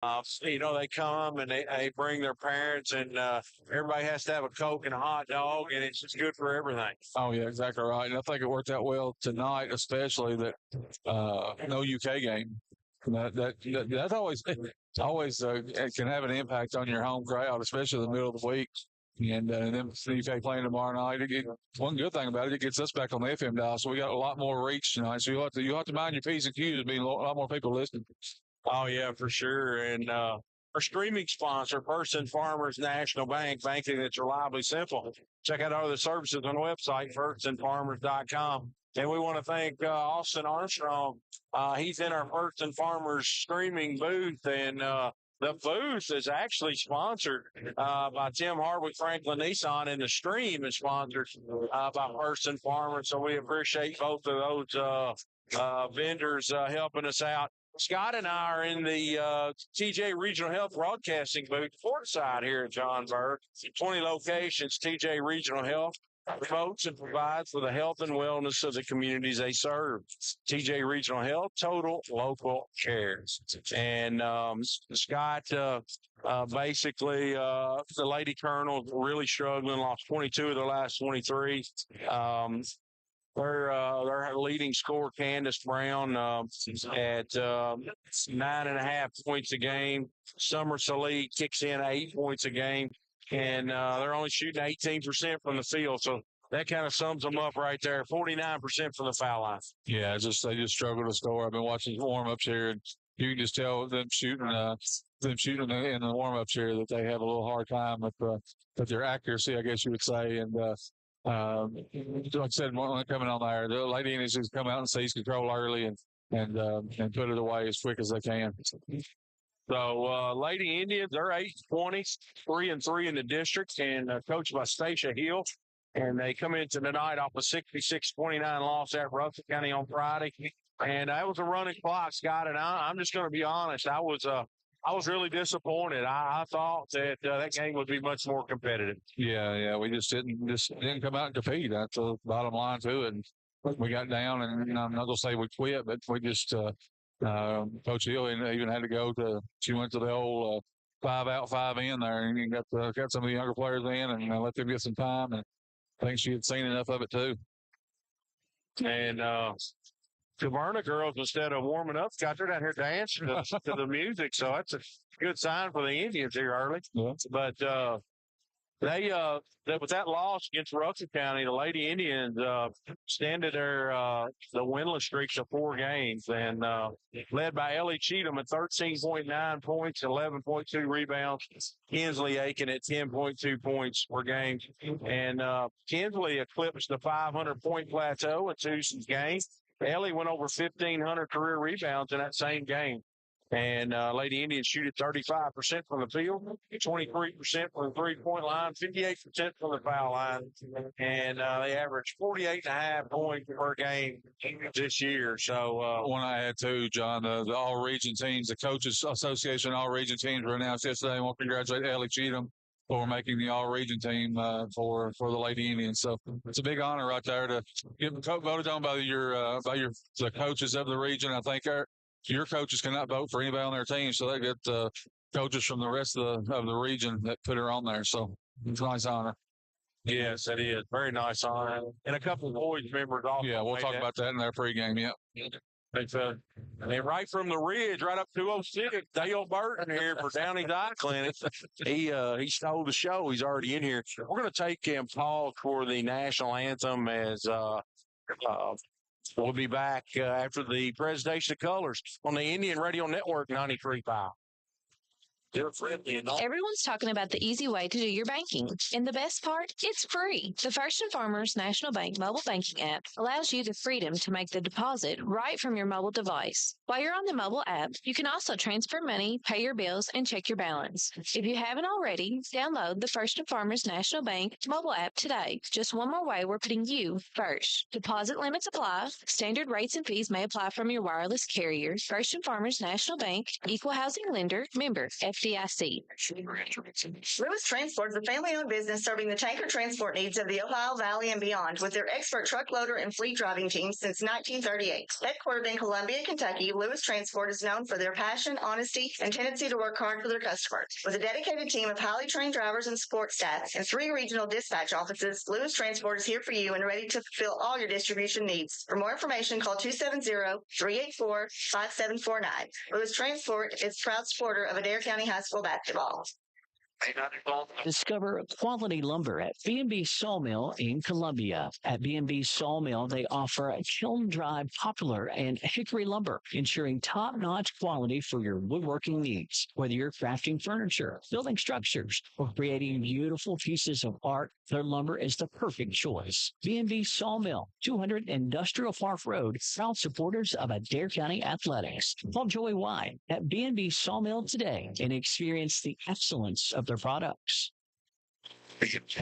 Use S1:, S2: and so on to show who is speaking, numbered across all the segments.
S1: They come and they bring their parents, and everybody has to have a Coke and a hot dog, and it's just good for everything.
S2: Oh yeah, exactly right. And I think it worked out well tonight, especially that no UK game. That's always it can have an impact on your home crowd, especially in the middle of the week. And then the UK playing tomorrow night. One good thing about it gets us back on the FM dial, so we got a lot more reach tonight. So you have to mind your P's and Q's. Being a lot more people listening.
S1: Oh yeah, for sure. And our streaming sponsor, Person Farmers National Bank, banking that's reliably simple. Check out our other services on the website, firstandfarmers.com. And we want to thank Austin Armstrong. He's in our First and Farmers streaming booth, and the booth is actually sponsored by Tim Hardwick Franklin Nissan, and the stream is sponsored by First and Farmers. So we appreciate both of those vendors helping us out. Scott and I are in the TJ Regional Health Broadcasting booth, courtside here at Johnsburg. 20 locations, TJ Regional Health promotes and provides for the health and wellness of the communities they serve. TJ Regional Health, total local care. And Scott, basically, the Lady Colonels really struggling, lost 22 of their last 23. Their leading scorer, Candace Brown, at 9.5 points a game. Summer Salih kicks in 8 points a game, and they're only shooting 18% from the field. So that kind of sums them up right there. 49% from the foul line.
S2: Yeah, they just struggle to score. I've been watching warm ups here, and you can just tell them shooting in the warm ups here that they have a little hard time with their accuracy, I guess you would say, and. Like I said, when coming on there, the Lady Indians just come out and seize control early and put it away as quick as they can.
S1: So Lady Indians, they're 8-20, 3-3 in the district, and coached by Stacia Hill. And they come into tonight off a 66-29 loss at Rutherford County on Friday. And that was a running clock, Scott. And I'm just going to be honest. I was really disappointed. I thought that game would be much more competitive.
S2: Yeah. We just didn't come out and compete. That's the bottom line to it. And we got down, and I'm not gonna say we quit, but we just Coach Hill even had to go to. She went to the old 5 out, 5 in there, and got some of the younger players in, and let them get some time. And I think she had seen enough of it too.
S1: And Caverna girls, instead of warming up, got her down here dancing to the music. So that's a good sign for the Indians here early.
S2: Yeah.
S1: But with that loss against Rutherford County, the Lady Indians extended the winless streak to 4 games, and led by Ellie Cheatham at 13.9 points, 11.2 rebounds. Kinsley Aiken at 10.2 points per game. And Kinsley eclipsed the 500-point plateau in Tuesday's game. Ellie went over 1,500 career rebounds in that same game. And Lady Indians shoot at 35% from the field, 23% from the three-point line, 58% from the foul line. And they average 48.5 points per game this year. So
S2: I want to add too, John, the all-region teams, the Coaches Association all-region teams were announced yesterday. I want to congratulate Ellie Cheatham for making the all-region team for the Lady Indians. So it's a big honor right there to get voted on by the coaches of the region. I think your coaches cannot vote for anybody on their team, so they get coaches from the rest of the region that put her on there. So it's a nice honor.
S1: Yes, it is. Very nice honor. And a couple of boys members also.
S2: Yeah, we'll talk about that in their pregame. Yeah.
S1: And right from the Ridge, right up 206, Dale Burton here for Downey's Eye Clinic. He stole the show. He's already in here. We're going to take him pause for the national anthem as we'll be back after the presentation of colors on the Indian Radio Network 93.5.
S3: Everyone's talking about the easy way to do your banking. And the best part? It's free. The First and Farmers National Bank mobile banking app allows you the freedom to make the deposit right from your mobile device. While you're on the mobile app, you can also transfer money, pay your bills, and check your balance. If you haven't already, download the First and Farmers National Bank mobile app today. Just one more way we're putting you first. Deposit limits apply. Standard rates and fees may apply from your wireless carrier. First and Farmers National Bank, Equal Housing Lender, member FDIC.
S4: Lewis Transport is a family-owned business serving the tanker transport needs of the Ohio Valley and beyond with their expert truck loader and fleet driving team since 1938. Headquartered in Columbia, Kentucky, Lewis Transport is known for their passion, honesty, and tendency to work hard for their customers. With a dedicated team of highly trained drivers and support staff and 3 regional dispatch offices, Lewis Transport is here for you and ready to fulfill all your distribution needs. For more information, call 270-384-5749. Lewis Transport is a proud supporter of Adair County High School basketball.
S5: Discover quality lumber at B&B Sawmill in Columbia. At B&B Sawmill, they offer kiln-dried poplar and hickory lumber, ensuring top-notch quality for your woodworking needs. Whether you're crafting furniture, building structures, or creating beautiful pieces of art, their lumber is the perfect choice. B&B Sawmill, 200 Industrial Park Road, proud supporters of Adair County Athletics. Call Joey White at B&B Sawmill today and experience the excellence of their products.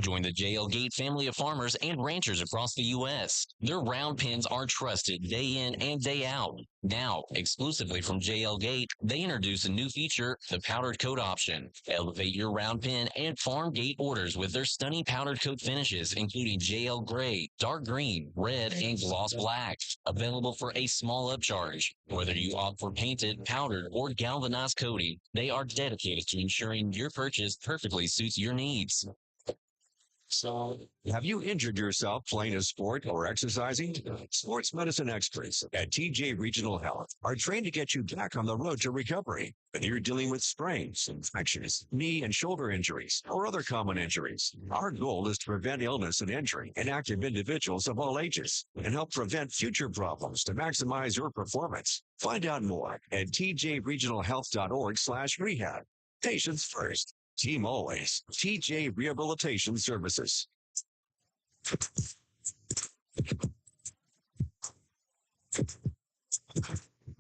S6: Join the JL Gate family of farmers and ranchers across the U.S. Their round pins are trusted day in and day out. Now, exclusively from JL Gate, they introduce a new feature, the powdered coat option. Elevate your round pin and farm gate orders with their stunning powdered coat finishes, including JL Gray, dark green, red, and gloss black. Available for a small upcharge. Whether you opt for painted, powdered, or galvanized coating, they are dedicated to ensuring your purchase perfectly suits your needs.
S7: So, have you injured yourself playing a sport or exercising? Sports medicine experts at TJ Regional Health are trained to get you back on the road to recovery. Whether you're dealing with sprains, infections, knee and shoulder injuries, or other common injuries, our goal is to prevent illness and injury in active individuals of all ages and help prevent future problems to maximize your performance. Find out more at tjregionalhealth.org/rehab. Patients first. Team always. TJ Rehabilitation Services.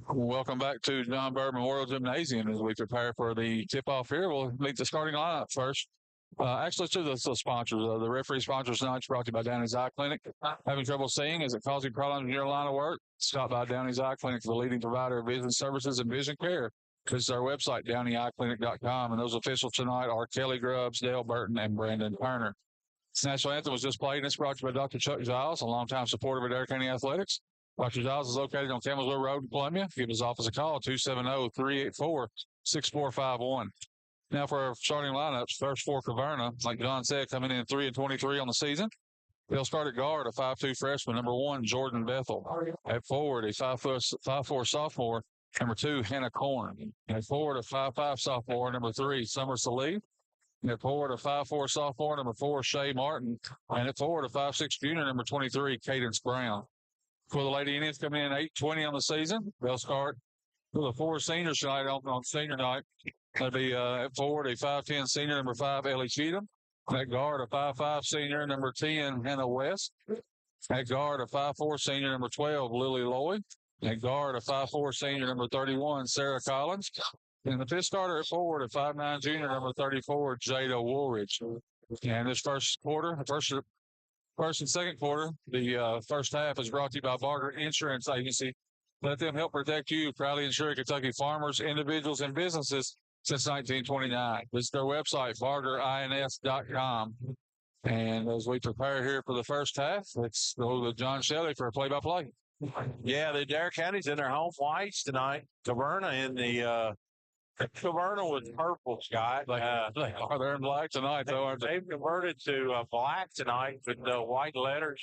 S2: Welcome back to John Bird Memorial Gymnasium as we prepare for the tip-off here. We'll meet the starting lineup first. Actually, to the sponsors. The referee sponsors tonight is brought to you by Downey's Eye Clinic. Having trouble seeing? Is it causing problems in your line of work? Stop by Downey's Eye Clinic, the leading provider of vision services and vision care. Visit our website, DowneyEyeClinic.com, and those officials tonight are Kelly Grubbs, Dale Burton, and Brandon Turner. The national anthem was just played, and it's brought to you by Dr. Chuck Giles, a longtime supporter of Adair County Athletics. Dr. Giles is located on Campbellsville Road in Columbia. Give his office a call, 270-384-6451. Now for our starting lineups, first for Caverna, like John said, coming in 3-23 on the season. They'll start at guard, a 5'2" freshman, number 1, Jordan Bethel. At forward, a 5'4" sophomore, number 2, Hannah Corn. At forward, a 5'5" sophomore, number 3, Summer Salih. At forward, a 5'4" sophomore, number 4, Shay Martin. And at forward, a 5'6" junior, number 23, Cadence Brown. For the Lady Indians coming in 8-20 on the season, they'll start with the 4 seniors tonight on senior night. That'll be at forward, a 5'10" senior, number 5, Ellie Cheatham. At guard, a 5'5" senior, number 10, Hannah West. At guard, a 5'4" senior, number 12, Lily Lloyd. At guard, a 5'4" senior, number 31, Sarah Collins. And the fifth starter at forward, a 5'9" junior, number 34, Jada Woolridge. And this first and second quarter, the first half is brought to you by Barger Insurance Agency. Let them help protect you. Proudly insuring Kentucky farmers, individuals, and businesses since 1929. Visit their website, bargerins.com. And as we prepare here for the first half, let's go to John Shelley for a play-by-play.
S1: Yeah, the Adair County's in their home whites tonight. Caverna in the Caverna was purple, Scott.
S2: They're in black tonight, though, aren't they?
S1: They've converted to black tonight with the white letters.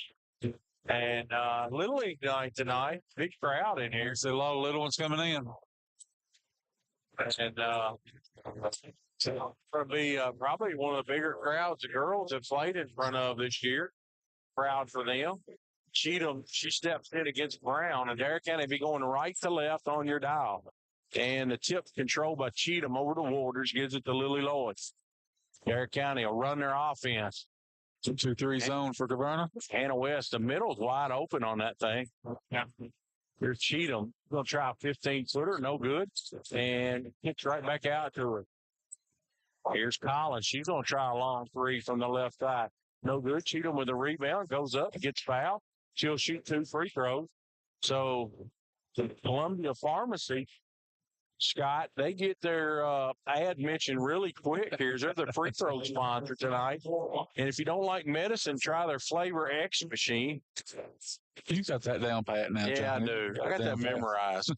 S1: And Little League night tonight. Big crowd in here.
S2: There's a lot of little ones coming in.
S1: And going to be probably one of the bigger crowds the girls have played in front of this year. Proud for them. Cheatham, she steps in against Brown, and Adair County be going right to left on your dial. And the tip controlled by Cheatham over the Waters gives it to Lily Lloyd. Adair County will run their offense.
S2: 2-3 zone for Caverna.
S1: Hannah West, the middle's wide open on that thing. Yeah. Here's Cheatham. Going to try a 15-footer, no good. And kicks right back out to her. Here's Collins. She's going to try a long 3 from the left side. No good. Cheatham with a rebound, goes up, gets fouled. She'll shoot 2 free throws. So the Columbia Pharmacy Scott, they get their ad mentioned really quick here. They're the free throw sponsor tonight. And if you don't like medicine, try their Flavor X machine.
S2: You got that down pat now,
S1: Yeah,
S2: Johnny.
S1: I do. I got that
S2: Down pat.
S1: memorized.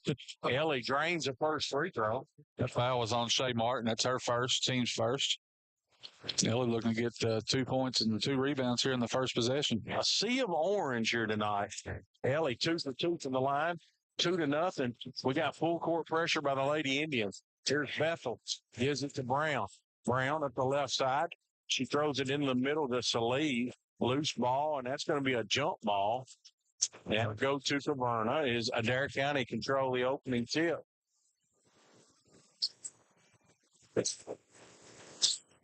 S1: Ellie drains the first free throw.
S2: That foul was on Shay Martin. That's her first, team's first. Ellie looking to get 2 points and 2 rebounds here in the first possession.
S1: A sea of orange here tonight. Ellie 2 for 2 from the line, 2-0. We got full court pressure by the Lady Indians. Here's Bethel. Gives it to Brown. Brown at the left side. She throws it in the middle to Salih. Loose ball, and that's going to be a jump ball. And go to Caverna is Adair County control the opening tip.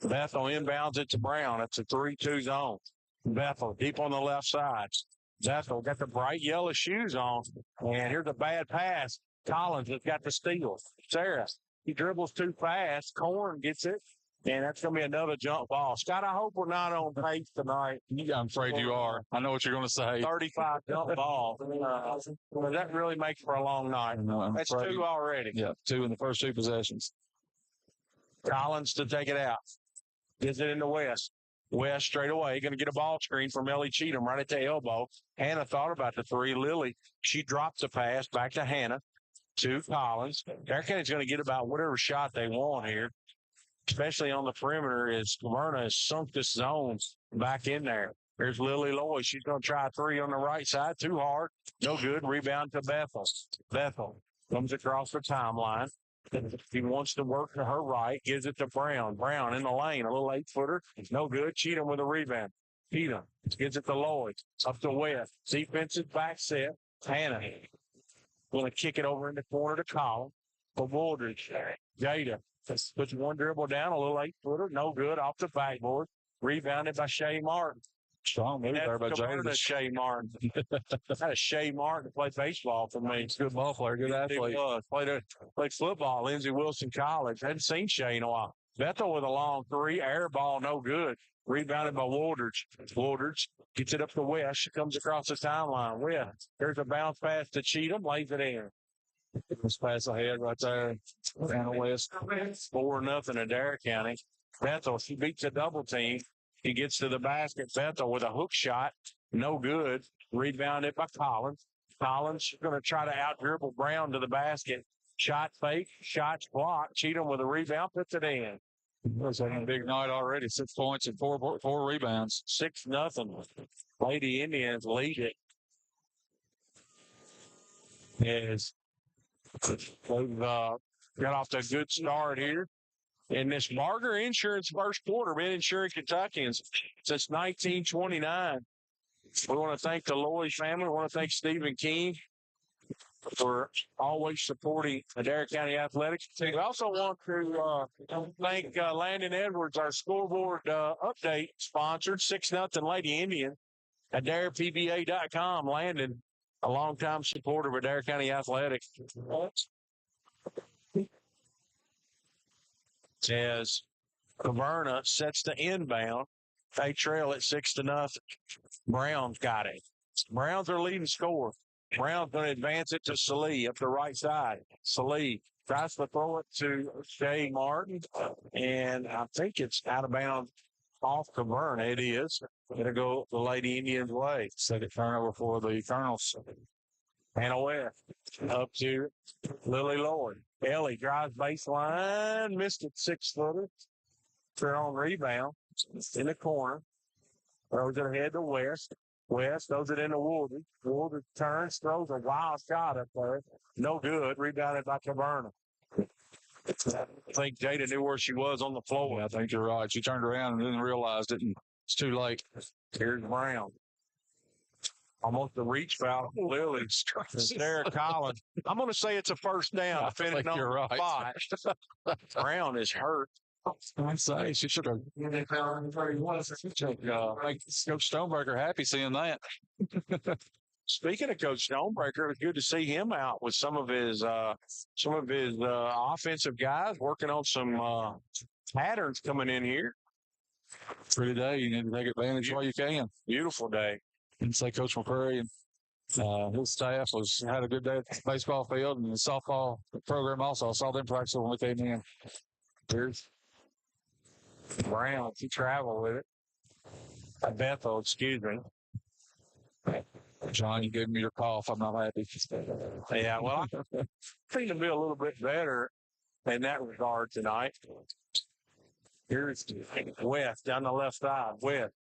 S1: Bethel inbounds it to Brown. It's a 3-2 zone. Bethel deep on the left side. Bethel got the bright yellow shoes on. And here's a bad pass. Collins has got the steal. Sarah, he dribbles too fast. Corn gets it. And that's going to be another jump ball. Scott, I hope we're not on pace tonight.
S2: I'm afraid you are. I know what you're going to say.
S1: 35 jump ball. That really makes for a long night. That's 2 already.
S2: Yeah, 2 in the first 2 possessions.
S1: Collins to take it out. Gives it in the West. West straight away. Going to get a ball screen from Ellie Cheatham right at the elbow. Hannah thought about the 3. Lily, she drops the pass back to Hannah. To Collins. Adair County's going to get about whatever shot they want here, especially on the perimeter, as Caverna has sunk this zone back in there. There's Lily Lloyd. She's going to try a 3 on the right side. Too hard. No good. Rebound to Bethel. Bethel comes across the timeline. He wants to work to her right. Gives it to Brown. Brown in the lane. A little 8-footer. No good. Cheatham with a rebound. Cheatham gives it to Lloyd. Up to West. Defensive back set. Hannah going to kick it over in the corner to Collins. For Wooldridge. Jada puts one dribble down. A little 8-footer. No good. Off the backboard. Rebounded by Shay Martin.
S2: Strong move there by Jada.
S1: Shay Martin. That is Shay Martin to play baseball for me.
S2: Good ball player, good athlete.
S1: Played football, Lindsey Wilson College. Hadn't seen Shay in a while. Bethel with a long 3. Air ball, no good. Rebounded by Wooldridge. Wooldridge gets it up to West. She comes across the timeline. West. There's a bounce pass to Cheatham. Lays it in. This pass ahead right there. Down the West. 4-0 Adair County. Bethel, she beats a double team. He gets to the basket. Bethel with a hook shot. No good. Rebounded by Collins. Collins going to try to out-dribble Brown to the basket. Shot fake. Shots blocked. Cheatham with a rebound. Puts it in.
S2: It's a big night already. 6 points and 4 rebounds.
S1: 6-0. Lady Indians lead it. Yes. They've got off to a good start here. In this Barger Insurance first quarter, been insuring Kentuckians since 1929. We want to thank the Lloyd family. We want to thank Stephen King for always supporting Adair County Athletics. We also want to thank Landon Edwards, our scoreboard update sponsored, 6-0 Lady Indian. AdairPBA.com. Landon, a longtime supporter of Adair County Athletics. As Caverna sets the inbound, they trail at 6-0. Brown's got it. Brown's their leading scorer. Brown's going to advance it to Salih up the right side. Salih tries to throw it to Shay Martin, and I think it's out of bounds off Caverna. It is. Going to go the Lady Indians' way.
S2: Second turnover for the Colonels.
S1: Hannah West up to Lily Lloyd. Ellie drives baseline, missed it 6-footer. They're on rebound in the corner. Throws it ahead to West. West throws it into Woolsey. Woolsey turns, throws a wild shot up there. No good. Rebounded by Caverna. I think Jada knew where she was on the floor.
S2: Yeah, I think you're right. She turned around and then realized it, and it's too late.
S1: Here's Brown. Almost a reach foul. Lily. Sarah Collins. I'm going to say it's a first down. Depending on
S2: you're
S1: the spot. Brown is hurt.
S2: I'd say she should have. Make Coach Stonebreaker happy seeing that.
S1: Speaking of Coach Stonebreaker, it was good to see him out with some of his offensive guys working on some patterns coming in here.
S2: Pretty day. You need to take advantage while you can.
S1: Beautiful day.
S2: And say Coach McCurry and His staff had a good day at the baseball field and the softball program also. I saw them practice when we came in.
S1: Here's Brown. He traveled with it. Bethel, excuse me.
S2: John, you gave me your cough. I'm not happy.
S1: Yeah, well, I think to be a little bit better in that regard tonight. Here's West down the left side. West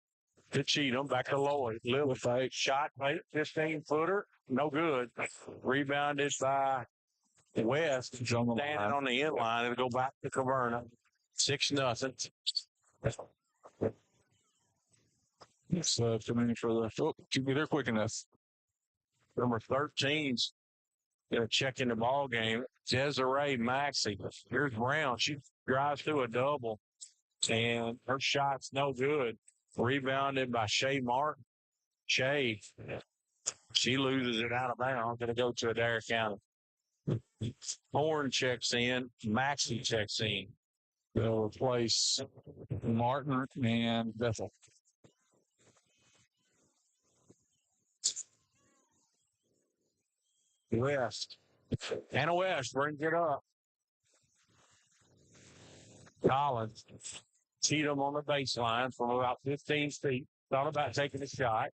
S1: to Cheatham, back to Lloyd. Little fake shot, 15-footer, no good. Rebounded by West, standing on the end line. It'll go back to Caverna. 6-0.
S2: So, coming for the. Oh, keep me there quick enough.
S1: Number 13's going to check in the ball game. Desiree Maxey. Here's Brown. She drives through a double, and her shot's no good. Rebounded by Shay Martin. Shay, she loses it out of bounds. Going to go to Adair County. Horn checks in. Maxey checks in.
S2: They'll replace Martin and Bethel.
S1: West. Hannah West brings it up. Collins. Cheatham on the baseline from about 15 feet. Thought about taking a shot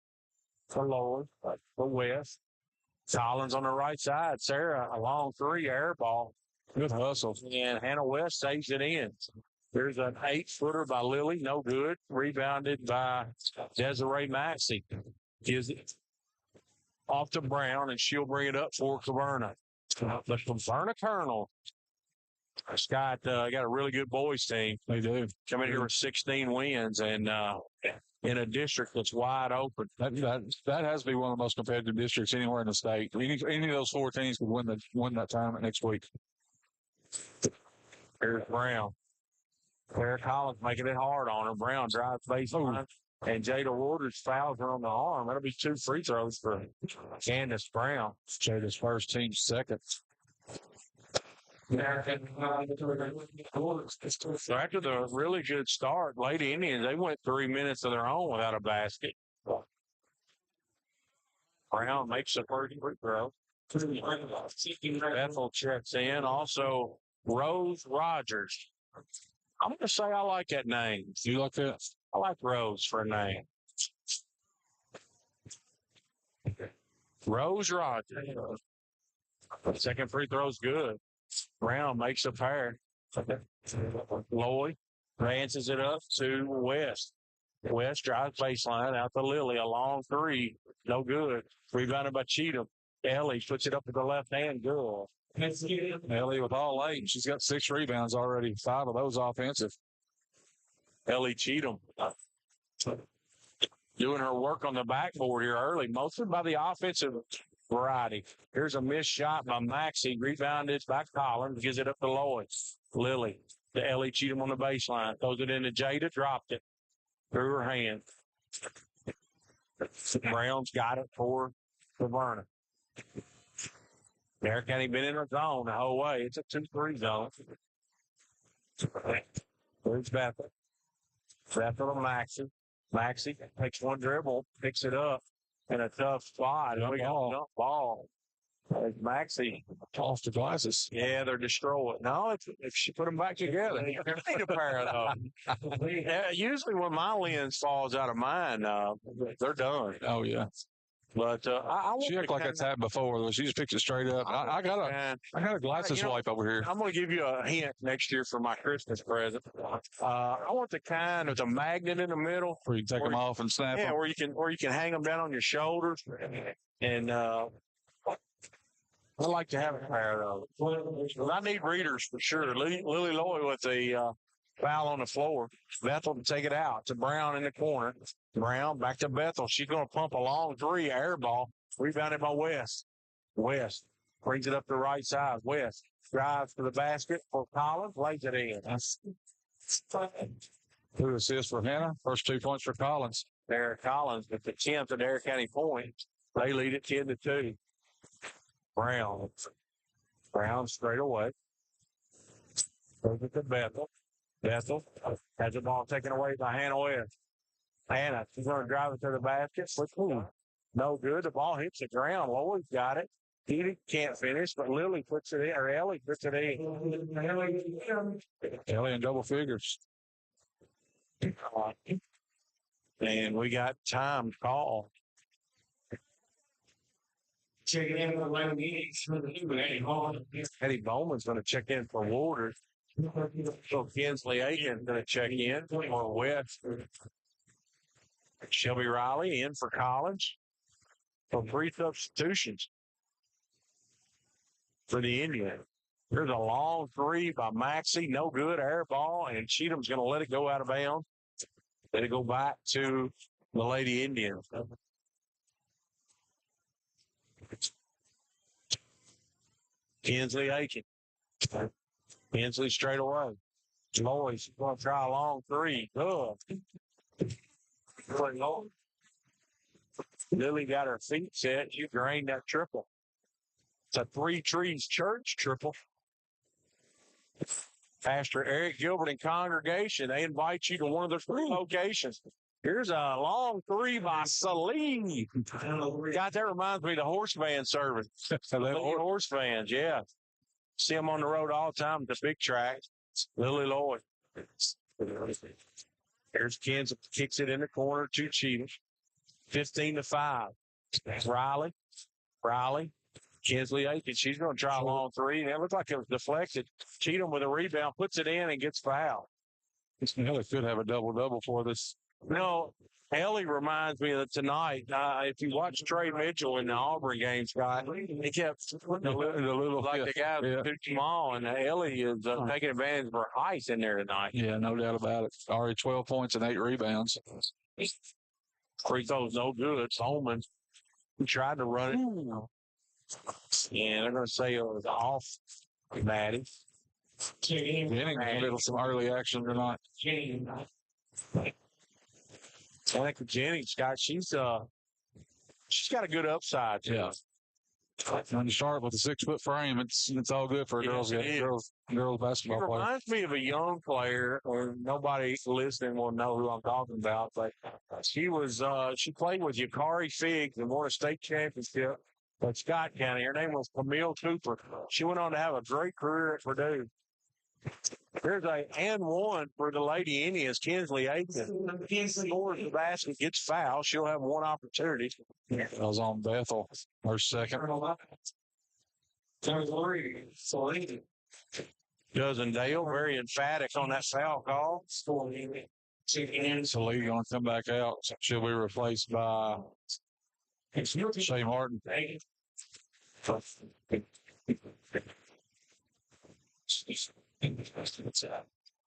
S1: for Lord, for West. Collins on the right side. Sarah, a long 3 air ball.
S2: Good hustle.
S1: And Hannah West saves it in. There's an 8-footer by Lily. No good. Rebounded by Desiree Maxey. Gives it off to Brown, and she'll bring it up for Caverna. The Caverna Colonel has got a really good boys team.
S2: They do.
S1: Coming here with 16 wins, and in a district that's wide open.
S2: That has to be one of the most competitive districts anywhere in the state. Any of those 4 teams could win that tournament next week.
S1: Here's Brown. Claire Collins making it hard on her. Brown drives baseline. And Jada Waters fouls her on the arm. That'll be 2 free throws for Candace Brown.
S2: Jada's first, team second.
S1: So after the really good start, Lady Indians, they went 3 minutes of their own without a basket. Brown makes the first free throw. Bethel checks in. Also, Rose Rogers. I'm going to say I like that name.
S2: You like that?
S1: I like Rose for a name. Rose Rogers. Second free throw's good. Brown makes a pair. Lloyd advances it up to West. West drives baseline out to Lily. A long 3. No good. Rebounded by Cheatham. Ellie puts it up to the left hand. Good.
S2: Ellie with all 8. She's got 6 rebounds already. 5 of those offensive.
S1: Ellie Cheatham doing her work on the backboard here early, mostly by the offensive variety. Here's a missed shot by Maxey. Rebounded by Collins. Gives it up to Lloyd. Lily to Ellie Cheatham on the baseline. Throws it into Jada. Dropped it through her hand. Brown's got it for Caverna. Derrick County been in her zone the whole way. It's a 2-3 zone. There's Bethel. Bethel to Maxey. Maxey takes one dribble, picks it up in a tough spot. We got a jump ball. Maxey
S2: off the glasses.
S1: Yeah, they're destroyed. No, if she put them back together, you need a pair of them. Usually when my lens falls out of mine, they're done.
S2: Oh, yeah.
S1: But
S2: she acted like that's happened before, though. She just picked it straight up. I got a glasses wipe over here.
S1: I'm going to give you a hint next year for my Christmas present. I want the kind with a magnet in the middle,
S2: where you can take them off and snap them.
S1: Yeah, where you can hang them down on your shoulders. And I like to have a pair of those. I need readers for sure. Lily Lloyd with a foul on the floor. Bethel to take it out to Brown in the corner. Brown back to Bethel. She's going to pump a long 3 air ball. Rebounded by West. West brings it up the right side. West drives to the basket for Collins. Lays it in.
S2: 2 assists for Hannah. First 2 points for Collins.
S1: Derek Collins with the 10th of Adair County points. They lead it 10-2. Brown straight away. Goes it to Bethel. Bethel has the ball taken away by Hannah West. Hannah, she's going to drive it to the basket. No good. The ball hits the ground. Lloyd's got it. He can't finish, but Lily puts it in, or Ellie puts it in.
S2: Ellie in double figures.
S1: And we got time call. Checking in for Eddie Bowman's going to check in for Waters. So Kinsley Aiken's going to check in for West. Shelby Riley in for Collins for 3 substitutions for the Indians. There's a long 3 by Maxey, no good, air ball, and Cheatham's going to let it go out of bounds. Let it go back to the Lady Indians. Kinsley Aiken. Kinsley straight away. Lloyd's going to try a long 3. Good. Lily got her feet set. She drained that triple. It's a 3 Trees Church triple. Pastor Eric Gilbert and congregation, they invite you to one of their 3 locations. Here's a long 3 by Salee. God, that reminds me of the horse van service. Horse vans, yeah. See them on the road all the time at the big track. Lily Lloyd. There's Kansas, kicks it in the corner to Cheatham. 15-5. Riley. Kinsley Aiken. She's going to try a long 3. And it looked like it was deflected. Cheatham with a rebound, puts it in and gets fouled.
S2: Ellie could have a double-double for this.
S1: No, Ellie reminds me of tonight. If you watch Trey Mitchell in the Auburn game, Scott, he kept putting the little like the guys too small, and Ellie is taking advantage of her height in there tonight.
S2: Yeah, no doubt about it. Already 12 points and 8 rebounds.
S1: Free throw's no good. Holman tried to run it. And they're going to say it was off, Maddie.
S2: Jennings a little some early action tonight.
S1: I think Jennings, Scott, she's got a good upside too.
S2: Yeah. When you start with a 6-foot frame, it's all good for a girls basketball
S1: She
S2: player.
S1: reminds me of a young player, or nobody listening will know who I'm talking about, but she played with Yakari Figs and won a state championship at Scott County. Her name was Camille Cooper. She went on to have a great career at Purdue. There's a and 1 for the Lady Indians, Kinsley Aiken. Kinsley scores the basket, gets fouled. She'll have 1 opportunity.
S2: That was on Bethel, her second.
S1: Cousin Dale, very emphatic on that foul call.
S2: Salee going to come back out. She'll be replaced by Shay Martin.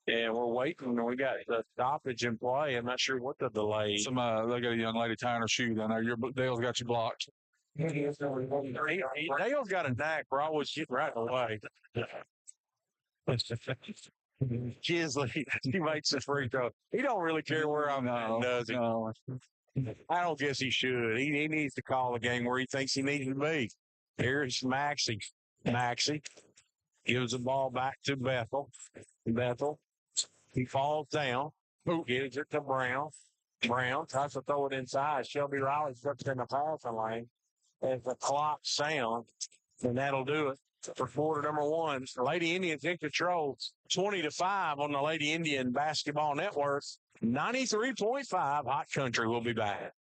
S1: Yeah, we're waiting. We got the stoppage in play. I'm not sure what the delay.
S2: They got a young lady tying her shoe down there. Dale's got you blocked.
S1: Dale's got a knack for always getting right away. Kinsley, he makes a free throw. He don't really care where I'm at, does he?
S2: No.
S1: I don't guess he should. He needs to call a game where he thinks he needs to be. Here's Maxey. Maxey gives the ball back to Bethel. He falls down. Gives it to Brown. Brown tries to throw it inside. Shelby Riley steps in the passing lane. As the clock sounds, and that'll do it for quarter number 1. The Lady Indians in control. 20-5 on the Lady Indian Basketball Network. 93.5 Hot Country will be back.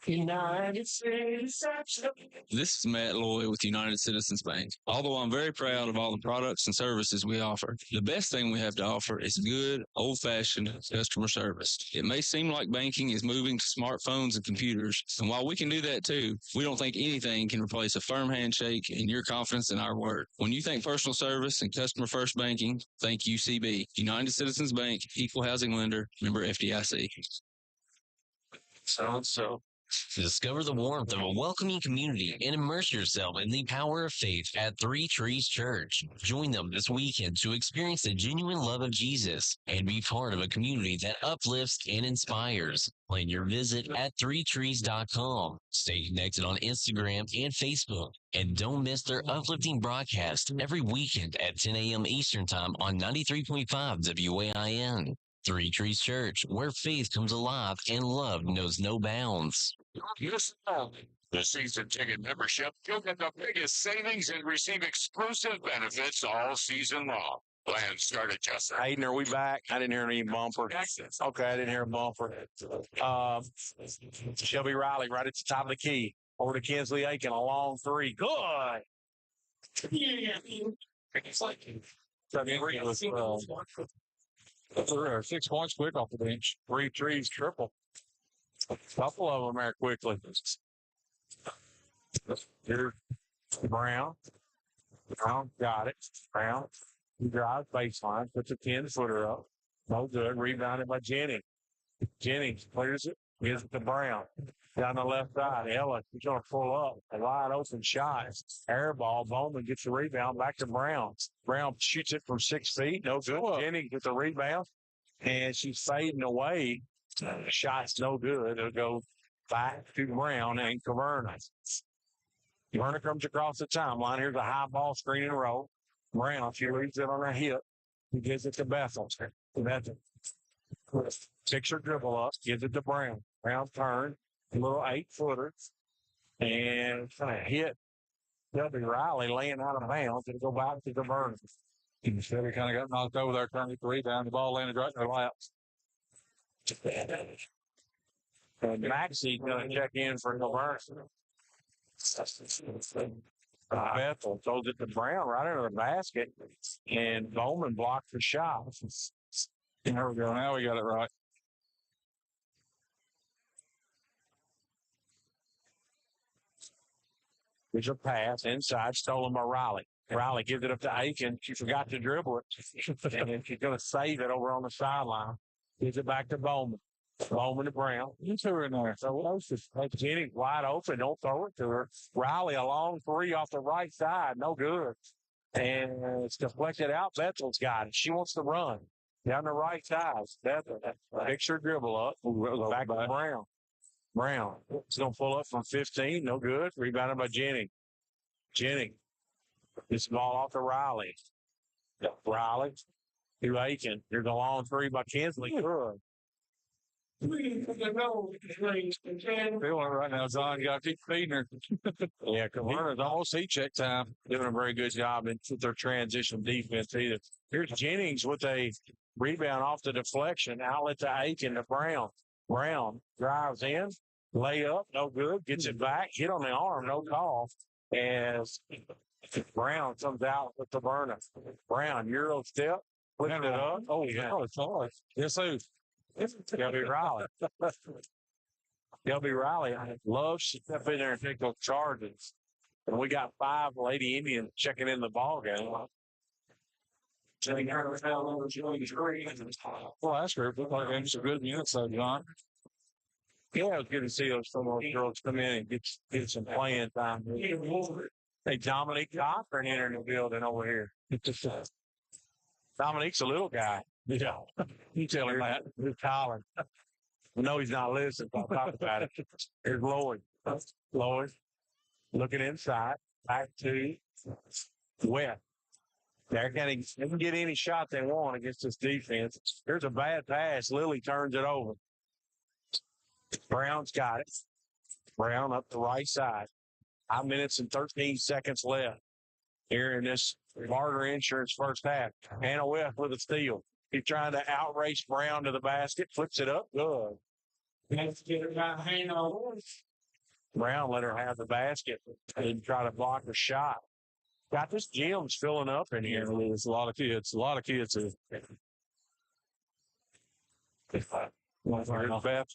S8: United States. This is Matt Lloyd with United Citizens Bank. Although I'm very proud of all the products and services we offer, the best thing we have to offer is good, old-fashioned customer service. It may seem like banking is moving to smartphones and computers, and while we can do that too, we don't think anything can replace a firm handshake and your confidence in our word. When you think personal service and customer-first banking, think UCB. United Citizens Bank, Equal Housing Lender, member FDIC.
S1: So.
S6: Discover the warmth of a welcoming community and immerse yourself in the power of faith at 3 Trees Church. Join them this weekend to experience the genuine love of Jesus and be part of a community that uplifts and inspires. Plan your visit at 3trees.com. Stay connected on Instagram and Facebook. And don't miss their uplifting broadcast every weekend at 10 a.m. Eastern Time on 93.5 WAIN. Three Trees Church, where faith comes alive and love knows no bounds.
S9: Listen up. The season ticket membership, you'll get the biggest savings and receive exclusive benefits all season long. Plans start at just
S1: Hayden, are we back? I didn't hear any bumper. Okay, I didn't hear a bumper. Shelby Riley right at the top of the key. Over to Kinsley Aiken, a long three. Good.
S2: It's like 6 points quick off the bench.
S1: 3 trees, triple. A couple of them there quickly. Here's Brown. Brown got it. Brown. He drives baseline, puts a 10-footer up. No good. Rebounded by Jennings. Jennings clears it, gives it to Brown. Down the left side, Ella, he's going to pull up. A wide open shot. Air ball. Bowman gets the rebound back to Brown. Brown shoots it from 6 feet. No good. Jennings gets the rebound, and she's fading away. The shot's no good. It'll go back to Brown and Caverna. Caverna comes across the timeline. Here's a high ball screen and roll. Brown, she leaves it on her hip. He gives it to Bethel. Bethel picks her dribble up, gives it to Brown. Brown turn, a little 8-footer, and kind of hit Shelby Riley laying out of bounds. It'll go back to Caverna.
S2: Shelby kind of got knocked over there, trying to get the rebound. The ball landed right in her lap.
S1: And Maxie going to check in for Caverna. Bethel throws it to Brown right under the basket, and Bowman blocked the shot.
S2: There we go. Now we got it right.
S1: There's a pass inside, stolen by Riley. Riley gives it up to Aiken. She forgot to dribble it, and then she's going to save it over on the sideline. Gives it back to Bowman. Bowman to Brown. You two are in there. So Jennings wide open. Don't throw it to her. Riley a long three off the right side. No good. And it's deflected out. Bethel's got it. She wants to run down the right side. Bethel picks her dribble up. Back to Brown. Brown is going to pull up from 15. No good. Rebounded by Jennings. Jennings. This ball off to Riley. Riley to Aiken. There's a long three by Kinsley. Good.
S2: Feeling it right now, John. You got to keep feeding her.
S1: Yeah, Caverna's almost check time. Doing a very good job in their transition defense either. Here's Jennings with a rebound off the deflection. Outlet to Aiken to Brown. Brown drives in. Layup, no good. Gets it back. Hit on the arm, no call. As Brown comes out with the burner. Brown, Euro step. Flipping it up. Oh, yeah. Oh, it's hard. Yes, who? Shelby Riley. Shelby Riley loves to step in there and take those charges. And we got 5 Lady Indians checking in the ball game.
S2: Well, that's great. Look like having some good minutes, though, John.
S1: Yeah, it was good to see some of those girls come in and get some playing time. Hey, Dominique Cochran entering the building over here. Dominique's a little guy. Yeah. You tell him that. He's Colin. No, he's not listening. I'll talk about it. Here's Lloyd. Lloyd looking inside. Back to West. They can get any shot they want against this defense. Here's a bad pass. Lily turns it over. Brown's got it. Brown up the right side. 5 minutes and 13 seconds left here in this Barter Insurance first half. Hannah West with a steal. He's trying to outrace Brown to the basket. Flips it up. Good. Brown let her have the basket and try to block the shot. Got this gym's filling up in here.
S2: There's a lot of kids. A lot of kids here.
S1: Here's Beth.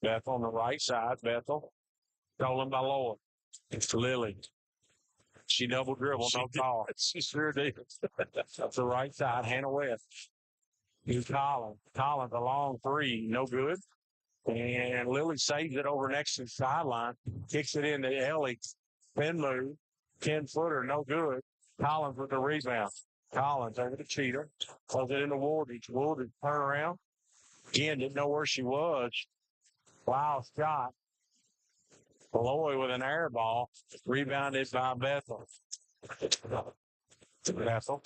S1: Beth on the right side. Bethel. Stolen by Lloyd. It's Lily. She double dribble, no call. She sure did. That's the right side. Hannah West. Here's Collins. Collins, a long three. No good. And Lily saves it over next to the sideline. Kicks it into Ellie. Spin move. 10-footer. No good. Collins with the rebound. Collins over to Cheater. Close it into Woolridge. Woolridge turn around. Again, didn't know where she was. Wow shot. Lloyd with an air ball. Rebounded by Bethel. Bethel.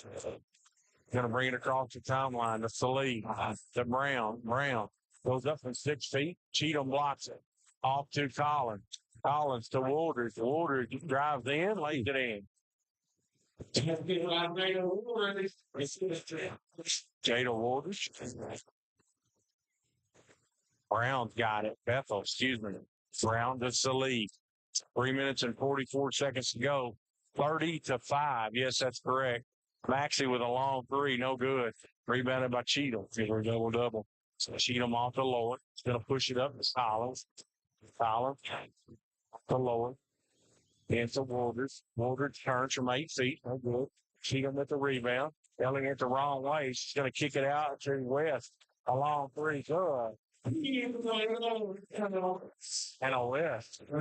S1: Going to bring it across the timeline to Salee, to Brown. Brown goes up from 6 feet. Cheatham blocks it. Off to Collins. Collins to Woodard. Woodard drives in, lays it in. Jada Woodard. Brown's got it. Bethel, excuse me. Brown to Salee. 3 minutes and 44 seconds to go. 30-5. Yes, that's correct. Maxey with a long three, no good. Rebounded by Cheatham. We're double. So Cheatham off the lower. He's going to push it up to Collins. Collins off the lower. Into Woodard. Woodard turns from 8 feet. No good. Cheatham with the rebound. Elling it the wrong way. She's going to kick it out to West. A long three. Good. And a West. We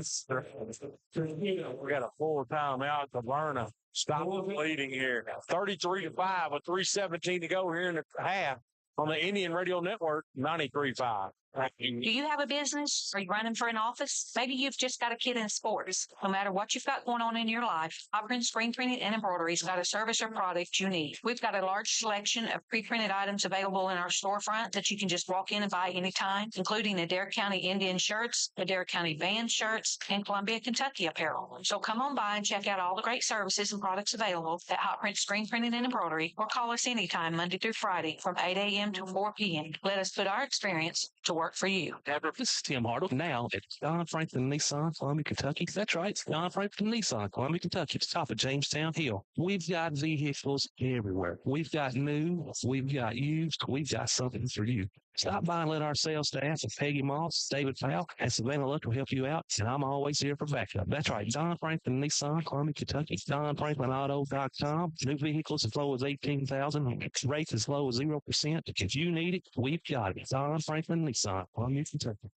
S1: got a full timeout to Verna. Stop leading here. 33-5 with 3:17 to go here in the half on the Indian Radio Network, 93.5.
S10: Do you have a business? Are you running for an office? Maybe you've just got a kid in sports. No matter what you've got going on in your life, Opprint Screen Printing and Embroidery's got a service or product you need. We've got a large selection of pre-printed items available in our storefront that you can just walk in and buy anytime, including Adair County Indian shirts, Adair County band shirts, and Columbia, Kentucky apparel. So come on by and check out all the great services and products available at Opprint Screen Printing and Embroidery, or call us anytime Monday through Friday from 8 a.m. to 4 p.m. Let us put our experience to work for you.
S11: This is Tim Hartle. Now at Don Franklin Nissan, Columbia, Kentucky. That's right, Don Franklin Nissan, Columbia, Kentucky. It's top of Jamestown Hill. We've got vehicles everywhere. We've got new, we've got used, we've got something for you. Stop by and let our sales staff of Peggy Moss, David Powell, and Savannah Luck will help you out, and I'm always here for backup. That's right, Don Franklin Nissan, Columbia, Kentucky. DonFranklinAuto.com. New vehicles as low as $18,000. Rates as low as 0%. If you need it, we've got it. Don Franklin Nissan, Columbia, Kentucky.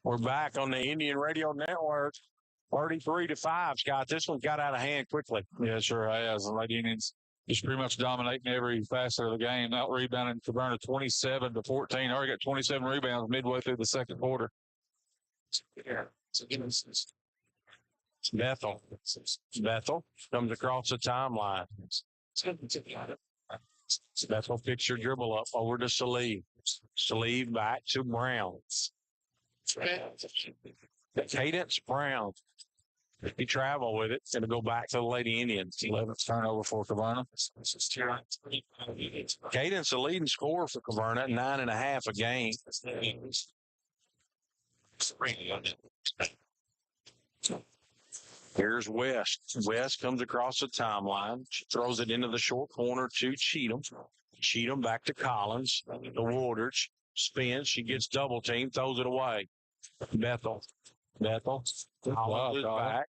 S1: We're back on the Indian Radio Network. 33-5, Scott. This one got out of hand quickly.
S2: Yeah, it sure has. The Lady Indians just pretty much dominating every facet of the game. Out rebounding Caverna 27-14. Already got 27 rebounds midway through the second quarter.
S1: Bethel comes across the timeline. Bethel picks your dribble up over to Salee. Salee back to Brown. Cadence Brown. He traveled with it. It's going to go back to the Lady Indians.
S2: 11th turnover for Caverna.
S1: Cadence, the leading scorer for Caverna, 9.5 a game. Here's West. West comes across the timeline. She throws it into the short corner to Cheatham. Cheatham back to Collins. The Woodard spins. She gets double teamed, throws it away. Bethel. Collins is back.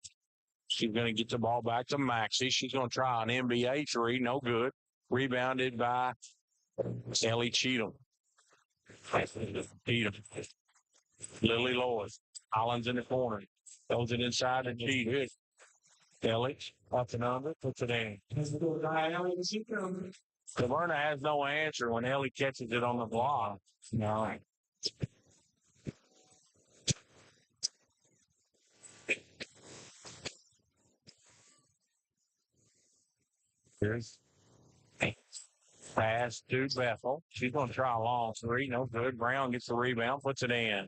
S1: She's going to get the ball back to Maxey. She's going to try an NBA three. No good. Rebounded by Ellie Cheatham. Lily Lloyd. Collins in the corner. Throws it inside to Cheatham. Ellie up and under. Puts it in. Caverna has no answer when Ellie catches it on the block. No. Here's pass to Bethel. She's going to try a long three. No good. Brown gets the rebound, puts it in.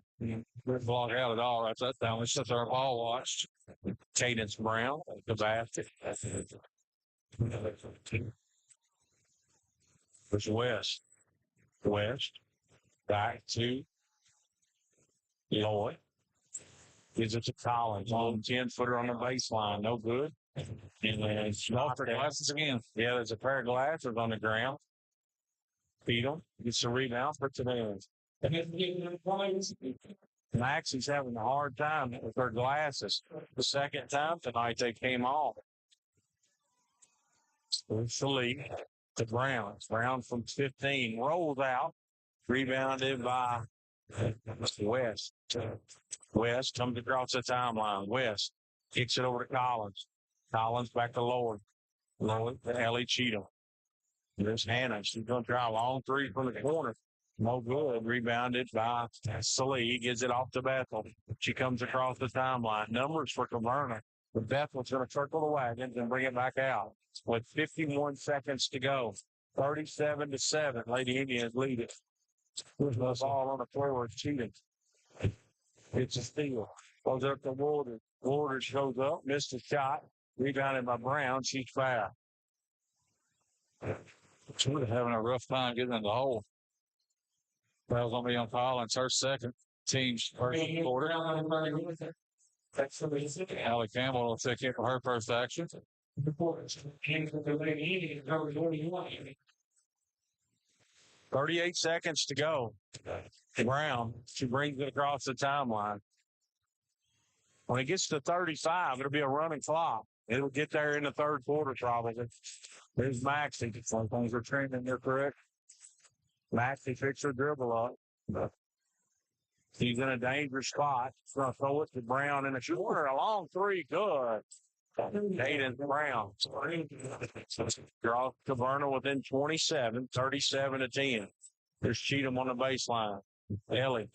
S2: Good block out at all. That's that down. It's just our ball watched.
S1: Cadence Brown, the basket. There's West. Back to Lloyd. Gives it to Collins. On 10-footer on the baseline. No good. And then
S2: Off her glasses again.
S1: Yeah, there's a pair of glasses on the ground. Beat him. Gets the rebound. Puts it in. Maxie's having a hard time with her glasses. The second time tonight they came off. It's the lead to Brown. Brown from 15 rolls out. Rebounded by West. West comes across the timeline. West kicks it over to Collins. Collins back to Lloyd. Lloyd to Ellie Cheatham. There's Hannah. She's going to try a long three from the corner. No good. Rebounded by Salee. Gives it off to Bethel. She comes across the timeline. Numbers for Caverna. But Bethel's going to circle the wagons and bring it back out with 51 seconds to go. 37-7. Lady Indians lead it. There's no ball on the floor. It's cheating. It's a steal. Goes up to Woolder. Woolder shows up, missed a shot. Rebounded by Brown. She's fouled.
S2: She's having a rough time getting in the hole. Foul's going to be on Collins, her second. Team's first quarter. Allie Campbell will check in for her first action.
S1: 38 seconds to go. Brown, she brings it across the timeline. When it gets to 35, it'll be a running clock. It'll get there in the third quarter, probably. There's Maxie. Some things are trending there, correct? Maxie fixed her dribble up. She's in a dangerous spot. She's going to throw it to Brown in the corner. A long three. Good. Hayden Brown. Draw Caverna within 27, 37-10. There's Cheatham on the baseline. Ellie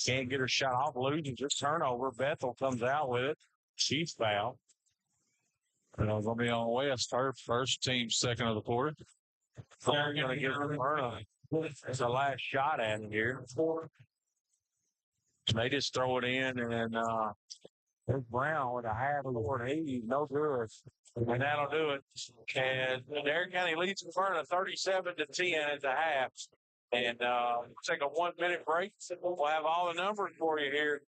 S1: can't get her shot off, losing just turnover. Bethel comes out with it. She's fouled.
S2: And it's going to be on West, her first team, second of the quarter.
S1: They're going to get Caverna. It's the last shot at it here. They just throw it in, and there's Brown with a half-court heave. No good. And that'll do it. And Adair County leads Caverna 37-10 at the half. And we'll take a 1-minute break. We'll have all the numbers for you here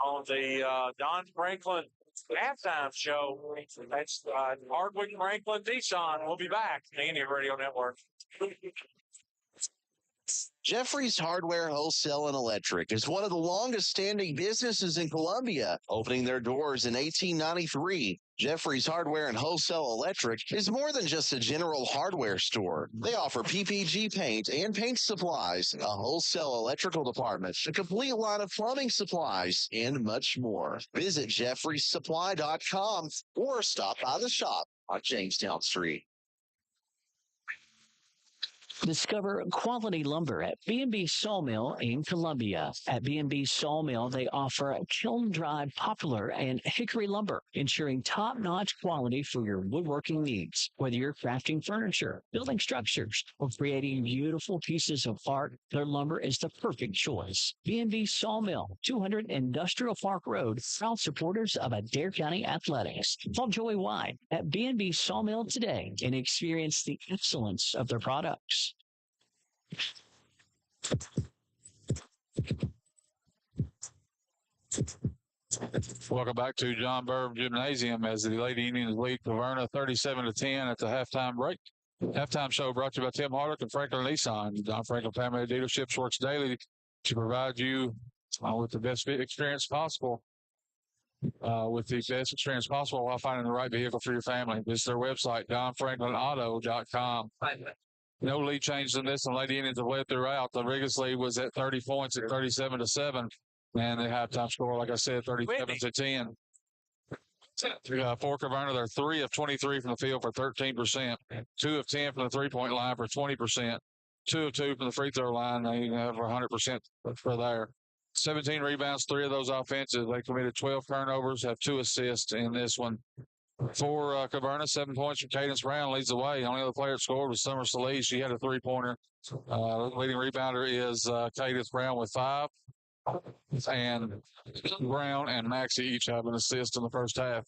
S1: on the Don Franklin halftime show. That's Hardwick Franklin Nissan. We'll be back. The Indian Radio Network.
S12: Jeffrey's Hardware Wholesale and Electric is one of the longest standing businesses in Columbia, opening their doors in 1893. Jeffrey's Hardware and Wholesale Electric is more than just a general hardware store. They offer PPG paint and paint supplies, a wholesale electrical department, a complete line of plumbing supplies, and much more. Visit jeffreysupply.com or stop by the shop on Jamestown Street.
S5: Discover quality lumber at B&B Sawmill in Columbia. At B&B Sawmill, they offer kiln-dried poplar and hickory lumber, ensuring top-notch quality for your woodworking needs. Whether you're crafting furniture, building structures, or creating beautiful pieces of art, their lumber is the perfect choice. B&B Sawmill, 200 Industrial Park Road, proud supporters of Adair County Athletics. Call Joey White at B&B Sawmill today and experience the excellence of their products.
S2: Welcome back to John Burb Gymnasium as the Lady Indians lead Caverna 37-10 at the halftime break. Halftime show brought to you by Tim Hardwick and Franklin Nissan. Don Franklin Family Dealerships works daily to provide you with the best experience possible. While finding the right vehicle for your family. Visit their website, donfranklinauto.com. No lead changes in this, and Lady Indians have led throughout. The Regis lead was at 30 points at 37-7, and the halftime score, like I said, 37-10. For Caverna, they're 3 of 23 from the field for 13%, 2 of 10 from the three-point line for 20%, 2 of 2 from the free throw line. They have 100% for there. 17 rebounds, 3 of those offensive. They committed 12 turnovers, have 2 assists in this one. For Caverna, 7 points from Cadence Brown leads the way. The only other player that scored was Summer Solis. She had a three-pointer. Leading rebounder is Cadence Brown with 5. And Brown and Maxie each have an assist in the first half.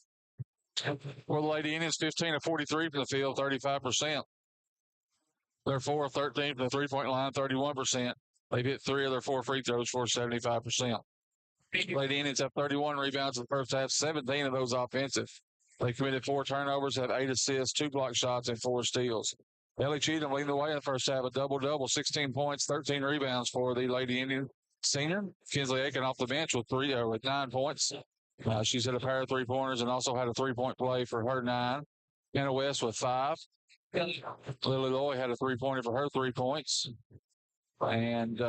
S2: For the Lady Indians, 15 of 43 from the field, 35%. They're 4 of 13 from the three-point line, 31%. They've hit 3 of their 4 free throws for 75%. Lady Indians have 31 rebounds in the first half, 17 of those offensive. They committed 4 turnovers, have 8 assists, 2 block shots, and 4 steals. Ellie Cheatham leading the way in the first half, a double-double, 16 points, 13 rebounds for the Lady Indian senior. Kinsley Aiken off the bench with 9 points. She's hit a pair of three-pointers and also had a three-point play for her 9. Anna West with 5. Lily Loy had a three-pointer for her 3 points. And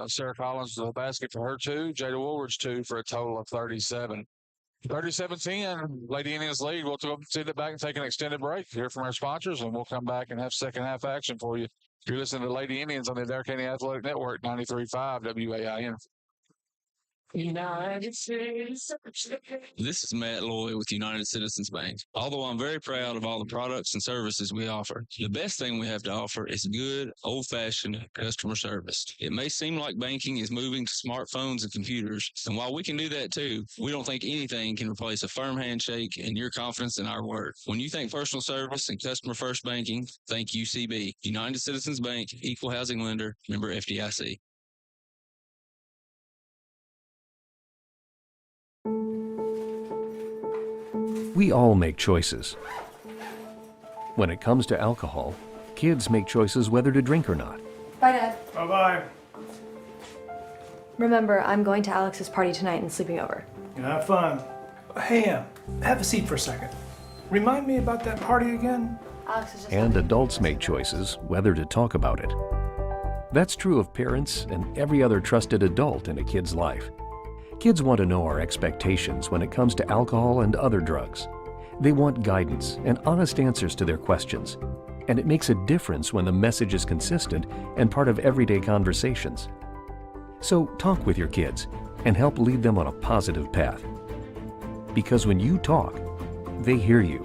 S2: Sarah Collins with a basket for her 2. Jada Woolridge 2 for a total of 37. 37-10, Lady Indians lead. We'll sit back and take an extended break, hear from our sponsors, and we'll come back and have second half action for you. You're listening to Lady Indians on the Adair County Athletic Network, 93.5 WAIN.
S11: United States.
S8: This is Matt Lloyd with United Citizens Bank. Although I'm very proud of all the products and services we offer, the best thing we have to offer is good, old-fashioned customer service. It may seem like banking is moving to smartphones and computers, and while we can do that too, we don't think anything can replace a firm handshake and your confidence in our work. When you think personal service and customer-first banking, think UCB. United Citizens Bank, Equal Housing Lender, member FDIC.
S13: We all make choices. When it comes to alcohol, kids make choices whether to drink or not.
S14: Bye, Dad.
S15: Bye-bye.
S14: Remember, I'm going to Alex's party tonight and sleeping over.
S15: Have fun. Hey, have a seat for a second. Remind me about that party again?
S14: Alex is just
S13: And adults make choices whether to talk about it. That's true of parents and every other trusted adult in a kid's life. Kids want to know our expectations when it comes to alcohol and other drugs. They want guidance and honest answers to their questions. And it makes a difference when the message is consistent and part of everyday conversations. So talk with your kids and help lead them on a positive path. Because when you talk, they hear you.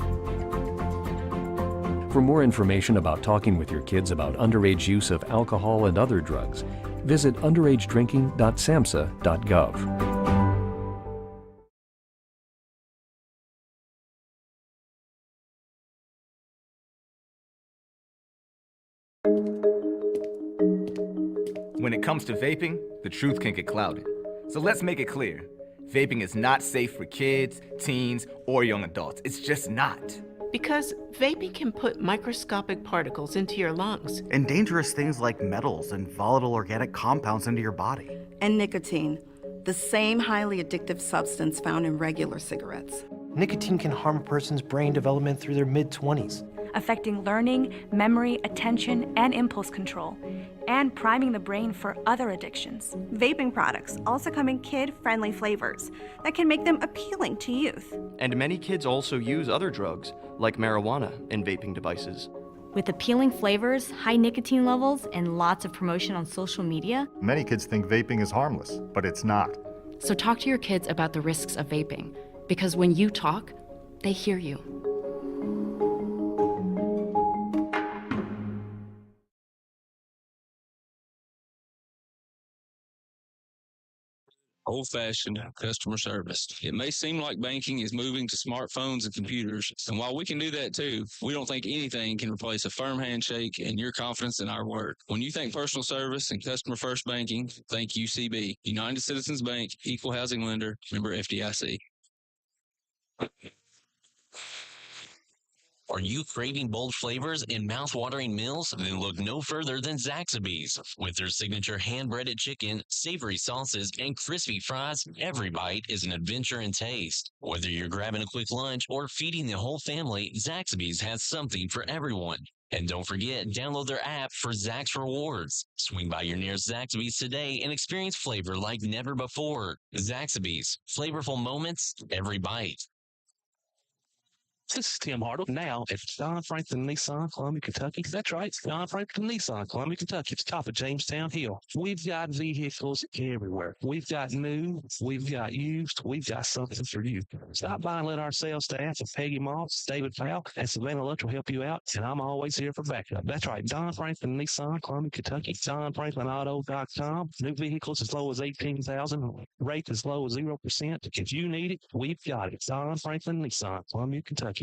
S13: For more information about talking with your kids about underage use of alcohol and other drugs, visit underagedrinking.samhsa.gov.
S16: When it comes to vaping, the truth can get clouded. So let's make it clear. Vaping is not safe for kids, teens, or young adults. It's just not.
S17: Because vaping can put microscopic particles into your lungs.
S18: And dangerous things like metals and volatile organic compounds into your body.
S19: And nicotine, the same highly addictive substance found in regular cigarettes.
S20: Nicotine can harm a person's brain development through their mid-20s,
S21: affecting learning, memory, attention, and impulse control, and priming the brain for other addictions.
S22: Vaping products also come in kid-friendly flavors that can make them appealing to youth.
S23: And many kids also use other drugs, like marijuana, in vaping devices.
S21: With appealing flavors, high nicotine levels, and lots of promotion on social media,
S24: many kids think vaping is harmless, but it's not.
S25: So talk to your kids about the risks of vaping, because when you talk, they hear you.
S8: Old-fashioned customer service. It may seem like banking is moving to smartphones and computers, and while we can do that too, we don't think anything can replace a firm handshake and your confidence in our work. When you think personal service and customer-first banking, think UCB. United Citizens Bank, Equal Housing Lender, member FDIC.
S6: Are you craving bold flavors and mouth-watering meals? Then look no further than Zaxby's. With their signature hand-breaded chicken, savory sauces, and crispy fries, every bite is an adventure in taste. Whether you're grabbing a quick lunch or feeding the whole family, Zaxby's has something for everyone. And don't forget, download their app for Zax Rewards. Swing by your nearest Zaxby's today and experience flavor like never before. Zaxby's, flavorful moments, every bite.
S11: This is Tim Hartle now at Don Franklin Nissan, Columbia, Kentucky. That's right, Don Franklin Nissan, Columbia, Kentucky. It's top of Jamestown Hill. We've got vehicles everywhere. We've got new, we've got used, we've got something for you. Stop by and let our sales staff of Peggy Moss, David Powell, and Savannah Lutz will help you out, and I'm always here for backup. That's right, Don Franklin Nissan, Columbia, Kentucky. DonFranklinAuto.com. New vehicles as low as $18,000, rate as low as 0%. If you need it, we've got it. Don Franklin Nissan, Columbia, Kentucky.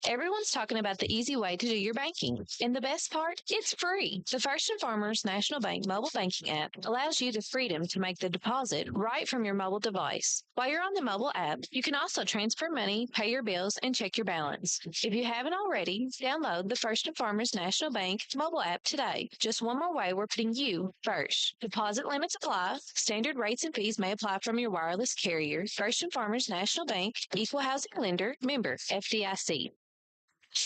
S3: Everyone's talking about the easy way to do your banking. And the best part? It's free. The First and Farmers National Bank mobile banking app allows you the freedom to make the deposit right from your mobile device. While you're on the mobile app, you can also transfer money, pay your bills, and check your balance. If you haven't already, download the First and Farmers National Bank mobile app today. Just one more way we're putting you first. Deposit limits apply. Standard rates and fees may apply from your wireless carrier. First and Farmers National Bank, Equal Housing Lender, member FDIC.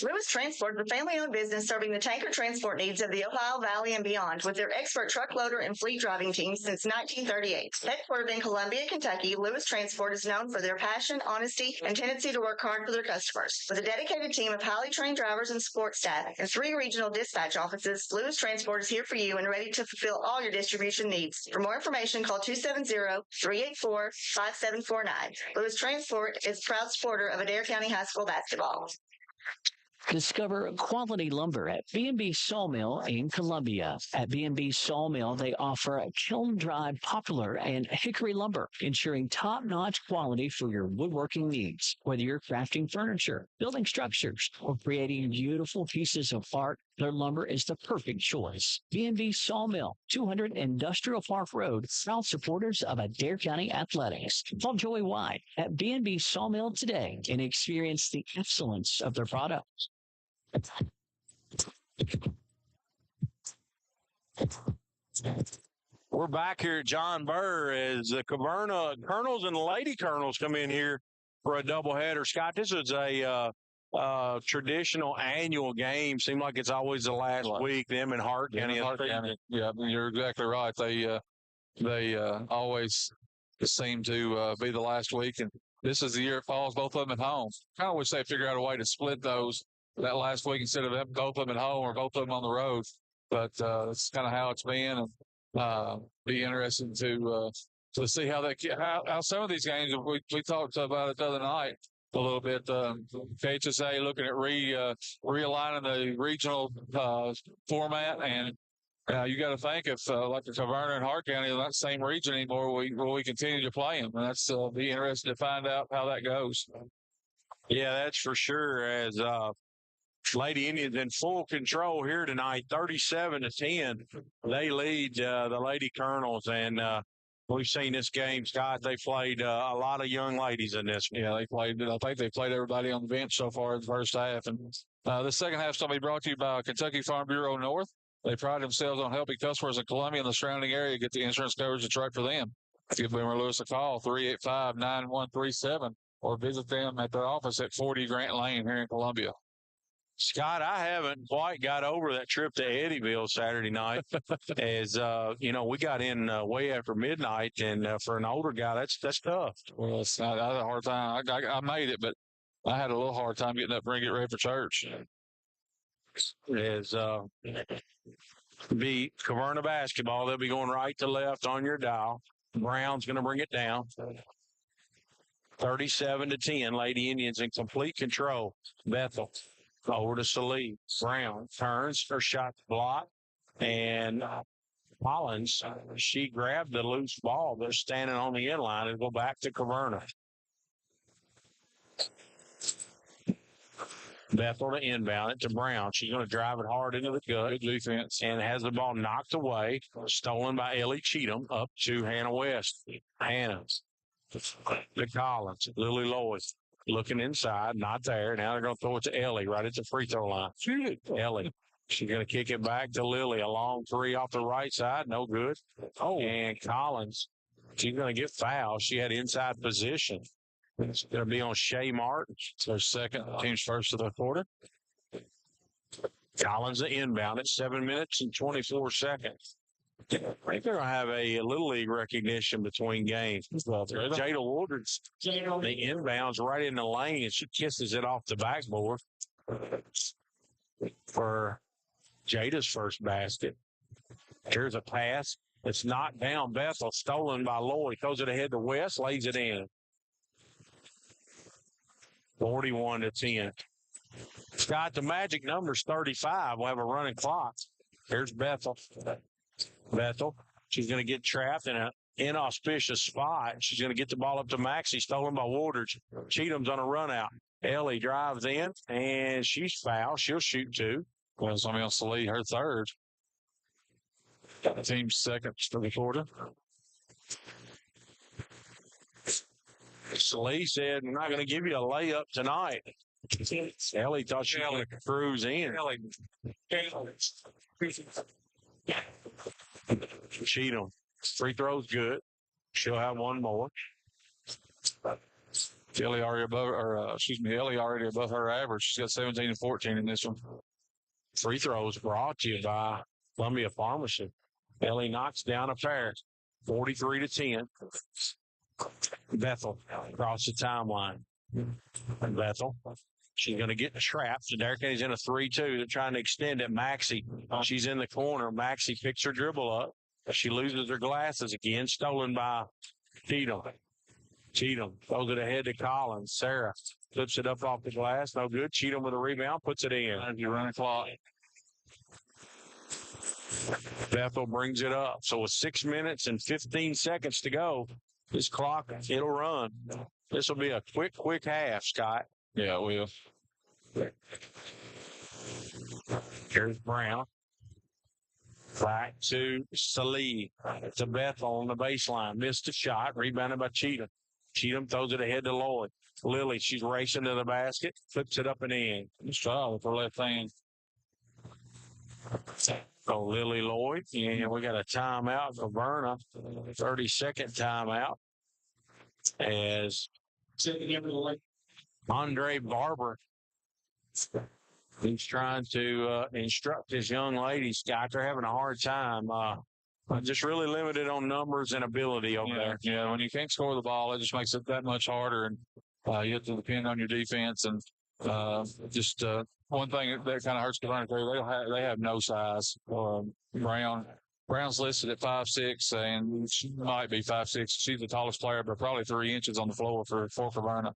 S1: Lewis Transport is a family-owned business serving the tanker transport needs of the Ohio Valley and beyond with their expert truck loader and fleet driving teams since 1938. Headquartered in Columbia, Kentucky, Lewis Transport is known for their passion, honesty, and tendency to work hard for their customers. With a dedicated team of highly trained drivers and support staff and 3 regional dispatch offices, Lewis Transport is here for you and ready to fulfill all your distribution needs. For more information, call 270-384-5749. Lewis Transport is a proud supporter of Adair County High School basketball.
S5: Discover quality lumber at B&B Sawmill in Columbia. At B&B Sawmill, they offer kiln-dried poplar and hickory lumber, ensuring top-notch quality for your woodworking needs. Whether you're crafting furniture, building structures, or creating beautiful pieces of art, their lumber is the perfect choice. B&B Sawmill, 200 Industrial Park Road, proud supporters of Adair County Athletics. Call Joey White at B&B Sawmill today and experience the excellence of their products.
S4: We're back here at John Burr as the Caverna Colonels and the Lady Colonels come in here for a doubleheader. Scott, this is a traditional annual game. Seems like it's always the last week. Them and Hart County.
S2: Yeah, you're exactly right. They always seem to be the last week, and this is the year it falls both of them at home. Kind of wish they figure out a way to split those that last week instead of them, both of them at home or both of them on the road. But that's kind of how it's been, and be interesting to see how some of these games. We talked about it the other night a little bit. KHSA looking at realigning the regional format, and you got to think if like the Caverna and Hart County are not the same region anymore, will we continue to play them? And that's be interesting to find out how that goes.
S4: Yeah, that's for sure. As Lady Indians in full control here tonight, 37-10. They lead the Lady Colonels, and we've seen this game, Scott. They played a lot of young ladies in this.
S2: Yeah, I think they played everybody on the bench so far in the first half. And the second half is going to be brought to you by Kentucky Farm Bureau North. They pride themselves on helping customers in Columbia and the surrounding area get the insurance coverage that's right for them. Give Boomer Lewis a call, 385-9137, or visit them at their office at 40 Grant Lane here in Columbia.
S4: Scott, I haven't quite got over that trip to Eddyville Saturday night. As we got in way after midnight, and for an older guy, that's tough.
S2: Well, it's not. I had a hard time. I made it, but I had a little hard time getting up and get ready for church.
S4: As be Caverna basketball, they'll be going right to left on your dial. Brown's going to bring it down. 37-10. Lady Indians in complete control. Bethel. Over to Salee. Brown turns her shot block, and Collins, she grabbed the loose ball. They're standing on the inline and go back to Caverna. Bethel to inbound it to Brown. She's going to drive it hard into the gut.
S2: Good defense.
S4: And has the ball knocked away. Stolen by Ellie Cheatham up to Hannah West. Hannah to Collins. Lily Lloyd. Looking inside, not there. Now they're going to throw it to Ellie right at the free throw line. Shoot it. Ellie. She's going to kick it back to Lily. A long three off the right side. No good. Oh. And Collins, she's going to get fouled. She had inside position. It's going to be on Shea Martin. It's their second, team's first of the quarter. Collins the inbound at 7 minutes and 24 seconds. I think they're going to have a Little League recognition between games. Well, Jada Woodard's the inbounds right in the lane, and she kisses it off the backboard for Jada's first basket. Here's a pass. It's knocked down. Bethel, stolen by Lloyd. Throws it ahead to West, lays it in. 41-10. Scott, the magic number's 35. We'll have a running clock. Here's Bethel. Bethel, she's going to get trapped in an inauspicious spot. She's going to get the ball up to Maxey, stolen by Woodard. Cheatham's on a run out. Ellie drives in, and she's fouled. She'll shoot two.
S2: Well, somebody else to lead her third. Team's second for the quarter.
S4: Salee said, "I'm not going to give you a layup tonight." Ellie thought she was going to cruise in. Cheatham. Free throw's good. She'll have one more.
S2: Ellie already above her average. She's got 17 and 14 in this one.
S4: Free throws brought to you by Columbia Pharmacy. Ellie knocks down a pair, 43-10. Bethel across the timeline. And Bethel, she's going to get trapped. Adair Kennedy's in a 3-2. They're trying to extend it. Maxie, she's in the corner. Maxie picks her dribble up. She loses her glasses again, stolen by Cheatham. Cheatham throws it ahead to Collins. Sarah flips it up off the glass. No good. Cheatham with a rebound, puts it in.
S2: You run a clock.
S4: Bethel brings it up. So with 6 minutes and 15 seconds to go, this clock, it'll run. This will be a quick half, Scott.
S2: Yeah, it will.
S4: Here's Brown. Back to Salih. To Bethel on the baseline. Missed a shot. Rebounded by Cheatham. Cheatham throws it ahead to Lloyd. Lily, she's racing to the basket. Flips it up and in.
S2: Strong with her left hand.
S4: So Lily Lloyd. And we got a timeout for Verna. 30-second timeout. As Andre Barber, he's trying to instruct his young ladies. Scott, they're having a hard time. Just really limited on numbers and ability over there.
S2: Yeah, when you can't score the ball, it just makes it that much harder. And you have to depend on your defense. And one thing that kind of hurts the running through, they have no size. Brown's listed at 5'6", and she might be 5'6". She's the tallest player, but probably 3 inches on the floor for Verna.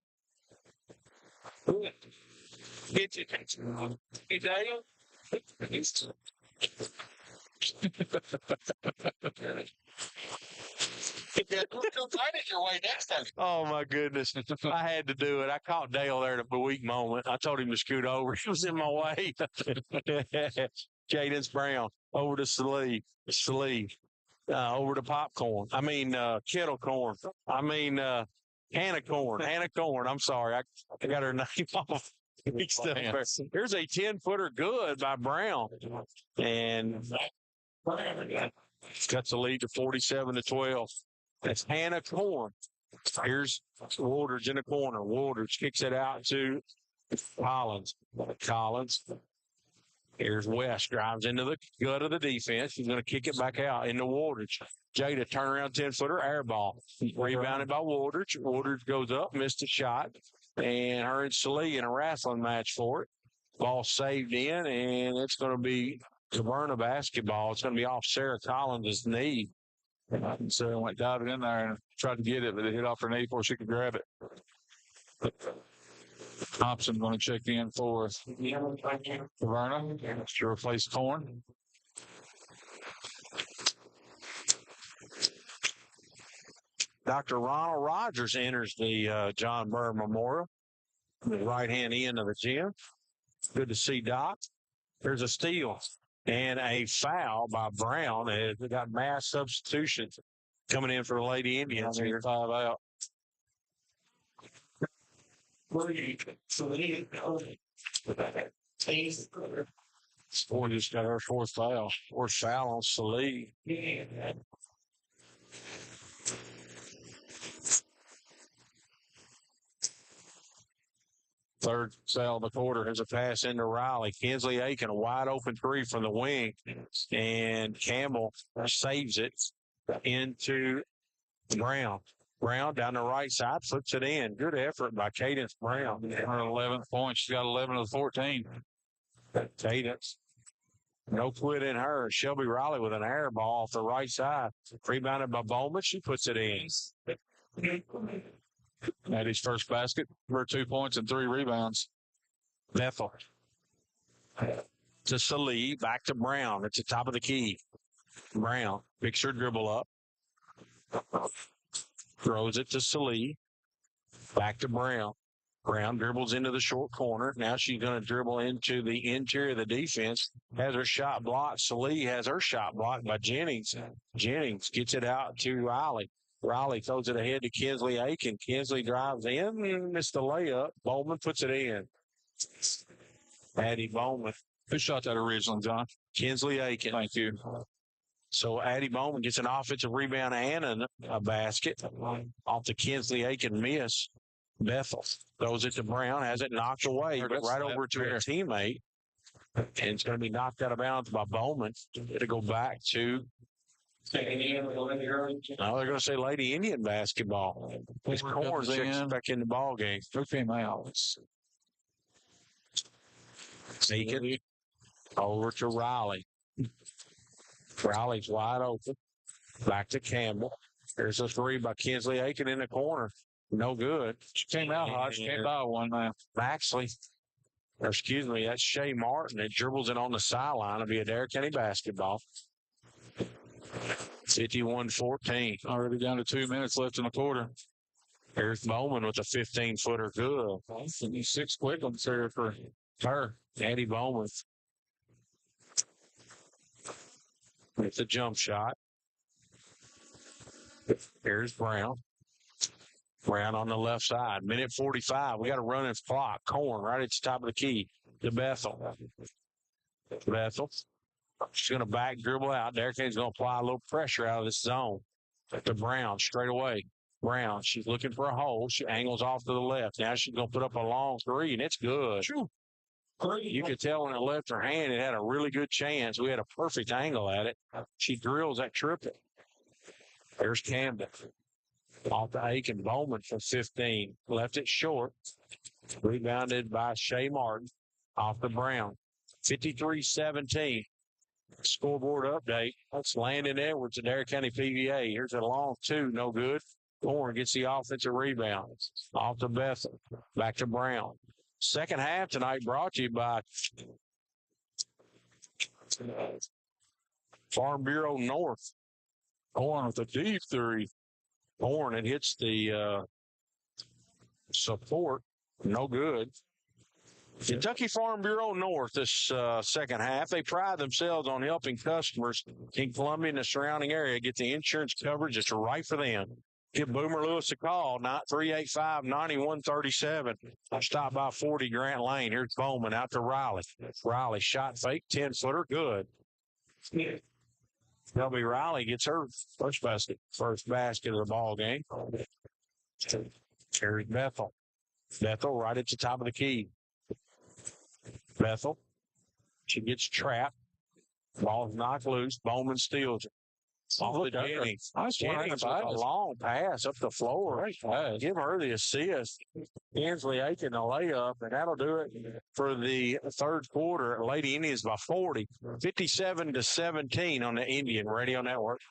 S4: Oh my goodness. I had to do it. I caught Dale there at a weak moment. I told him to scoot over. He was in my way. Cadence Brown over to Salih. Over to popcorn. Kettle corn. Hannah Corn. Hannah Corn. I'm sorry. I got her name off. Here's a 10-footer good by Brown. And cuts the lead to 47-12. That's Hannah Corn. Here's Woodridge in the corner. Woodridge kicks it out to Collins. Here's West, drives into the gut of the defense. He's going to kick it back out into Woodridge. Jada, turnaround 10-footer, air ball. Rebounded by Woodridge. Woodridge goes up, missed a shot. And her and Salih in a wrestling match for it. Ball saved in, and it's going to be Caverna basketball. It's going to be off Sarah Collins' knee.
S2: And Sarah went diving in there and tried to get it, but it hit off her knee before she could grab it. Thompson going to check in for Caverna to replace Corn.
S4: Dr. Ronald Rogers enters the John Burr Memorial, the right-hand end of the gym. Good to see Doc. There's a steal and a foul by Brown. They got mass substitutions coming in for the Lady Indians here.
S2: 5 out.
S4: Boy just got her fourth foul. Fourth foul on Salih. Third foul of the quarter. Has a pass into Riley. Kinsley Aiken, a wide open three from the wing. And Campbell saves it into Brown. Brown down the right side, flips it in. Good effort by Cadence Brown.
S2: Her 11th point. She's got 11 of the 14.
S4: Cadence. No quit in her. Shelby Riley with an air ball off the right side. Rebounded by Bowman. She puts it in.
S2: Maddie's first basket for 2 points and 3 rebounds.
S4: Bethel to Salih, back to Brown at the top of the key. Brown picks her dribble up, throws it to Salih, back to Brown. Brown dribbles into the short corner. Now she's going to dribble into the interior of the defense. Has her shot blocked. Salih has her shot blocked by Jennings. Jennings gets it out to Riley. Riley throws it ahead to Kinsley Aiken. Kinsley drives in, missed the layup. Bowman puts it in. Addie Bowman.
S2: Who shot that originally, John?
S4: Kinsley Aiken.
S2: Thank you.
S4: So Addie Bowman gets an offensive rebound and a basket off the Kinsley Aiken miss. Bethel throws it to Brown, has it knocked away, but right over to a teammate. And it's going to be knocked out of bounds by Bowman. It'll go back to. No, they're going to say Lady Indian basketball. His Corn checks back in the ball game.
S2: Who came out?
S4: Aiken over to Riley. Riley's wide open. Back to Campbell. There's a three by Kinsley Aiken in the corner. No good.
S2: She came out hot. She came by one man.
S4: Maxley. Excuse me, that's Shea Martin. It dribbles it on the sideline. It'll be Adair County basketball. 51-14.
S2: Already down to 2 minutes left in the quarter.
S4: Here's Bowman with a 15-footer good.
S2: 6 quick ones there for her.
S4: Addie Bowman. It's a jump shot. Here's Brown. Brown on the left side. Minute 45. We got a running clock. Corn right at the top of the key to Bethel. Bethel. She's going to back dribble out. Derek King's going to apply a little pressure out of this zone. To Brown straight away. Brown. She's looking for a hole. She angles off to the left. Now she's going to put up a long three, and it's good. You could tell when it left her hand, it had a really good chance. We had a perfect angle at it. She drills that triple. There's Camden. Off to Aiken. Bowman for 15. Left it short. Rebounded by Shea Martin. Off to Brown. 53-17. Scoreboard update. That's Landon Edwards at Adair County PVA. Here's a long two. No good. Corn gets the offensive rebound. Off to Bethel. Back to Brown. Second half tonight brought to you by Farm Bureau North. Corn with a deep three. Corn, it hits the support. No good. Kentucky Farm Bureau North this second half. They pride themselves on helping customers in Columbia and the surrounding area get the insurance coverage that's right for them. Give Boomer Lewis a call, 385-9137. Stop by 40 Grant Lane. Here's Bowman out to Riley. Riley shot fake, 10-footer, good. Shelby Riley gets her first basket of the ball game. Here's Bethel. Bethel right at the top of the key. Bethel. She gets trapped. Ball's knocked loose. Bowman steals it. Off to Jennings. Jennings with a long pass up the floor. Give her the assist. Kinsley Aiken a layup, and that'll do it for the third quarter. Lady Indians by 40. 57-17 on the Indian Radio Network.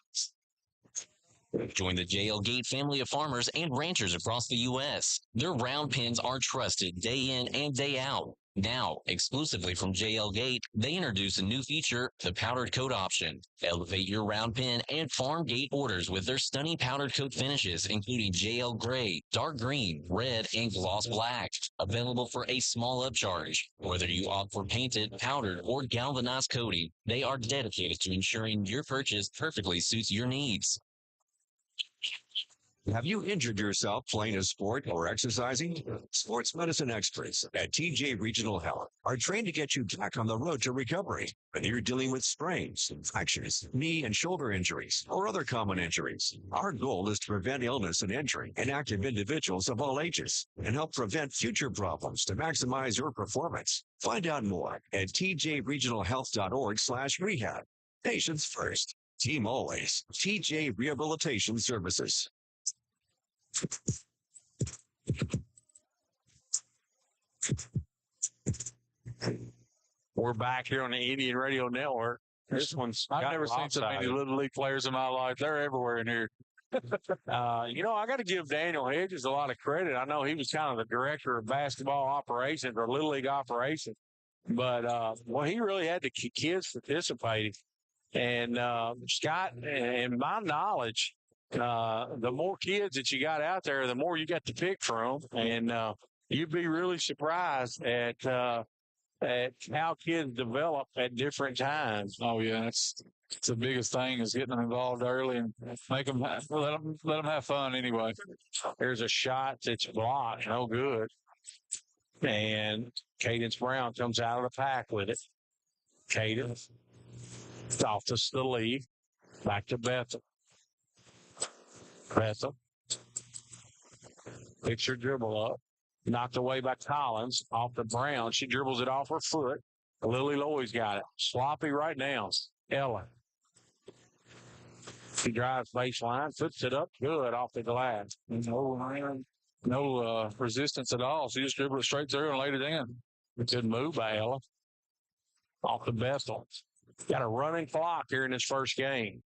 S6: Join the JL Gate family of farmers and ranchers across the U.S. Their round pins are trusted day in and day out. Now, exclusively from JL Gate, they introduce a new feature, the powdered coat option. Elevate your round pin and farm gate orders with their stunning powdered coat finishes, including JL Gray, dark green, red, and gloss black. Available for a small upcharge. Whether you opt for painted, powdered, or galvanized coating, they are dedicated to ensuring your purchase perfectly suits your needs.
S7: Have you injured yourself playing a sport or exercising? Sports medicine experts at TJ Regional Health are trained to get you back on the road to recovery. Whether you're dealing with sprains, fractures, knee and shoulder injuries, or other common injuries, our goal is to prevent illness and injury in active individuals of all ages and help prevent future problems to maximize your performance. Find out more at tjregionalhealth.org/rehab. Patients first. Team always. TJ Rehabilitation Services.
S4: We're back here on the Indian Radio Network. This one's
S2: I've never seen so many Little League players in my life. They're everywhere in here.
S4: I got to give Daniel Hedges a lot of credit. I know he was kind of the director of basketball operations or Little League operations, but he really had the kids participating. And Scott, in my knowledge, the more kids that you got out there, the more you got to pick from, and you'd be really surprised at how kids develop at different times.
S2: Oh yeah, that's the biggest thing is getting them involved early and let them have fun anyway.
S4: There's a shot that's blocked, no good, and Cadence Brown comes out of the pack with it. Cadence off to the lead, back to Bethel. Bethel Picks her dribble up. Knocked away by Collins off the Brown. She dribbles it off her foot. Lily Loy's got it. Sloppy right now. Ella. She drives baseline, puts it up good off the glass.
S2: No resistance at all. She just dribbled it straight through and laid it in.
S4: Good move by Ella. Off the Bethel. Got a running clock here in this first game.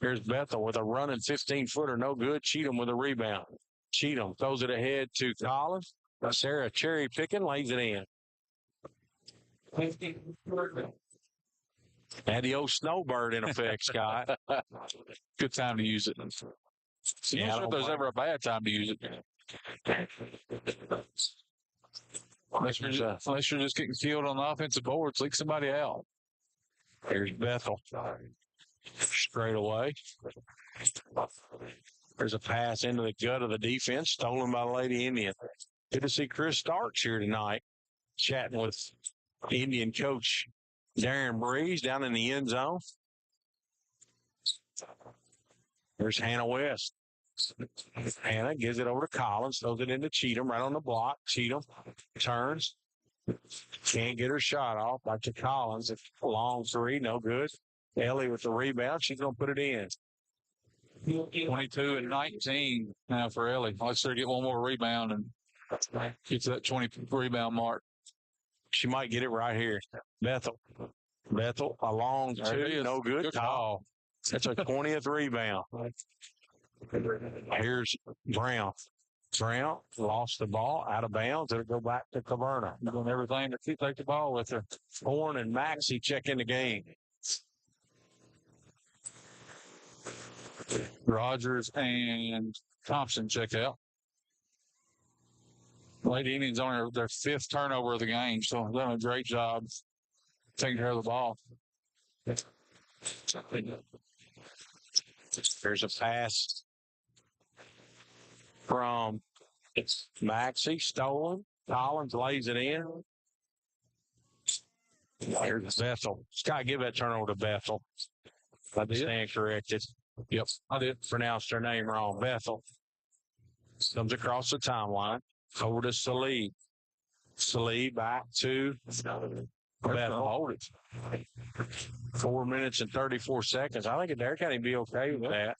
S4: Here's Bethel with a running 15-footer. No good. Cheatham with a rebound. Cheatham throws it ahead to Collins. Sarah cherry picking, lays it in. And the old snowbird in effect, Scott.
S2: Good time to use it. I'm not sure if there's ever a bad time to use it. Unless you're just getting killed on the offensive boards, leak somebody out.
S4: Here's Bethel. Straight away. There's a pass into the gut of the defense, stolen by Lady Indian. Good to see Chris Starks here tonight, chatting with Indian coach Darren Breeze down in the end zone. There's Hannah West. Hannah gives it over to Collins, throws it into Cheatham right on the block. Cheatham turns. Can't get her shot off. Back to Collins. It's a long three, no good. Ellie with the rebound. She's going to put it in.
S2: 22 and 19 now for Ellie. Let's her get one more rebound and get to that 20 rebound mark.
S4: She might get it right here. Bethel, a long two, no good.
S2: Good call.
S4: That's her 20th rebound. Here's Brown. Brown lost the ball out of bounds. It'll go back to Caverna.
S2: Doing everything to take the ball with her.
S4: Horn and Maxey check in the game.
S2: Rogers and Thompson check out. Lady Indians on their fifth turnover of the game, so they've done a great job taking care of the ball.
S4: There's a pass from Maxey, stolen. Collins lays it in. There's Bethel. Scott, give that turnover to Bethel. I stand corrected.
S2: Yep,
S4: I did. Pronounced her name wrong. Bethel. Comes across the timeline. Over to Salih. Salih back to Bethel. Hold it. 4 minutes and 34 seconds. I think Adair can be okay with that.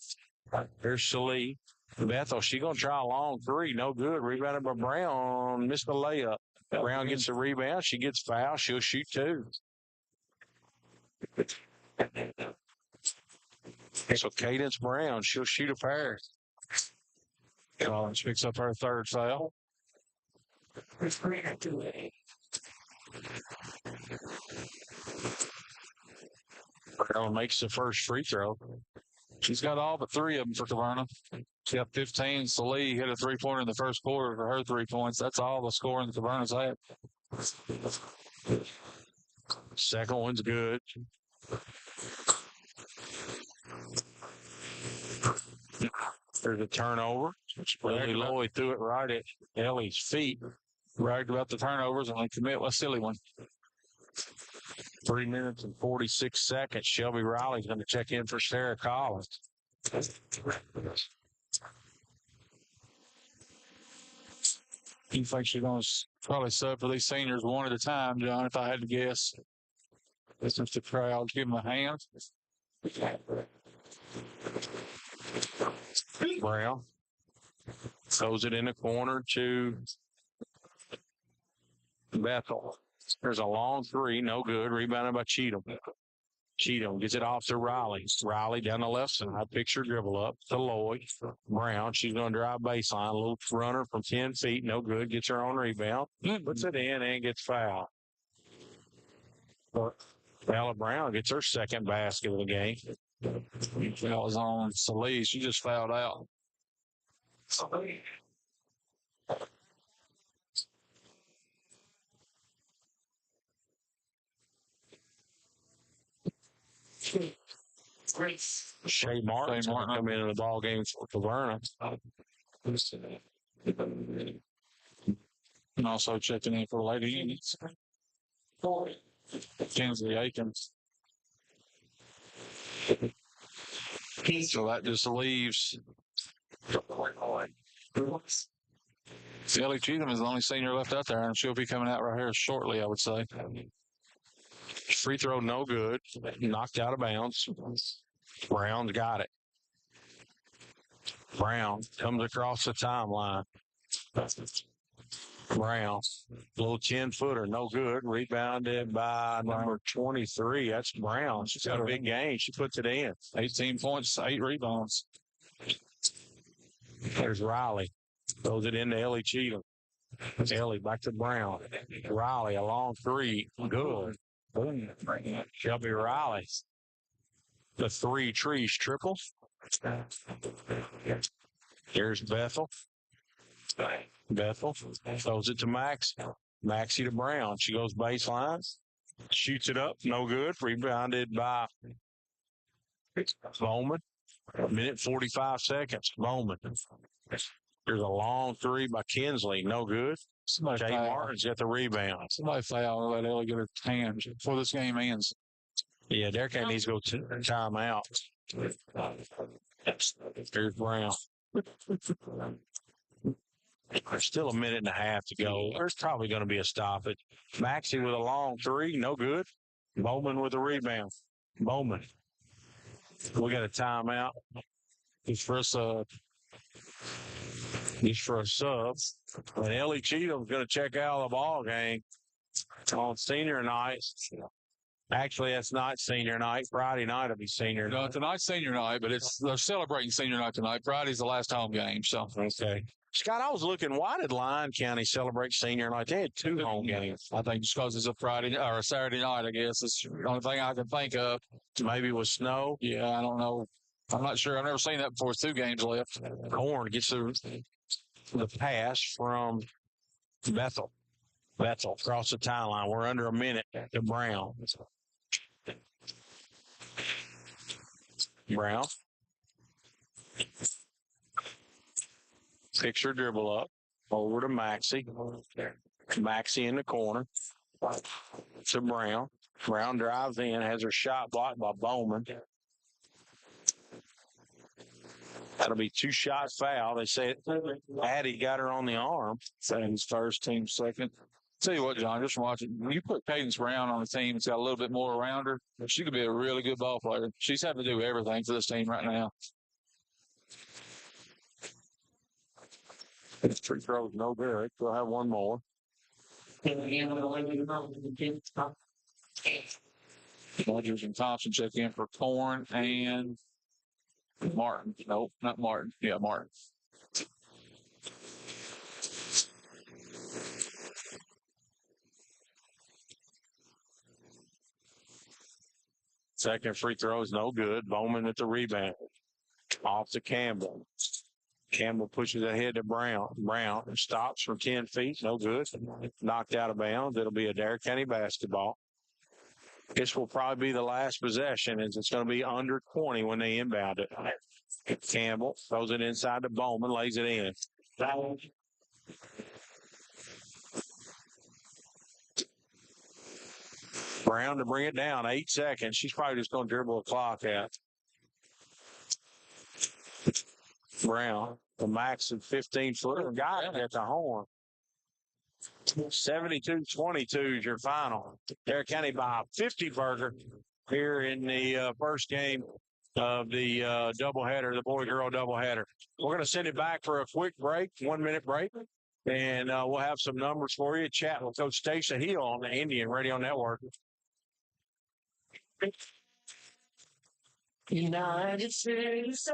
S4: There's Salih. Bethel, she going to try a long three. No good. Rebounded by Brown. Missed the layup. Brown gets the rebound. She gets fouled. She'll shoot two. So Cadence Brown, she'll shoot a pair.
S2: Collins picks up her third foul.
S4: Brown makes the first free throw.
S2: She's got all but three of them for Caverna. She got 15. Salih hit a three-pointer in the first quarter for her 3 points. That's all the scoring Caverna's had.
S4: Second one's good. There's a turnover. Lily Loy threw it right at Ellie's feet.
S2: Bragged about the turnovers and they commit a silly one.
S4: 3 minutes and 46 seconds. Shelby Riley's going to check in for Sarah Collins.
S2: You think she's going to probably sub for these seniors one at a time, John, if I had to guess. Listen to the crowd. Give them a hand.
S4: Brown throws it in the corner to Bethel. There's a long three, no good. Rebounded by Cheatham. Cheatham gets it off to Riley. Riley down the left side. Picks her dribble up to Lloyd. Brown, she's going to drive baseline. A little runner from 10 feet, no good. Gets her own rebound. Puts it in and gets fouled. Ella Brown gets her second basket of the game.
S2: That was on Salih. She just fouled out.
S4: Shay Martin's going to come into the ball game for Caverna.
S2: And also checking in for Lady Indians. Kinsley Akins. So that just leaves Ellie Cheatham is the only senior left out there, and she'll be coming out right here shortly, I would say.
S4: Free throw, no good. Knocked out of bounds. Brown's got it. Brown comes across the timeline. Brown, little 10-footer, no good. Rebounded by number 23. That's Brown. She's got a big game. She puts it in.
S2: 18 points, 8 rebounds.
S4: There's Riley. Throws it into Ellie Cheatham. Ellie back to Brown. Riley, a long three. Good. Boom. Shelby Riley. The three trees triple. Here's Bethel. Bethel throws it to Max. Maxie to Brown. She goes baseline. Shoots it up. No good. Rebounded by Bowman. Minute 45 seconds. Bowman. There's a long three by Kinsley. No good. Jay Martin's got the rebound.
S2: Somebody foul and let Ellie get her hand before this game ends.
S4: Yeah, Derek needs to go time out. Here's Brown. There's still a minute and a half to go. There's probably going to be a stoppage. Maxie with a long three. No good. Bowman with a rebound. Bowman. We got a timeout. Just for a sub. And Ellie Cheatham's going to check out of the ball game on senior night. Actually, that's not senior night. Friday night will be senior night.
S2: No, tonight's senior night, but they're celebrating senior night tonight. Friday's the last home game. So
S4: okay. Scott, I was looking, why did Lyon County celebrate senior night? They had 2 home games.
S2: I think just because it's a Friday or a Saturday night, I guess. It's the only thing I can think of.
S4: Maybe with snow?
S2: Yeah, I don't know. I'm not sure. I've never seen that before. It's 2 games left.
S4: Horn gets the pass from Bethel. Bethel across the timeline. We're under a minute to Brown. Brown. Picks her dribble up. Over to Maxie. Maxie in the corner. To Brown. Brown drives in, has her shot blocked by Bowman. That'll be 2 shot foul. They say Addie got her on the arm.
S2: Saying first, team second. Tell you what, John, just watching. You put Cadence Brown on the team, it's got a little bit more around her. She could be a really good ball player. She's having to do everything for this team right now.
S4: Free throws, no good. We'll have one more.
S2: Rogers and Thompson check in for Corn and Martin. Nope, not Martin. Yeah, Martin.
S4: Second free throw is no good. Bowman at the rebound. Off to Campbell. Campbell pushes ahead to Brown. Brown stops from 10 feet. No good. Knocked out of bounds. It'll be Adair County basketball. This will probably be the last possession, as it's going to be under 20 when they inbound it. Campbell throws it inside to Bowman, lays it in. Brown to bring it down. 8 seconds. She's probably just going to dribble the clock out. Brown, the max of 15-footer. Got it at the horn. 72-22 is your final. Adair County by a 50-burger here in the first game of the doubleheader, the boy-girl doubleheader. We're going to send it back for a quick break, 1-minute break, and we'll have some numbers for you. Chat with Coach Stacey Hill on the Indian Radio Network.
S8: United States.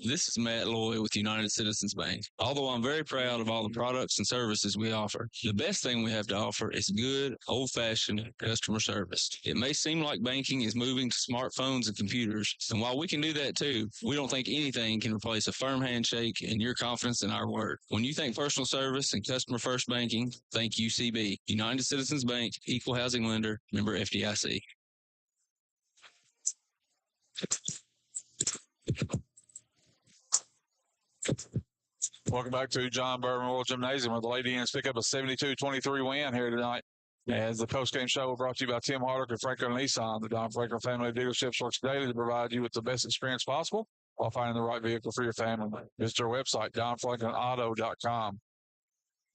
S8: This is Matt Loy with United Citizens Bank. Although I'm very proud of all the products and services we offer, the best thing we have to offer is good, old-fashioned customer service. It may seem like banking is moving to smartphones and computers, and while we can do that too, we don't think anything can replace a firm handshake and your confidence in our word. When you think personal service and customer-first banking, think UCB. United Citizens Bank, Equal Housing Lender, member FDIC.
S2: Welcome back to John Burr Memorial Gymnasium, where the Lady Indians pick up a 72-23 win here tonight. As the post-game show brought to you by Tim Hardwick and Franklin Nissan. The Don Franklin family of dealerships works daily to provide you with the best experience possible while finding the right vehicle for your family. Visit our website, donfranklinauto.com.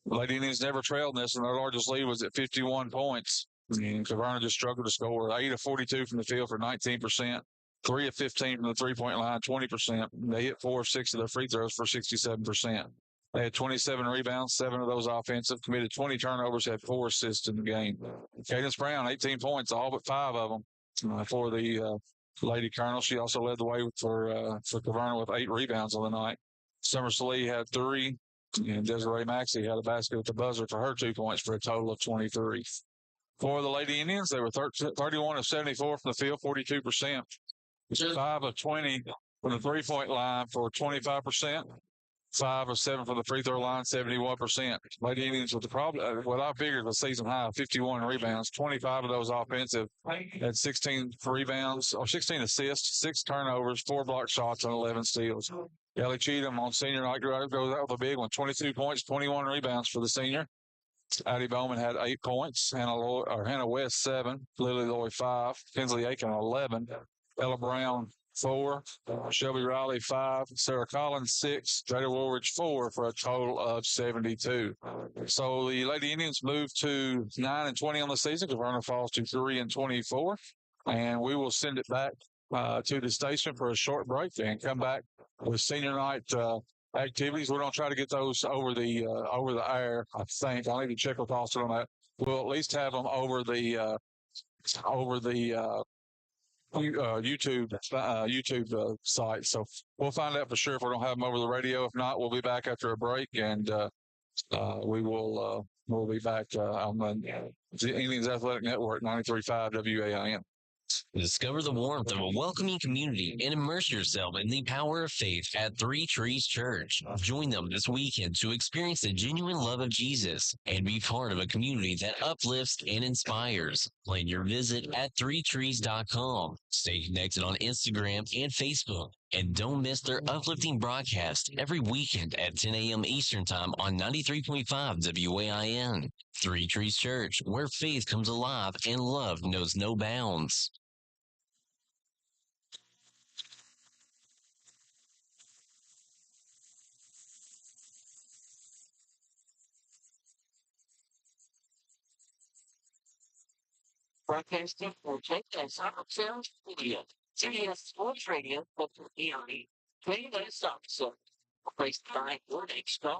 S2: Lady Indians never trailed in this, and their largest lead was at 51 points. And Caverna just struggled to score. 8 of 42 from the field for 19%. 3 of 15 from the three-point line, 20%. They hit 4 of 6 of their free throws for 67%. They had 27 rebounds, 7 of those offensive, committed 20 turnovers, had 4 assists in the game. Cadence Brown, 18 points, all but 5 of them for the Lady Colonel. She also led the way for Caverna with 8 rebounds on the night. Summer Salee had 3, and Desiree Maxey had a basket at the buzzer for her 2 points for a total of 23. For the Lady Indians, they were 31 of 74 from the field, 42%. 5 of 20 from the three-point line for 25%. 5 of 7 from the free throw line, 71%. Lady Indians with the problem, what I figured was season high, 51 rebounds, 25 of those offensive, had 16 rebounds, or 16 assists, 6 turnovers, 4 block shots, and 11 steals. Ellie Cheatham on senior night goes out with a big one, 22 points, 21 rebounds for the senior. Addie Bowman had 8 points, Hannah West 7, Lily Lloyd 5, Kinsley Aiken 11, Ella Brown 4, Shelby Riley 5, Sarah Collins 6, Jada Woolridge 4 for a total of 72. So the Lady Indians moved to 9-20 on the season. Caverna falls to 3-24, and we will send it back to the station for a short break and come back with senior night activities. We're going to try to get those over the air. I think I'll need to check with Austin on that. We'll at least have them over the YouTube site. So we'll find out for sure if we don't have them over the radio. If not, we'll be back after a break, and we'll be back on the Indians Athletic Network 93.5 WAIN.
S6: Discover the warmth of a welcoming community and immerse yourself in the power of faith at Three Trees Church. Join them this weekend to experience the genuine love of Jesus and be part of a community that uplifts and inspires. Plan your visit at threetrees.com. Stay connected on Instagram and Facebook. And don't miss their uplifting broadcast every weekend at 10 a.m. Eastern Time on 93.5 WAIN. Three Trees Church, where faith comes alive and love knows no bounds.
S5: Broadcasting for Jake and Soccer Sounds Media. CBS Sports Radio, Local ERE. 20 minutes officer. Placed by Word Extra.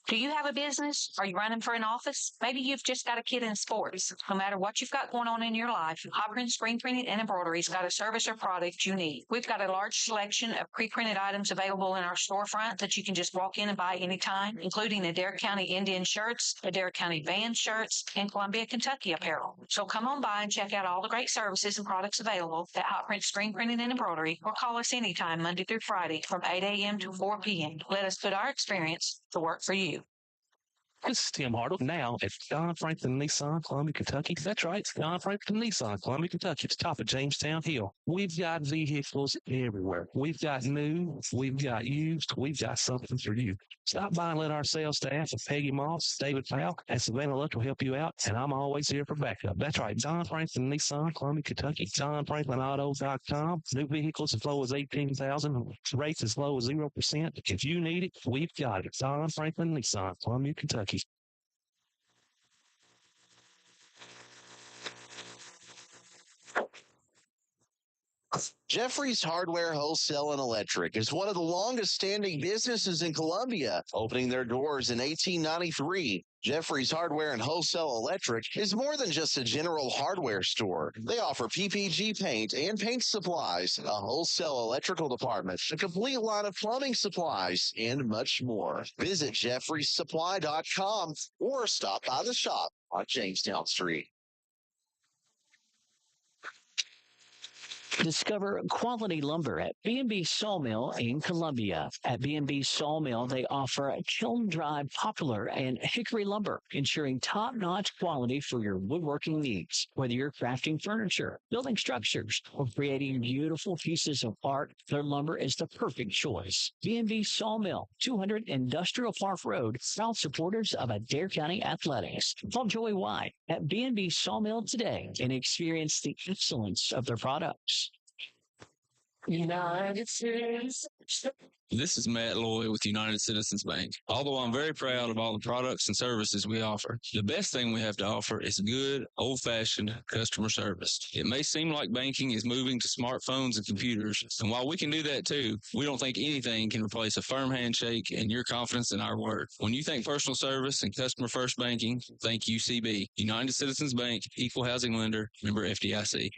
S9: Do you have a business? Are you running for an office? Maybe you've just got a kid in sports. No matter what you've got going on in your life, Hot Print Screen Printing and Embroidery's got a service or product you need. We've got a large selection of pre-printed items available in our storefront that you can just walk in and buy anytime, including Adair County Indian shirts, Adair County band shirts, and Columbia, Kentucky apparel. So come on by and check out all the great services and products available at Hot Print Screen Printing and Embroidery, or call us anytime Monday through Friday from 8 a.m. to 4 p.m. Let us put our experience to work for you.
S11: This is Tim Hartle. Now at Don Franklin Nissan, Columbia, Kentucky. That's right, Don Franklin Nissan, Columbia, Kentucky. It's top of Jamestown Hill. We've got vehicles everywhere. We've got new, we've got used, we've got something for you. Stop by and let our sales staff of Peggy Moss, David Powell, and Savannah Luck will help you out, and I'm always here for backup. That's right, Don Franklin Nissan, Columbia, Kentucky. DonFranklinAuto.com. New vehicles as low as $18,000. Rates as low as 0%. If you need it, we've got it. Don Franklin Nissan, Columbia, Kentucky.
S10: Jeffrey's Hardware, Wholesale, and Electric is one of the longest-standing businesses in Columbia, opening their doors in 1893. Jeffrey's Hardware and Wholesale Electric is more than just a general hardware store. They offer PPG paint and paint supplies, a wholesale electrical department, a complete line of plumbing supplies, and much more. Visit jeffreysupply.com or stop by the shop on Jamestown Street.
S5: Discover quality lumber at B&B Sawmill in Columbia. At B&B Sawmill, they offer kiln-dried poplar and hickory lumber, ensuring top-notch quality for your woodworking needs. Whether you're crafting furniture, building structures, or creating beautiful pieces of art, their lumber is the perfect choice. B&B Sawmill, 200 Industrial Park Road, proud supporters of Adair County Athletics. Call Joey White at B&B Sawmill today and experience the excellence of their products.
S11: United States.
S8: This is Matt Lloyd with United Citizens Bank. Although I'm very proud of all the products and services we offer, the best thing we have to offer is good, old-fashioned customer service. It may seem like banking is moving to smartphones and computers, and while we can do that too, we don't think anything can replace a firm handshake and your confidence in our work. When you think personal service and customer-first banking, think UCB. United Citizens Bank, Equal Housing Lender, member FDIC.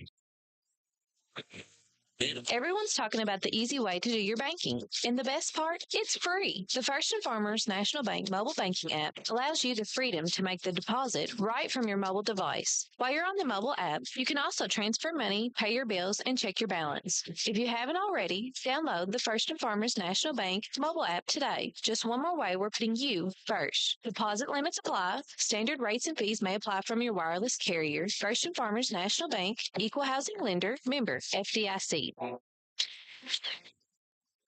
S3: Everyone's talking about the easy way to do your banking. And the best part? It's free. The First and Farmers National Bank mobile banking app allows you the freedom to make the deposit right from your mobile device. While you're on the mobile app, you can also transfer money, pay your bills, and check your balance. If you haven't already, download the First and Farmers National Bank mobile app today. Just one more way we're putting you first. Deposit limits apply. Standard rates and fees may apply from your wireless carrier. First and Farmers National Bank, Equal Housing Lender, member FDIC.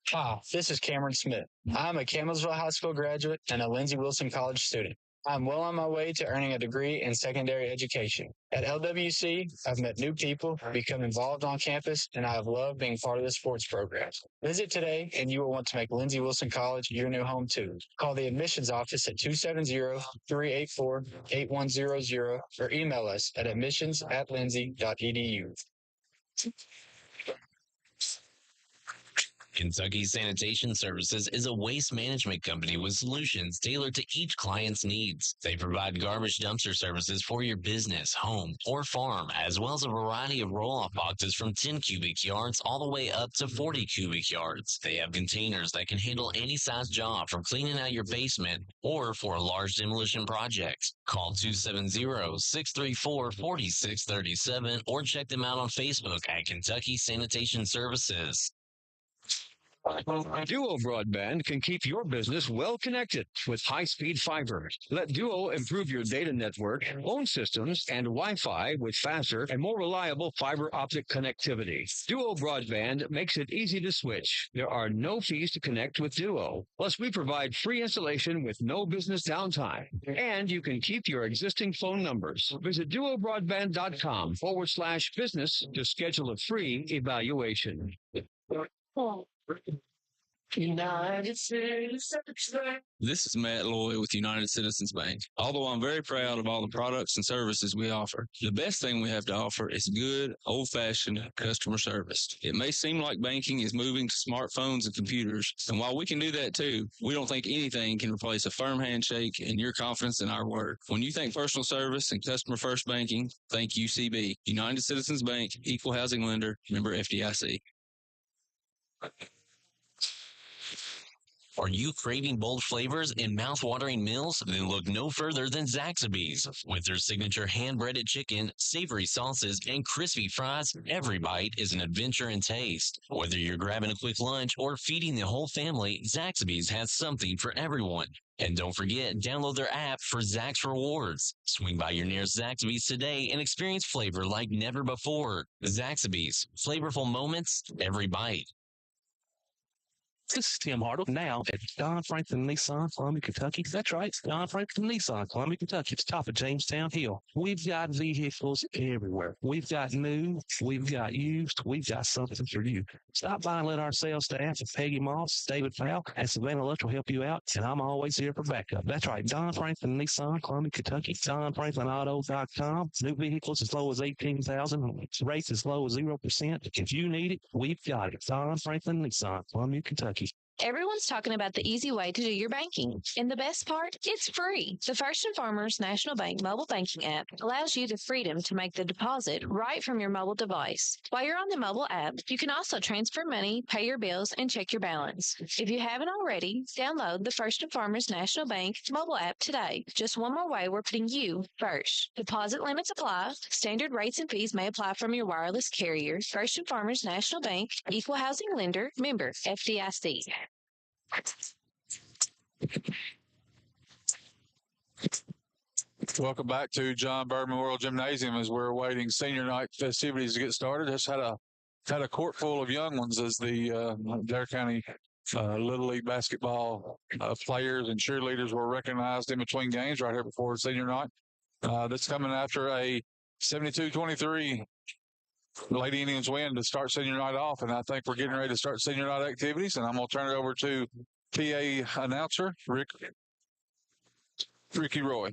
S12: Hi, this is Cameron Smith. I'm a Campbellsville High School graduate and a Lindsey Wilson College student. I'm well on my way to earning a degree in secondary education. At LWC, I've met new people, become involved on campus, and I have loved being part of the sports programs. Visit today, and you will want to make Lindsey Wilson College your new home, too. Call the admissions office at 270-384-8100 or email us at admissions@lindsey.edu.
S6: Kentucky Sanitation Services is a waste management company with solutions tailored to each client's needs. They provide garbage dumpster services for your business, home, or farm, as well as a variety of roll-off boxes from 10 cubic yards all the way up to 40 cubic yards. They have containers that can handle any size job, from cleaning out your basement or for a large demolition project. Call 270-634-4637 or check them out on Facebook at Kentucky Sanitation Services.
S7: Duo Broadband can keep your business well connected with high-speed fiber. Let Duo improve your data network, phone systems, and Wi-Fi with faster and more reliable fiber optic connectivity. Duo Broadband makes it easy to switch. There are no fees to connect with Duo. Plus, we provide free installation with no business downtime. And you can keep your existing phone numbers. Visit duobroadband.com/business to schedule a free evaluation.
S11: United States.
S8: This is Matt Lloyd with United Citizens Bank. Although I'm very proud of all the products and services we offer, the best thing we have to offer is good, old-fashioned customer service. It may seem like banking is moving to smartphones and computers, and while we can do that too, we don't think anything can replace a firm handshake and your confidence in our work. When you think personal service and customer-first banking, think UCB. United Citizens Bank, Equal Housing Lender, member FDIC.
S6: Are you craving bold flavors and mouth-watering meals? Then look no further than Zaxby's. With their signature hand-breaded chicken, savory sauces, and crispy fries, every bite is an adventure in taste. Whether you're grabbing a quick lunch or feeding the whole family, Zaxby's has something for everyone. And don't forget, download their app for Zax Rewards. Swing by your nearest Zaxby's today and experience flavor like never before. Zaxby's, flavorful moments, every bite.
S11: This is Tim Hartle now at Don Franklin Nissan, Columbia, Kentucky. That's right, Don Franklin Nissan, Columbia, Kentucky. It's top of Jamestown Hill. We've got vehicles everywhere. We've got new, we've got used, we've got something for you. Stop by and let our sales staff, Peggy Moss, David Powell, and Savannah Lutz will help you out, and I'm always here for backup. That's right, Don Franklin Nissan, Columbia, Kentucky. DonFranklinAuto.com. New vehicles as low as $18,000. Rates as low as 0%. If you need it, we've got it. Don Franklin Nissan, Columbia, Kentucky.
S3: Everyone's talking about the easy way to do your banking. And the best part? It's free. The First and Farmers National Bank mobile banking app allows you the freedom to make the deposit right from your mobile device. While you're on the mobile app, you can also transfer money, pay your bills, and check your balance. If you haven't already, download the First and Farmers National Bank mobile app today. Just one more way we're putting you first. Deposit limits apply. Standard rates and fees may apply from your wireless carrier. First and Farmers National Bank, Equal Housing Lender, member FDIC.
S2: Welcome back to John Bird Memorial Gymnasium as we're awaiting senior night festivities to get started. Just had a court full of young ones as the Adair County Little League basketball players and cheerleaders were recognized in between games right here before senior night. That's coming after a 72-23 the Lady Indians win to start senior night off, and I think we're getting ready to start senior night activities. And I'm going to turn it over to PA announcer Ricky Roy.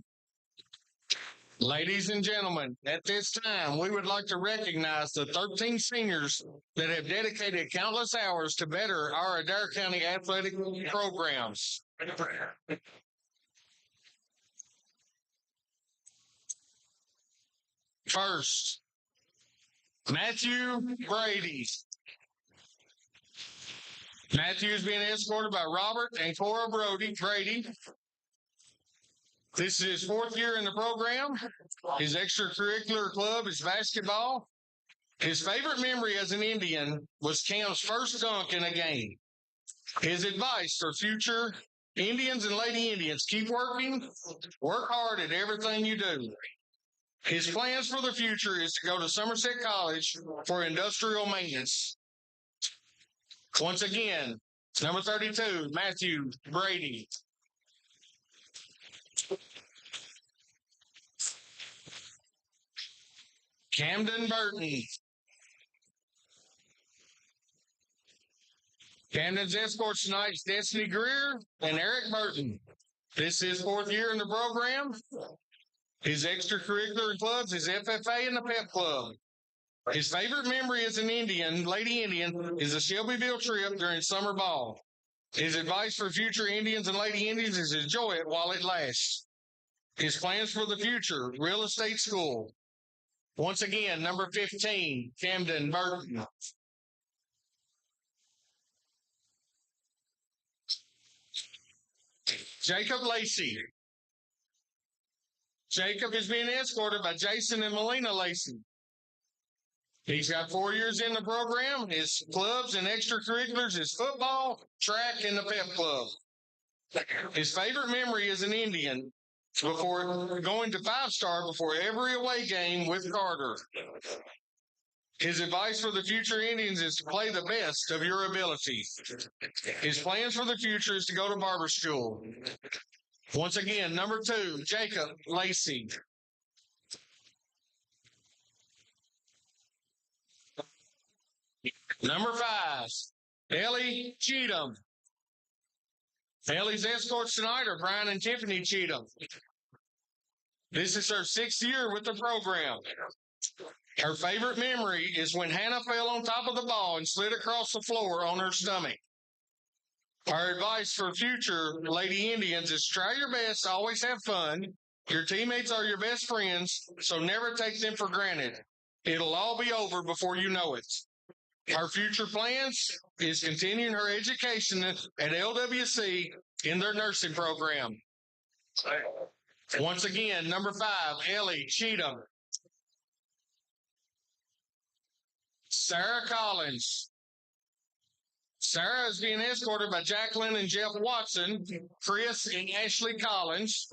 S13: Ladies and gentlemen, at this time, we would like to recognize the 13 seniors that have dedicated countless hours to better our Adair County athletic programs. First, Matthew Brady. Matthew is being escorted by Robert and Cora Brady. This is his fourth year in the program. His extracurricular club is basketball. His favorite memory as an Indian was Cam's first dunk in a game. His advice for future Indians and Lady Indians: keep working, work hard at everything you do. His plans for the future is to go to Somerset College for industrial maintenance. Once again, number 32, Matthew Brady. Camden Burton. Camden's escorts tonight is Destiny Greer and Eric Burton. This is his fourth year in the program. His extracurricular clubs is FFA and the Pep Club. His favorite memory as an Indian, Lady Indian, is a Shelbyville trip during summer ball. His advice for future Indians and Lady Indians is enjoy it while it lasts. His plans for the future: real estate school. Once again, number 15, Camden Burton. Jacob Lacey. Jacob is being escorted by Jason and Melina Lacey. He's got 4 years in the program. His clubs and extracurriculars is football, track, and the Pep Club. His favorite memory as an Indian before going to 5-star before every away game with Carter. His advice for the future Indians is to play the best of your ability. His plans for the future is to go to barber school. Once again, number 2, Jacob Lacey. Number 5, Ellie Cheatham. Ellie's escorts tonight are Brian and Tiffany Cheatham. This is her 6th year with the program. Her favorite memory is when Hannah fell on top of the ball and slid across the floor on her stomach. Our advice for future Lady Indians is try your best, always have fun. Your teammates are your best friends, so never take them for granted. It'll all be over before you know it. Her future plans is continuing her education at LWC in their nursing program. Once again, number 5, Ellie Cheatham. Sarah Collins. Sarah is being escorted by Jacqueline and Jeff Watson, Chris and Ashley Collins.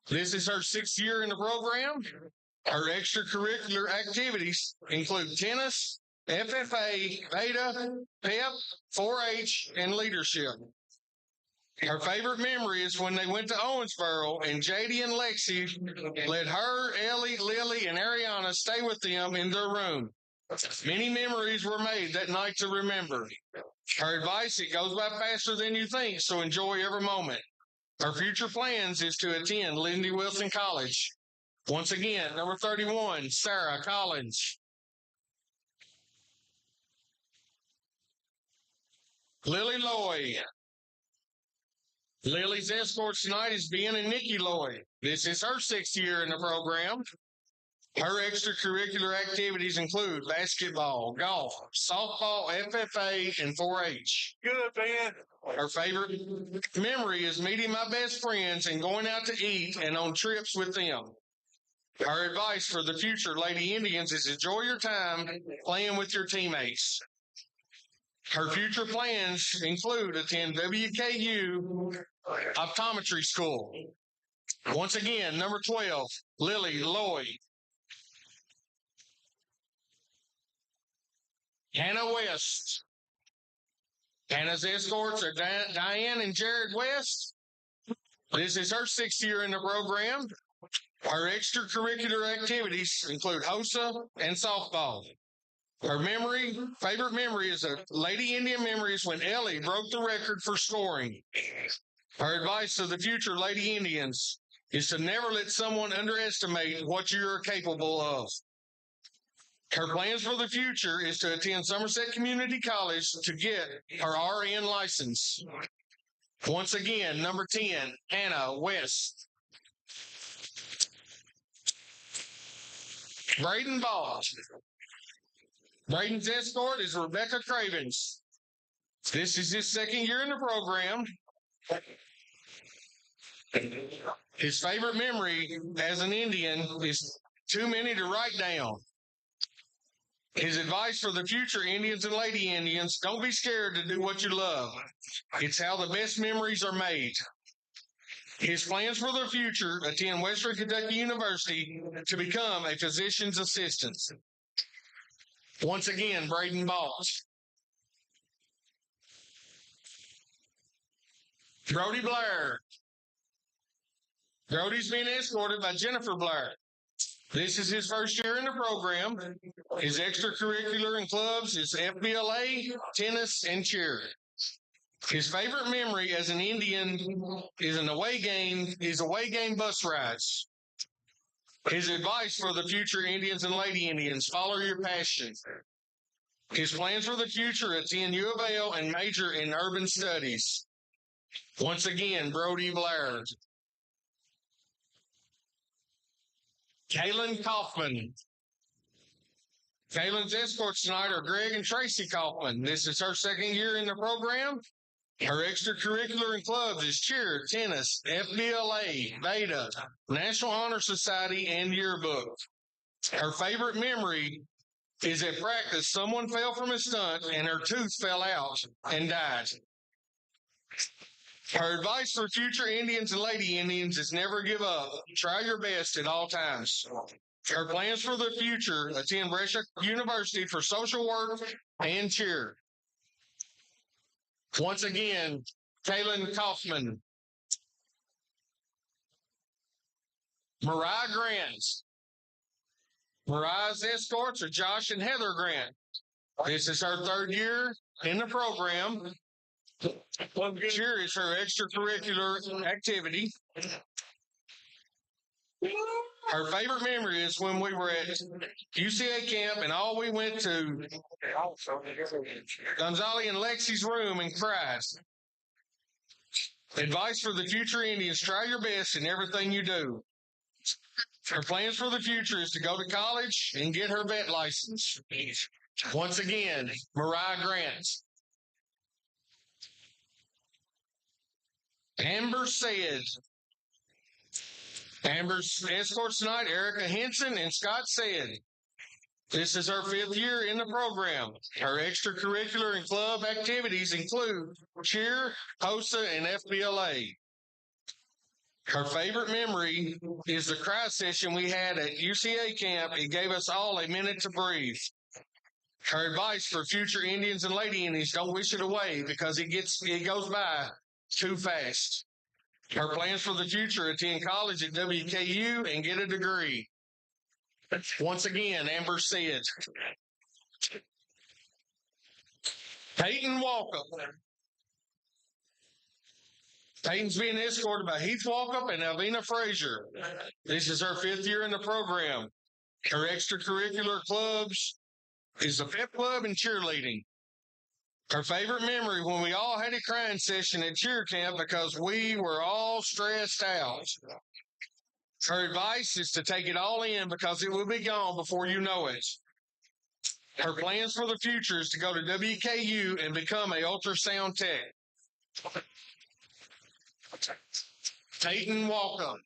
S13: This is her 6th year in the program. Her extracurricular activities include tennis, FFA, Beta, PEP, 4-H, and leadership. Her favorite memory is when they went to Owensboro and JD and Lexi let her, Ellie, Lily, and Ariana stay with them in their room. Many memories were made that night to remember. Her advice: it goes by faster than you think, so enjoy every moment. Her future plans is to attend Lindy Wilson College. Once again, number 31, Sarah Collins. Lily Loy. Lily's escorts tonight is Ben and Nikki Loy. This is her 6th year in the program. Her extracurricular activities include basketball, golf, softball, FFA, and 4-H. Good, Ben. Her favorite memory is meeting my best friends and going out to eat and on trips with them. Her advice for the future Lady Indians is enjoy your time playing with your teammates. Her future plans include attend WKU optometry school. Once again, number 12, Lily Lloyd. Hannah West. Hannah's escorts are Diane and Jared West. This is her 6th year in the program. Her extracurricular activities include HOSA and softball. Her favorite memory is a Lady Indian memories when Ellie broke the record for scoring. Her advice to the future Lady Indians is to never let someone underestimate what you are capable of. Her plans for the future is to attend Somerset Community College to get her RN license. Once again, number 10, Hannah West. Braden Ball. Braden's escort is Rebecca Cravens. This is his second year in the program. His favorite memory as an Indian is too many to write down. His advice for the future Indians and Lady Indians, don't be scared to do what you love. It's how the best memories are made. His plans for the future, attend Western Kentucky University to become a physician's assistant. Once again, Braden Balls. Brody Blair. Brody's being escorted by Jennifer Blair. This is his first year in the program. His extracurricular and clubs is FBLA, tennis, and cheer. His favorite memory as an Indian is away game bus rides. His advice for the future Indians and Lady Indians, follow your passion. His plans for the future, attend U of L and major in urban studies. Once again, Brody Blair. Kaylin Kaufman. Kaylin's escorts tonight are Greg and Tracy Kaufman. This is her second year in the program. Her extracurricular and clubs is cheer, tennis, FBLA, Beta, National Honor Society, and yearbook. Her favorite memory is at practice, someone fell from a stunt and her tooth fell out and died. Her advice for future Indians and Lady Indians is never give up. Try your best at all times. Her plans for the future, attend Brescia University for social work and cheer. Once again, Kaylin Kaufman. Mariah Grant. Mariah's escorts are Josh and Heather Grant. This is her third year in the program. Cheer is her extracurricular activity. Her favorite memory is when we were at UCA camp and all we went to Gonzalez and Lexi's room and cried. Advice for the future Indians, try your best in everything you do. Her plans for the future is to go to college and get her vet license. Once again, Mariah Grant. Amber said. Amber's escorts tonight, Erica Henson and Scott said. This is her fifth year in the program. Her extracurricular and club activities include cheer, HOSA, and FBLA. Her favorite memory is the cry session we had at UCA camp. It gave us all a minute to breathe. Her advice for future Indians and Lady Indians, don't wish it away because it goes by too fast. Her plans for the future, attend college at WKU and get a degree. Once again, Amber said. Peyton Walkup. Peyton's being escorted by Heath Walkup and Alvina Frazier. This is her fifth year in the program. Her extracurricular clubs is the pep club and cheerleading. Her favorite memory when we all had a crying session at cheer camp because we were all stressed out. Her advice is to take it all in because it will be gone before you know it. Her plans for the future is to go to WKU and become an ultrasound tech. Peyton Walkup.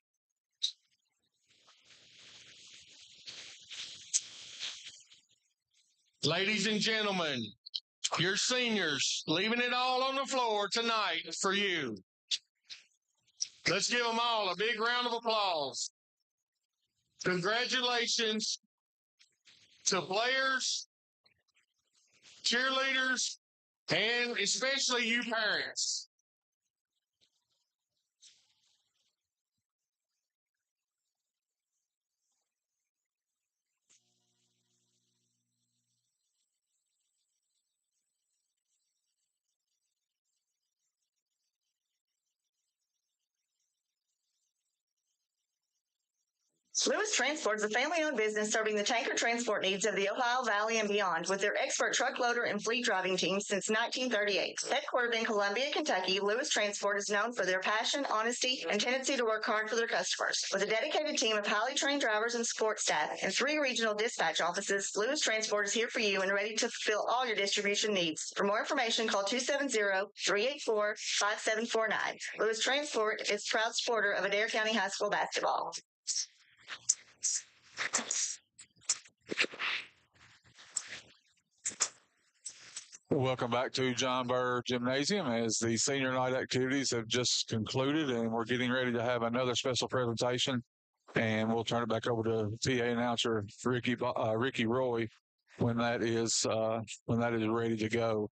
S13: Ladies and gentlemen, your seniors leaving it all on the floor tonight for you. Let's give them all a big round of applause. Congratulations to players, cheerleaders, and especially you parents.
S1: Lewis Transport is a family-owned business serving the tanker transport needs of the Ohio Valley and beyond with their expert truck loader and fleet driving teams since 1938. Headquartered in Columbia, Kentucky, Lewis Transport is known for their passion, honesty, and tendency to work hard for their customers. With a dedicated team of highly trained drivers and support staff and 3 regional dispatch offices, Lewis Transport is here for you and ready to fulfill all your distribution needs. For more information, call 270-384-5749. Lewis Transport is a proud supporter of Adair County High School basketball.
S2: Welcome back to John Burr Gymnasium as the senior night activities have just concluded and we're getting ready to have another special presentation, and we'll turn it back over to PA announcer Ricky Roy when that is ready to go.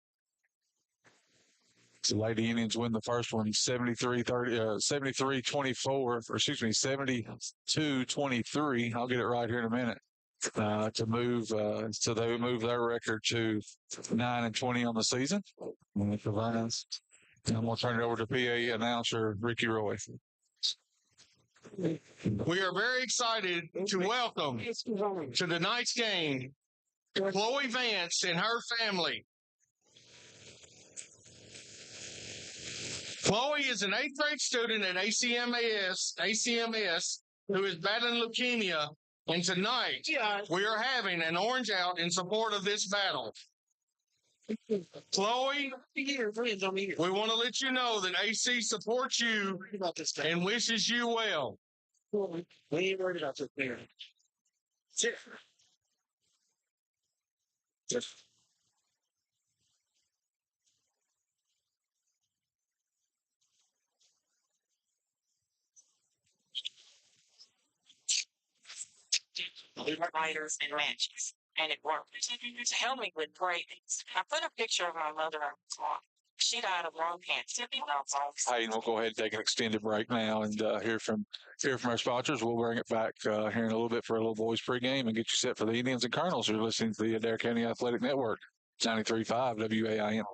S2: The Lady Indians win the first one 73-24, or excuse me, 72-23. I'll get it right here in a minute. To move, so they would move their record to 9-20 on the season. And I'm going to turn it over to PA announcer Ricky Roy.
S13: We are very excited to welcome to tonight's game Chloe Vance and her family. Chloe is an 8th grade student at ACMS who is battling leukemia, and tonight we are having an orange out in support of this battle. Chloe, we want to let you know that AC supports you and wishes you well. We ain't worried about this there.
S14: Writers and matches, and it worked. To help me with cravings, I put a picture of my mother on the clock. She died of lung cancer.
S2: Hey, we'll go ahead and take an extended break now and hear from our sponsors. We'll bring it back here in a little bit for a little boys pregame and get you set for the Indians and Colonels. You're listening to the Adair County Athletic Network, 93.5 WAIN.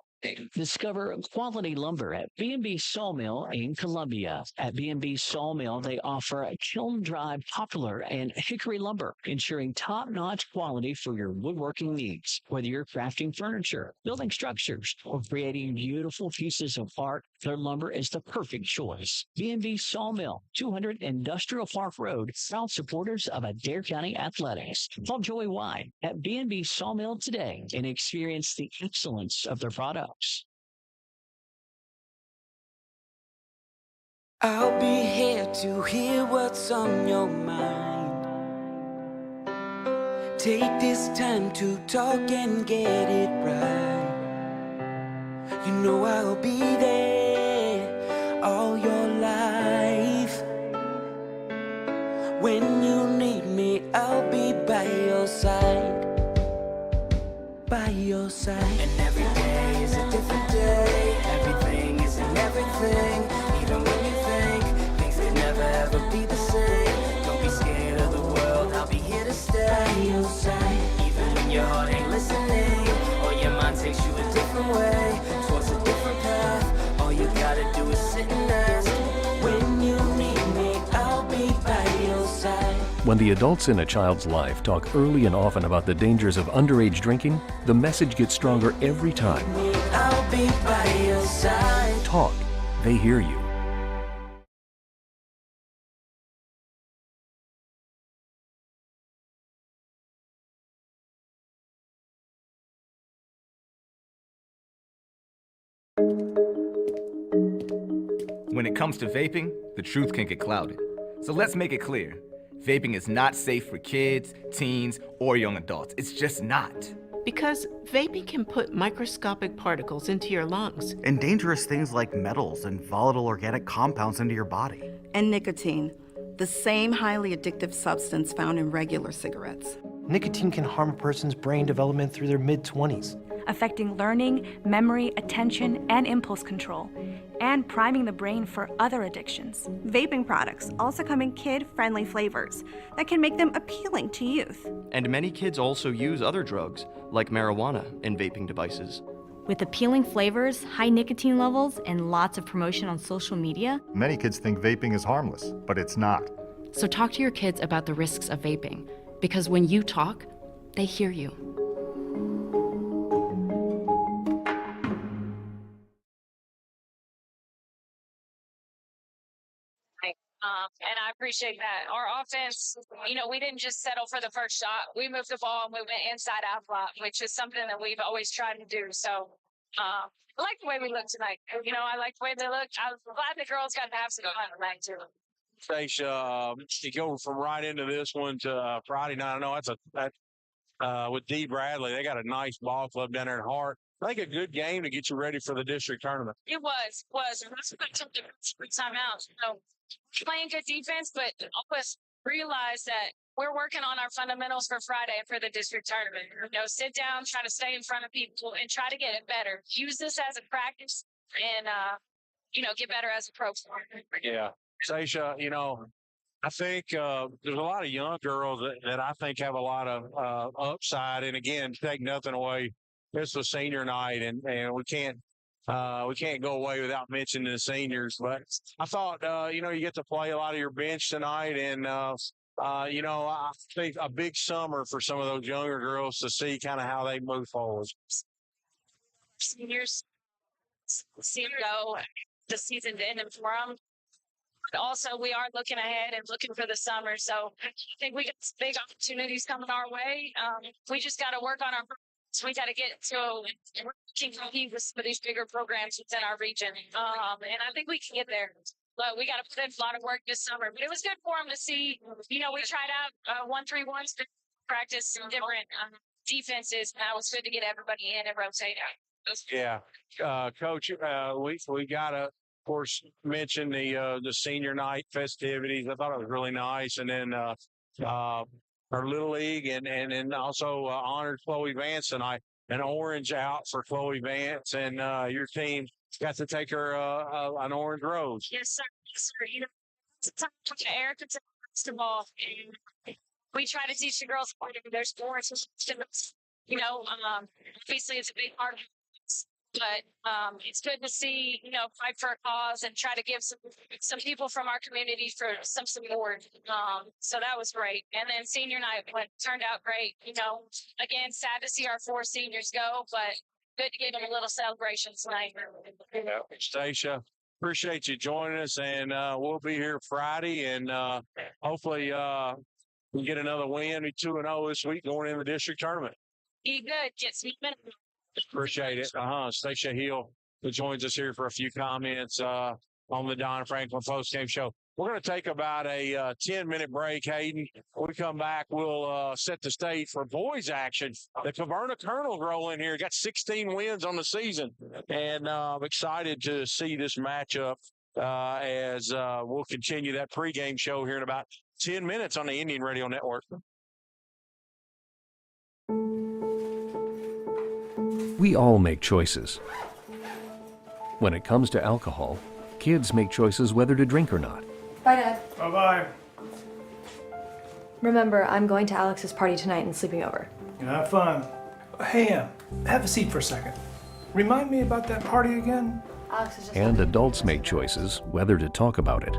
S5: Discover quality lumber at B&B Sawmill in Columbia. At B&B Sawmill, they offer kiln-dried poplar and hickory lumber, ensuring top-notch quality for your woodworking needs. Whether you're crafting furniture, building structures, or creating beautiful pieces of art, their lumber is the perfect choice. B&B Sawmill, 200 Industrial Park Road, proud supporters of Adair County Athletics. Call Joey White at B&B Sawmill today and experience the excellence of their products.
S15: I'll be here to hear what's on your mind. Take this time to talk and get it right. You know I'll be there all your life. When you need me, I'll be by your side. By your side. And every day is a different day. Everything isn't everything. Even when you think things could never ever be the same. Don't be scared of the world, I'll be here to stay. By your side. Even when your heart ain't listening, or your mind takes you a different way, towards a different path. All you gotta do is sit and ask. When you need me, I'll be by your side.
S16: When the adults in a child's life talk early and often about the dangers of underage drinking, the message gets stronger every time.
S15: I'll be by your side.
S16: Talk. They hear you.
S17: When it comes to vaping, the truth can get clouded. So let's make it clear. Vaping is not safe for kids, teens, or young adults. It's just not.
S18: Because vaping can put microscopic particles into your lungs.
S26: And dangerous things like metals and volatile organic compounds into your body.
S19: And nicotine, the same highly addictive substance found in regular cigarettes.
S20: Nicotine can harm a person's brain development through their mid-20s,
S21: affecting learning, memory, attention, and impulse control, and priming the brain for other addictions.
S22: Vaping products also come in kid-friendly flavors that can make them appealing to youth.
S23: And many kids also use other drugs, like marijuana, in vaping devices.
S27: With appealing flavors, high nicotine levels, and lots of promotion on social media,
S24: Many kids think vaping is harmless, but it's not.
S27: So talk to your kids about the risks of vaping, because when you talk, they hear you.
S14: And I appreciate that. Our offense, we didn't just settle for the first shot. We moved the ball and we went inside out a lot, which is something that we've always tried to do. So I like the way we look tonight. I like the way they look. I was glad the girls got to have some fun tonight too.
S4: Stacia, you go from right into this one to Friday night. I know with D. Bradley, they got a nice ball club down there in Hart. I think a good game to get you ready for the district tournament.
S14: It was. And that's what I took the time out. Playing good defense, but always realize that we're working on our fundamentals for Friday for the district tournament. Sit down, try to stay in front of people, and try to get it better. Use this as a practice, and get better as a pro.
S4: Yeah, Stacia, I think there's a lot of young girls that I think have a lot of upside. And again, take nothing away. This was senior night, and we can't go away without mentioning the seniors. But I thought, you get to play a lot of your bench tonight, and I think a big summer for some of those younger girls to see kind of how they move forward.
S14: Seniors see them go. The season ended for them. But also, we are looking ahead and looking for the summer. So I think we got some big opportunities coming our way. We just got to work on our. So we got to get to compete with some of these bigger programs within our region. And I think we can get there. But we got to put in a lot of work this summer. But it was good for them to see, we tried out 1-3-1 practice some different defenses. And it was good to get everybody in and rotate out.
S4: Yeah. Coach, we got to, of course, mention the senior night festivities. I thought it was really nice. And then our Little League and also honored Chloe Vance tonight. An orange out for Chloe Vance, and your team got to take her an orange rose.
S14: Yes, sir. Yes, sir. It's a time to Erica to basketball. And we try to teach the girls their sports. Obviously it's a big part of it. But it's good to see, fight for a cause and try to give some people from our community for some support. So that was great. And then senior night turned out great. Again, sad to see our 4 seniors go, but good to give them a little celebration tonight.
S4: Stacia, appreciate you joining us, and we'll be here Friday, and hopefully we get another win. We're 2-0 this week going in the district tournament.
S14: Be good. Get some minutes.
S4: Appreciate it. Stacia Hill, who joins us here for a few comments on the Don Franklin Postgame Show. We're going to take about a 10-minute break, Hayden. When we come back, we'll set the stage for boys action. The Caverna Colonels roll in here. Got 16 wins on the season, and I'm excited to see this matchup as we'll continue that pregame show here in about 10 minutes on the Indian Radio Network.
S16: We all make choices. When it comes to alcohol, kids make choices whether to drink or not.
S27: Bye, Dad.
S20: Bye-bye.
S27: Remember, I'm going to Alex's party tonight and sleeping over.
S20: Have fun. Hey, have a seat for a second. Remind me about that party again?
S27: Alex is just
S16: And adults make choices whether to talk about it.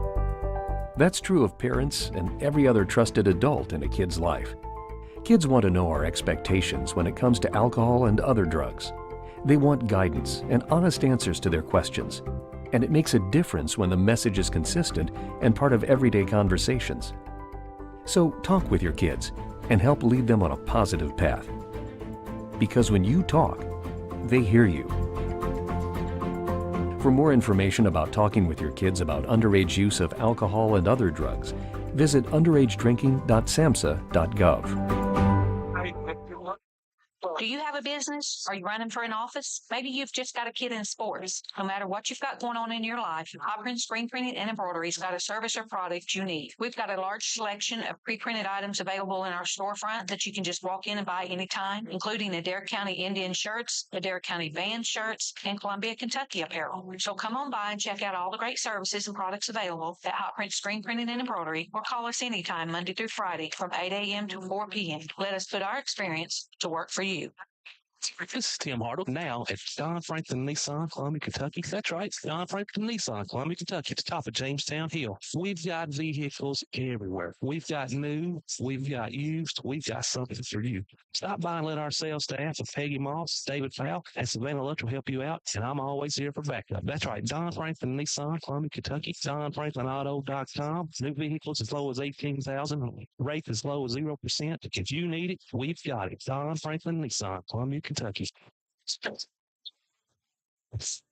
S16: That's true of parents and every other trusted adult in a kid's life. Kids want to know our expectations when it comes to alcohol and other drugs. They want guidance and honest answers to their questions. And it makes a difference when the message is consistent and part of everyday conversations. So talk with your kids and help lead them on a positive path. Because when you talk, they hear you. For more information about talking with your kids about underage use of alcohol and other drugs, visit underagedrinking.samhsa.gov.
S7: Do you have a business? Are you running for an office? Maybe you've just got a kid in sports. No matter what you've got going on in your life, Hot Print Screen Printing and Embroidery's got a service or product you need. We've got a large selection of pre-printed items available in our storefront that you can just walk in and buy anytime, including Adair County Indian shirts, Adair County band shirts, and Columbia, Kentucky apparel. So come on by and check out all the great services and products available at Hot Print Screen Printing and Embroidery, or call us anytime Monday through Friday from 8 a.m. to 4 p.m. Let us put our experience to work for you.
S6: This is Tim Hartle now at Don Franklin Nissan, Columbia, Kentucky. That's right, Don Franklin Nissan, Columbia, Kentucky, at the top of Jamestown Hill. We've got vehicles everywhere. We've got new, we've got used, we've got something for you. Stop by and let our sales staff of Peggy Moss, David Powell, and Savannah Luttrell help you out, and I'm always here for backup. That's right, Don Franklin Nissan, Columbia, Kentucky, DonFranklinAuto.com. New vehicles as low as $18,000, rate as low as 0%. If you need it, we've got it. Don Franklin Nissan, Columbia, Kentucky.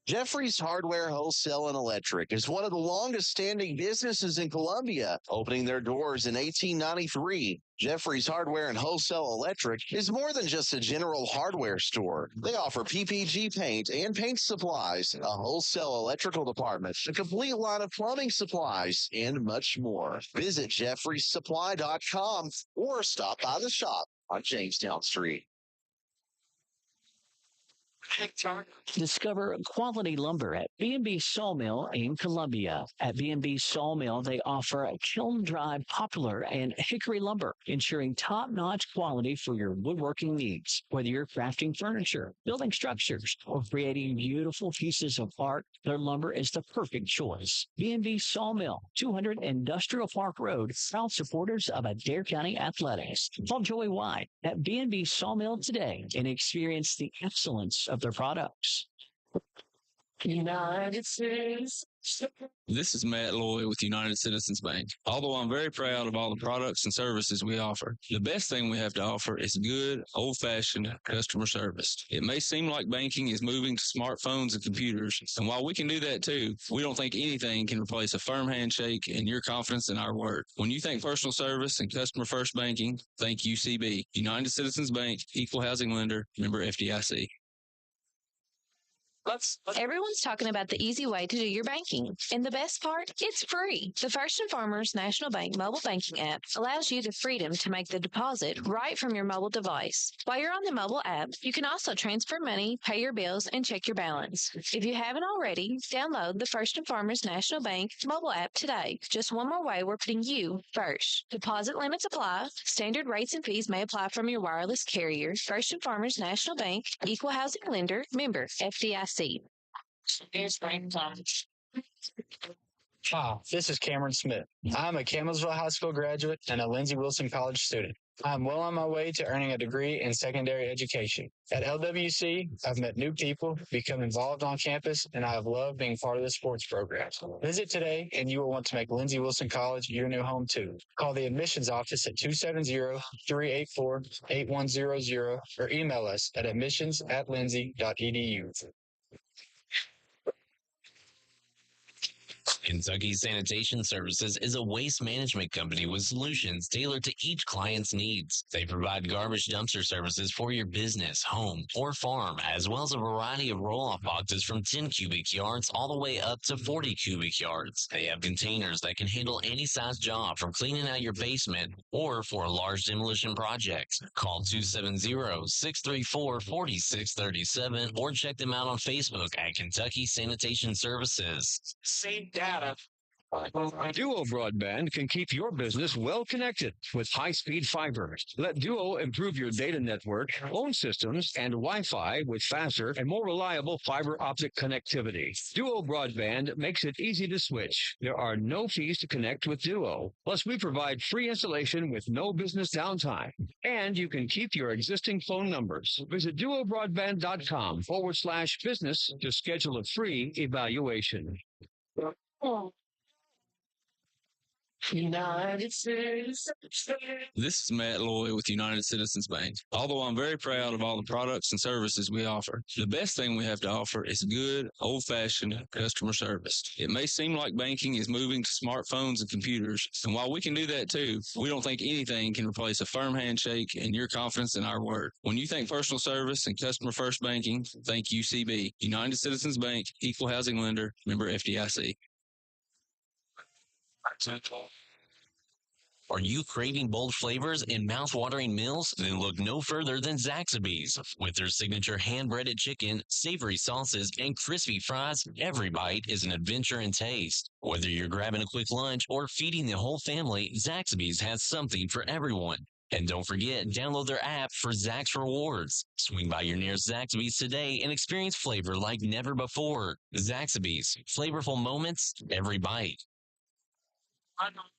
S8: Jeffrey's Hardware Wholesale and Electric is one of the longest standing businesses in Columbia, opening their doors in 1893. Jeffrey's Hardware and Wholesale Electric is more than just a general hardware store. They offer PPG paint and paint supplies, a wholesale electrical department, a complete line of plumbing supplies, and much more. Visit jeffreysupply.com or stop by the shop on Jamestown Street.
S5: Discover quality lumber at B&B Sawmill in Columbia. At B&B Sawmill, they offer kiln-dried poplar and hickory lumber, ensuring top-notch quality for your woodworking needs. Whether you're crafting furniture, building structures, or creating beautiful pieces of art, their lumber is the perfect choice. B&B Sawmill, 200 Industrial Park Road, proud supporters of Adair County Athletics. Call Joey White at B&B Sawmill today and experience the excellence of their products.
S6: United States. This is Matt Lloyd with United Citizens Bank. Although I'm very proud of all the products and services we offer, the best thing we have to offer is good, old-fashioned customer service. It may seem like banking is moving to smartphones and computers, and while we can do that too, we don't think anything can replace a firm handshake and your confidence in our work. When you think personal service and customer-first banking, think UCB. United Citizens Bank, Equal Housing Lender, member FDIC.
S3: Everyone's talking about the easy way to do your banking. And the best part? It's free. The First and Farmers National Bank mobile banking app allows you the freedom to make the deposit right from your mobile device. While you're on the mobile app, you can also transfer money, pay your bills, and check your balance. If you haven't already, download the First and Farmers National Bank mobile app today. Just one more way we're putting you first. Deposit limits apply. Standard rates and fees may apply from your wireless carrier. First and Farmers National Bank, Equal Housing Lender, member FDIC.
S9: Hi, this is Cameron Smith. I'm a Campbellsville High School graduate and a Lindsey Wilson College student. I'm well on my way to earning a degree in secondary education. At LWC, I've met new people, become involved on campus, and I have loved being part of the sports programs. Visit today, and you will want to make Lindsey Wilson College your new home, too. Call the admissions office at 270-384-8100 or email us at admissions@lindsey.edu.
S10: Kentucky Sanitation Services is a waste management company with solutions tailored to each client's needs. They provide garbage dumpster services for your business, home, or farm, as well as a variety of roll-off boxes from 10 cubic yards all the way up to 40 cubic yards. They have containers that can handle any size job, from cleaning out your basement or for a large demolition project. Call 270-634-4637 or check them out on Facebook at Kentucky Sanitation Services.
S9: Save data.
S11: Duo Broadband can keep your business well connected with high-speed fiber. Let Duo improve your data network, phone systems, and Wi-Fi with faster and more reliable fiber optic connectivity. Duo Broadband makes it easy to switch. There are no fees to connect with Duo. Plus, we provide free installation with no business downtime. And you can keep your existing phone numbers. Visit duobroadband.com/business to schedule a free evaluation.
S6: United States. This is Matt Lloyd with United Citizens Bank. Although I'm very proud of all the products and services we offer, the best thing we have to offer is good, old-fashioned customer service. It may seem like banking is moving to smartphones and computers, and while we can do that too, we don't think anything can replace a firm handshake and your confidence in our work. When you think personal service and customer-first banking, think UCB. United Citizens Bank, Equal Housing Lender, member FDIC.
S10: Are you craving bold flavors and mouth-watering meals? Then look no further than Zaxby's. With their signature hand-breaded chicken, savory sauces, and crispy fries, every bite is an adventure in taste. Whether you're grabbing a quick lunch or feeding the whole family, Zaxby's has something for everyone. And don't forget, download their app for Zaxby's Rewards. Swing by your nearest Zaxby's today and experience flavor like never before. Zaxby's, flavorful moments, every bite.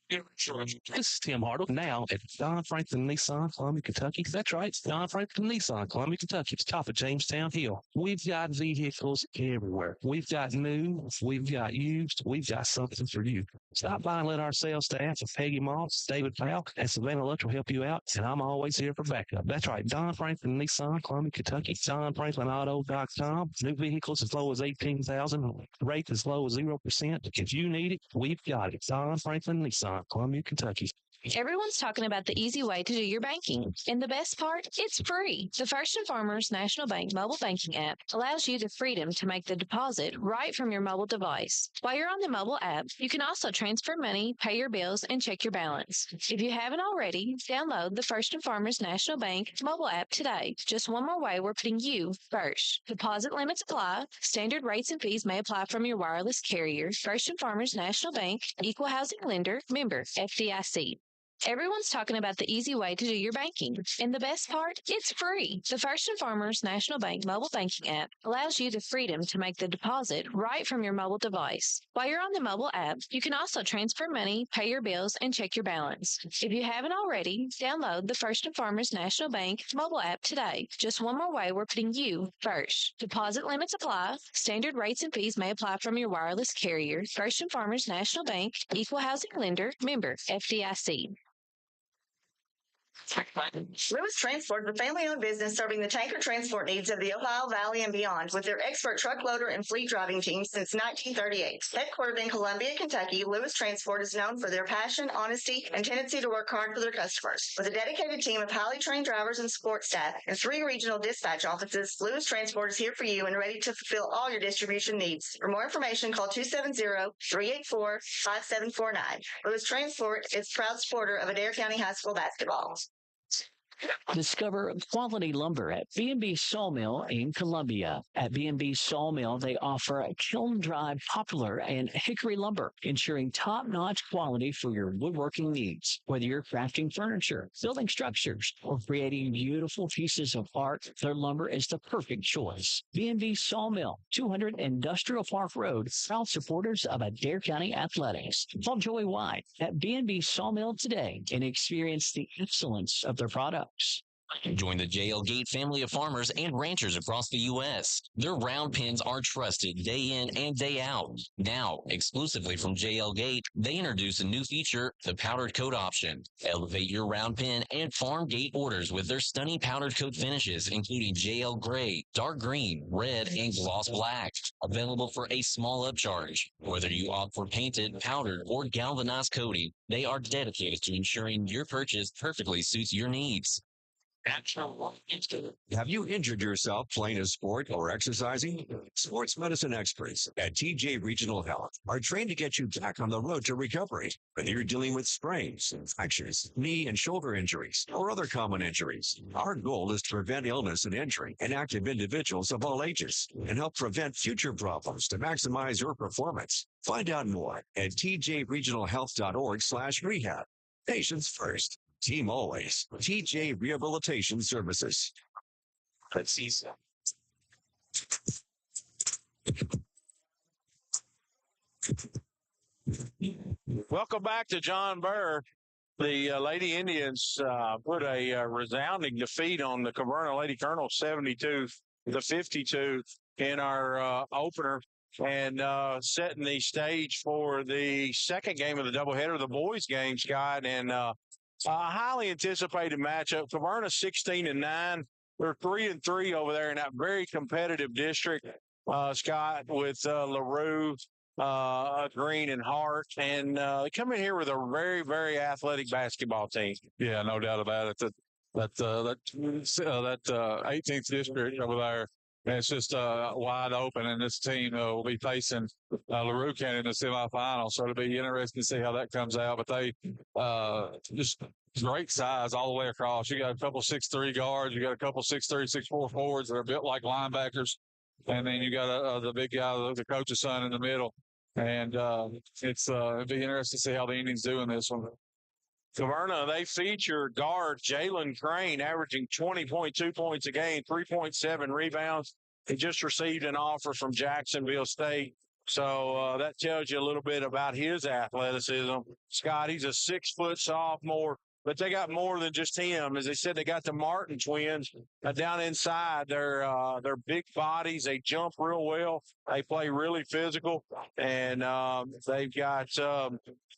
S6: This is Tim Hartle now at Don Franklin Nissan, Columbia, Kentucky. That's right, Don Franklin Nissan, Columbia, Kentucky. It's top of Jamestown Hill. We've got vehicles everywhere. We've got new, we've got used, we've got something for you. Stop by and let our sales staff of Peggy Moss, David Powell, and Savannah Lutz will help you out, and I'm always here for backup. That's right, Don Franklin Nissan, Columbia, Kentucky. DonFranklinAuto.com. New vehicles as low as $18,000, rate as low as 0%. If you need it, we've got it. Don Franklin Nissan, Columbia, Kentucky.
S3: Everyone's talking about the easy way to do your banking. And the best part, it's free. The First and Farmers National Bank mobile banking app allows you the freedom to make the deposit right from your mobile device. While you're on the mobile app, you can also transfer money, pay your bills, and check your balance. If you haven't already, download the First and Farmers National Bank mobile app today. Just one more way we're putting you first. Deposit limits apply. Standard rates and fees may apply from your wireless carrier. First and Farmers National Bank, equal housing lender, member, FDIC. Everyone's talking about the easy way to do your banking. And the best part, it's free. The First and Farmers National Bank mobile banking app allows you the freedom to make the deposit right from your mobile device. While you're on the mobile app, you can also transfer money, pay your bills, and check your balance. If you haven't already, download the First and Farmers National Bank mobile app today. Just one more way we're putting you first. Deposit limits apply. Standard rates and fees may apply from your wireless carrier. First and Farmers National Bank, equal housing lender, member, FDIC.
S1: Lewis Transport, the family-owned business serving the tanker transport needs of the Ohio Valley and beyond with their expert truck loader and fleet driving team since 1938. Headquartered in Columbia, Kentucky, Lewis Transport is known for their passion, honesty, and tendency to work hard for their customers. With a dedicated team of highly trained drivers and support staff and 3 regional dispatch offices, Lewis Transport is here for you and ready to fulfill all your distribution needs. For more information, call 270-384-5749. Lewis Transport is a proud supporter of Adair County High School basketball.
S5: Discover quality lumber at B&B Sawmill in Columbia. At B&B Sawmill, they offer kiln-dried poplar and hickory lumber, ensuring top-notch quality for your woodworking needs. Whether you're crafting furniture, building structures, or creating beautiful pieces of art, their lumber is the perfect choice. B&B Sawmill, 200 Industrial Park Road, proud supporters of Adair County Athletics. Call Joey White at B&B Sawmill today and experience the excellence of their products.
S10: Join the JL Gate family of farmers and ranchers across the U.S. Their round pins are trusted day in and day out. Now, exclusively from JL Gate, they introduce a new feature, the powdered coat option. Elevate your round pin and farm gate orders with their stunning powdered coat finishes, including JL Gray, dark green, red, and gloss black. Available for a small upcharge. Whether you opt for painted, powdered, or galvanized coating, they are dedicated to ensuring your purchase perfectly suits your needs.
S2: Have you injured yourself playing a sport or exercising? Sports medicine experts at TJ Regional Health are trained to get you back on the road to recovery. Whether you're dealing with sprains, fractures, knee and shoulder injuries, or other common injuries, our goal is to prevent illness and injury in active individuals of all ages and help prevent future problems to maximize your performance. Find out more at tjregionalhealth.org/rehab. Patients first. Team always. TJ Rehabilitation Services. Let's see.
S4: Welcome back to John Burr. The Lady Indians put a resounding defeat on the Caverna Lady Colonels 72-52 in our opener, and setting the stage for the second game of the doubleheader, the boys game, Scott, and a highly anticipated matchup. Caverna 16-9. They're 3-3 over there in that very competitive district, Scott, with LaRue, Green, and Hart. And they come in here with a very, very athletic basketball team.
S12: Yeah, no doubt about it. That 18th district over there, and it's just wide open, and this team will be facing LaRue County in the semifinals. So it'll be interesting to see how that comes out. But they just great size all the way across. You got a couple 6'3" guards, you got a couple 6'3", 6'4" forwards that are built like linebackers, and then you got the big guy, the coach's son, in the middle. And it'll be interesting to see how the Indians do in this one.
S4: Caverna, they feature guard Jalen Crane, averaging 20.2 points a game, 3.7 rebounds. He just received an offer from Jacksonville State. So that tells you a little bit about his athleticism. Scott, he's a 6-foot sophomore, but they got more than just him. As they said, they got the Martin twins down inside. They're big bodies. They jump real well. They play really physical. And they've got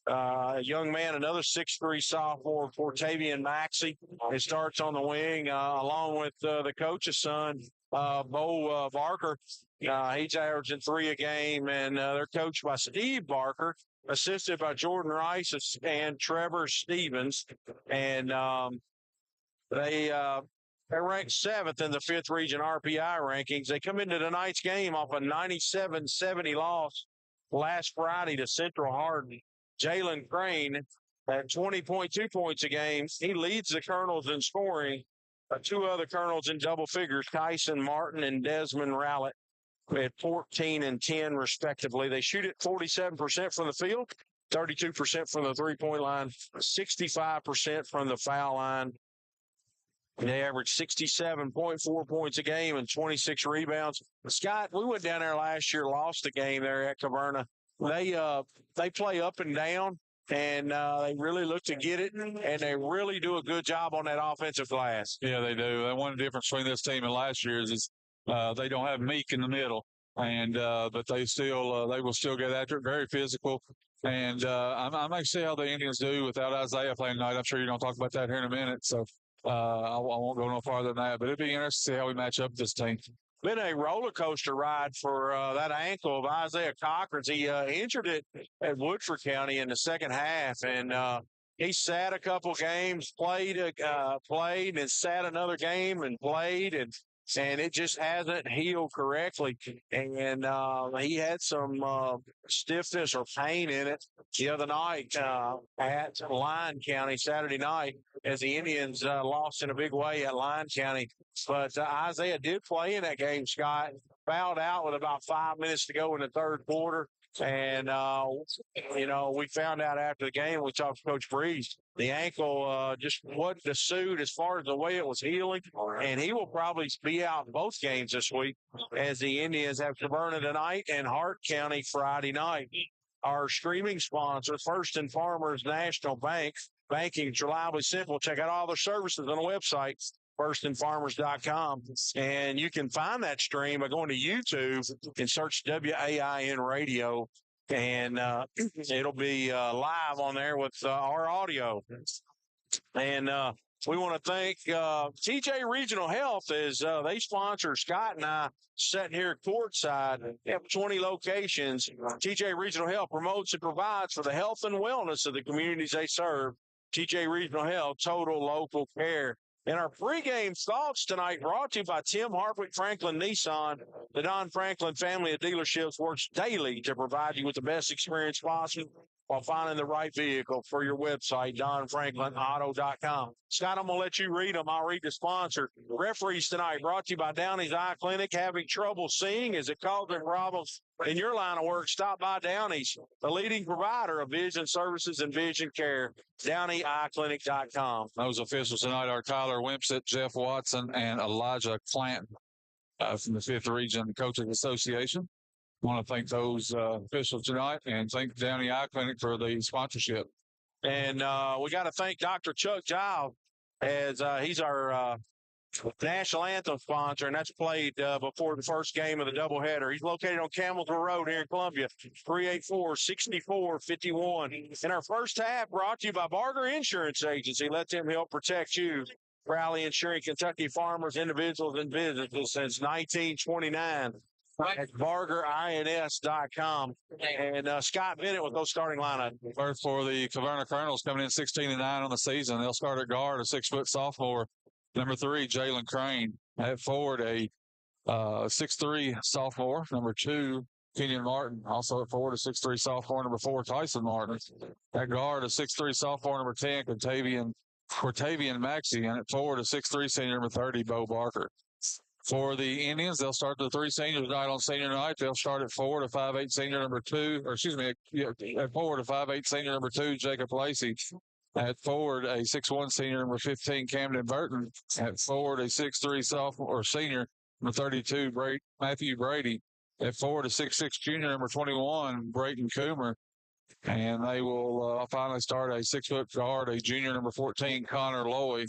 S4: a young man, another 6'3" sophomore, Portavian Maxey. He starts on the wing along with the coach's son, Bo Barker. He's averaging 3 a game, and they're coached by Steve Barker, assisted by Jordan Rice and Trevor Stevens. And they're ranked 7th in the 5th region RPI rankings. They come into tonight's game off a 97-70 loss last Friday to Central Hardin. Jalen Crane at 20.2 points a game. He leads the Colonels in scoring. 2 other Colonels in double figures, Tyson Martin and Desmond Rowlett, at 14 and 10, respectively. They shoot it 47% from the field, 32% from the three-point line, 65% from the foul line. They average 67.4 points a game and 26 rebounds. Scott, we went down there last year, lost the game there at Caverna. They play up and down, and they really look to get it, and they really do a good job on that offensive glass.
S12: Yeah, they do. And one difference between this team and last year's is they don't have Meek in the middle, and but they will still get after it. Very physical. And I'm going to see how the Indians do without Isaiah playing tonight. I'm sure you're going to talk about that here in a minute. So I won't go no farther than that. But it'd be interesting to see how we match up with this team.
S4: Been a roller coaster ride for that ankle of Isaiah Cochran's. He injured it at Woodford County in the second half, and he sat a couple games, played, and sat another game and played, and it just hasn't healed correctly. And he had some stiffness or pain in it the other night at Lyon County, Saturday night, as the Indians lost in a big way at Lyon County. But Isaiah did play in that game, Scott. Fouled out with about 5 minutes to go in the third quarter. And, we found out after the game, we talked to Coach Breeze, the ankle just wasn't the suit as far as the way it was healing. And he will probably be out in both games this week, as the Indians have Caverna tonight and Hart County Friday night. Our streaming sponsor, First and Farmers National Bank. Banking is reliably simple. Check out all their services on the website, firstandfarmers.com. And you can find that stream by going to YouTube and search WAIN Radio. And it'll be live on there with our audio. And we want to thank TJ Regional Health, as they sponsor Scott and I sitting here courtside. They have 20 locations. TJ Regional Health promotes and provides for the health and wellness of the communities they serve. TJ Regional Health, total local care. And our pregame thoughts tonight brought to you by Tim Hartwick Franklin Nissan. The Don Franklin family of dealerships works daily to provide you with the best experience possible while finding the right vehicle for your website, DonFranklinAuto.com. Scott, I'm going to let you read them. I'll read the sponsor. Referees tonight brought to you by Downey's Eye Clinic. Having trouble seeing? Is it causing problems in your line of work? Stop by Downey's, the leading provider of vision services and vision care. DowneyEyeClinic.com.
S12: Those officials tonight are Tyler Wimpsett, Jeff Watson, and Elijah Clanton from the 5th Region Coaches Association. I want to thank those officials tonight and thank Downey Eye Clinic for the sponsorship.
S4: And we got to thank Dr. Chuck Giles, as he's our national anthem sponsor, and that's played before the first game of the doubleheader. He's located on Camelsville Road here in Columbia, 384-6451. In our first half, brought to you by Barger Insurance Agency. Let them help protect you. Proudly insuring Kentucky farmers, individuals, and businesses since 1929. At BargerINS.com. And Scott Bennett with those starting lineup.
S12: First for the Caverna Colonels, coming in 16-9 on the season. They'll start at guard, a 6-foot sophomore. Number 3, Jalen Crane. At forward, a 6'3" sophomore. Number 2, Kenyon Martin. Also at forward, a 6'3" sophomore. Number 4, Tyson Martin. At guard, a 6'3" sophomore. Number 10, Portavian Maxey. And at forward, a 6'3" senior. Number 30, Bo Barker. For the Indians, they'll start the 3 seniors tonight on senior night. They'll start at forward, a 5'8" senior, number 2, at forward, a 5'8" senior, number 2, Jacob Lacey. At forward, a 6'1" senior, number 15, Camden Burton. At forward, a 6'3" sophomore or senior, number 32, Matthew Brady. At forward, a 6'6" junior, number 21, Brayton Coomer. And they will finally start a 6-foot guard, a junior, number 14, Connor Lloyd.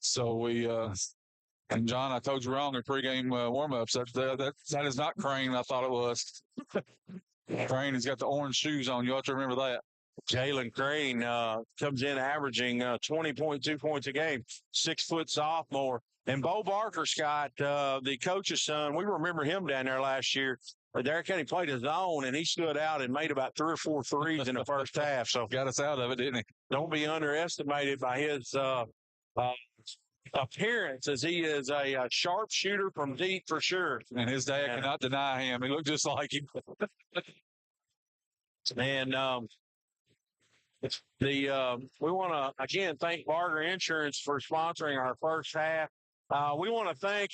S12: So we, and John, I told you wrong in pregame warm-ups. That is not Crane. I thought it was. Crane has got the orange shoes on. You ought to remember that.
S4: Jalen Crane comes in averaging 20.2 points a game, 6-foot sophomore. And Bo Barker, Scott, the coach's son, we remember him down there last year. Adair County played his own, and he stood out and made about 3 or 4 threes in the first half. So
S12: got us out of it, didn't he?
S4: Don't be underestimated by his appearance, as he is a sharp shooter from deep for sure.
S12: And his dad cannot deny him. He looked just like him.
S4: And we want to again thank Barger Insurance for sponsoring our first half. We want to thank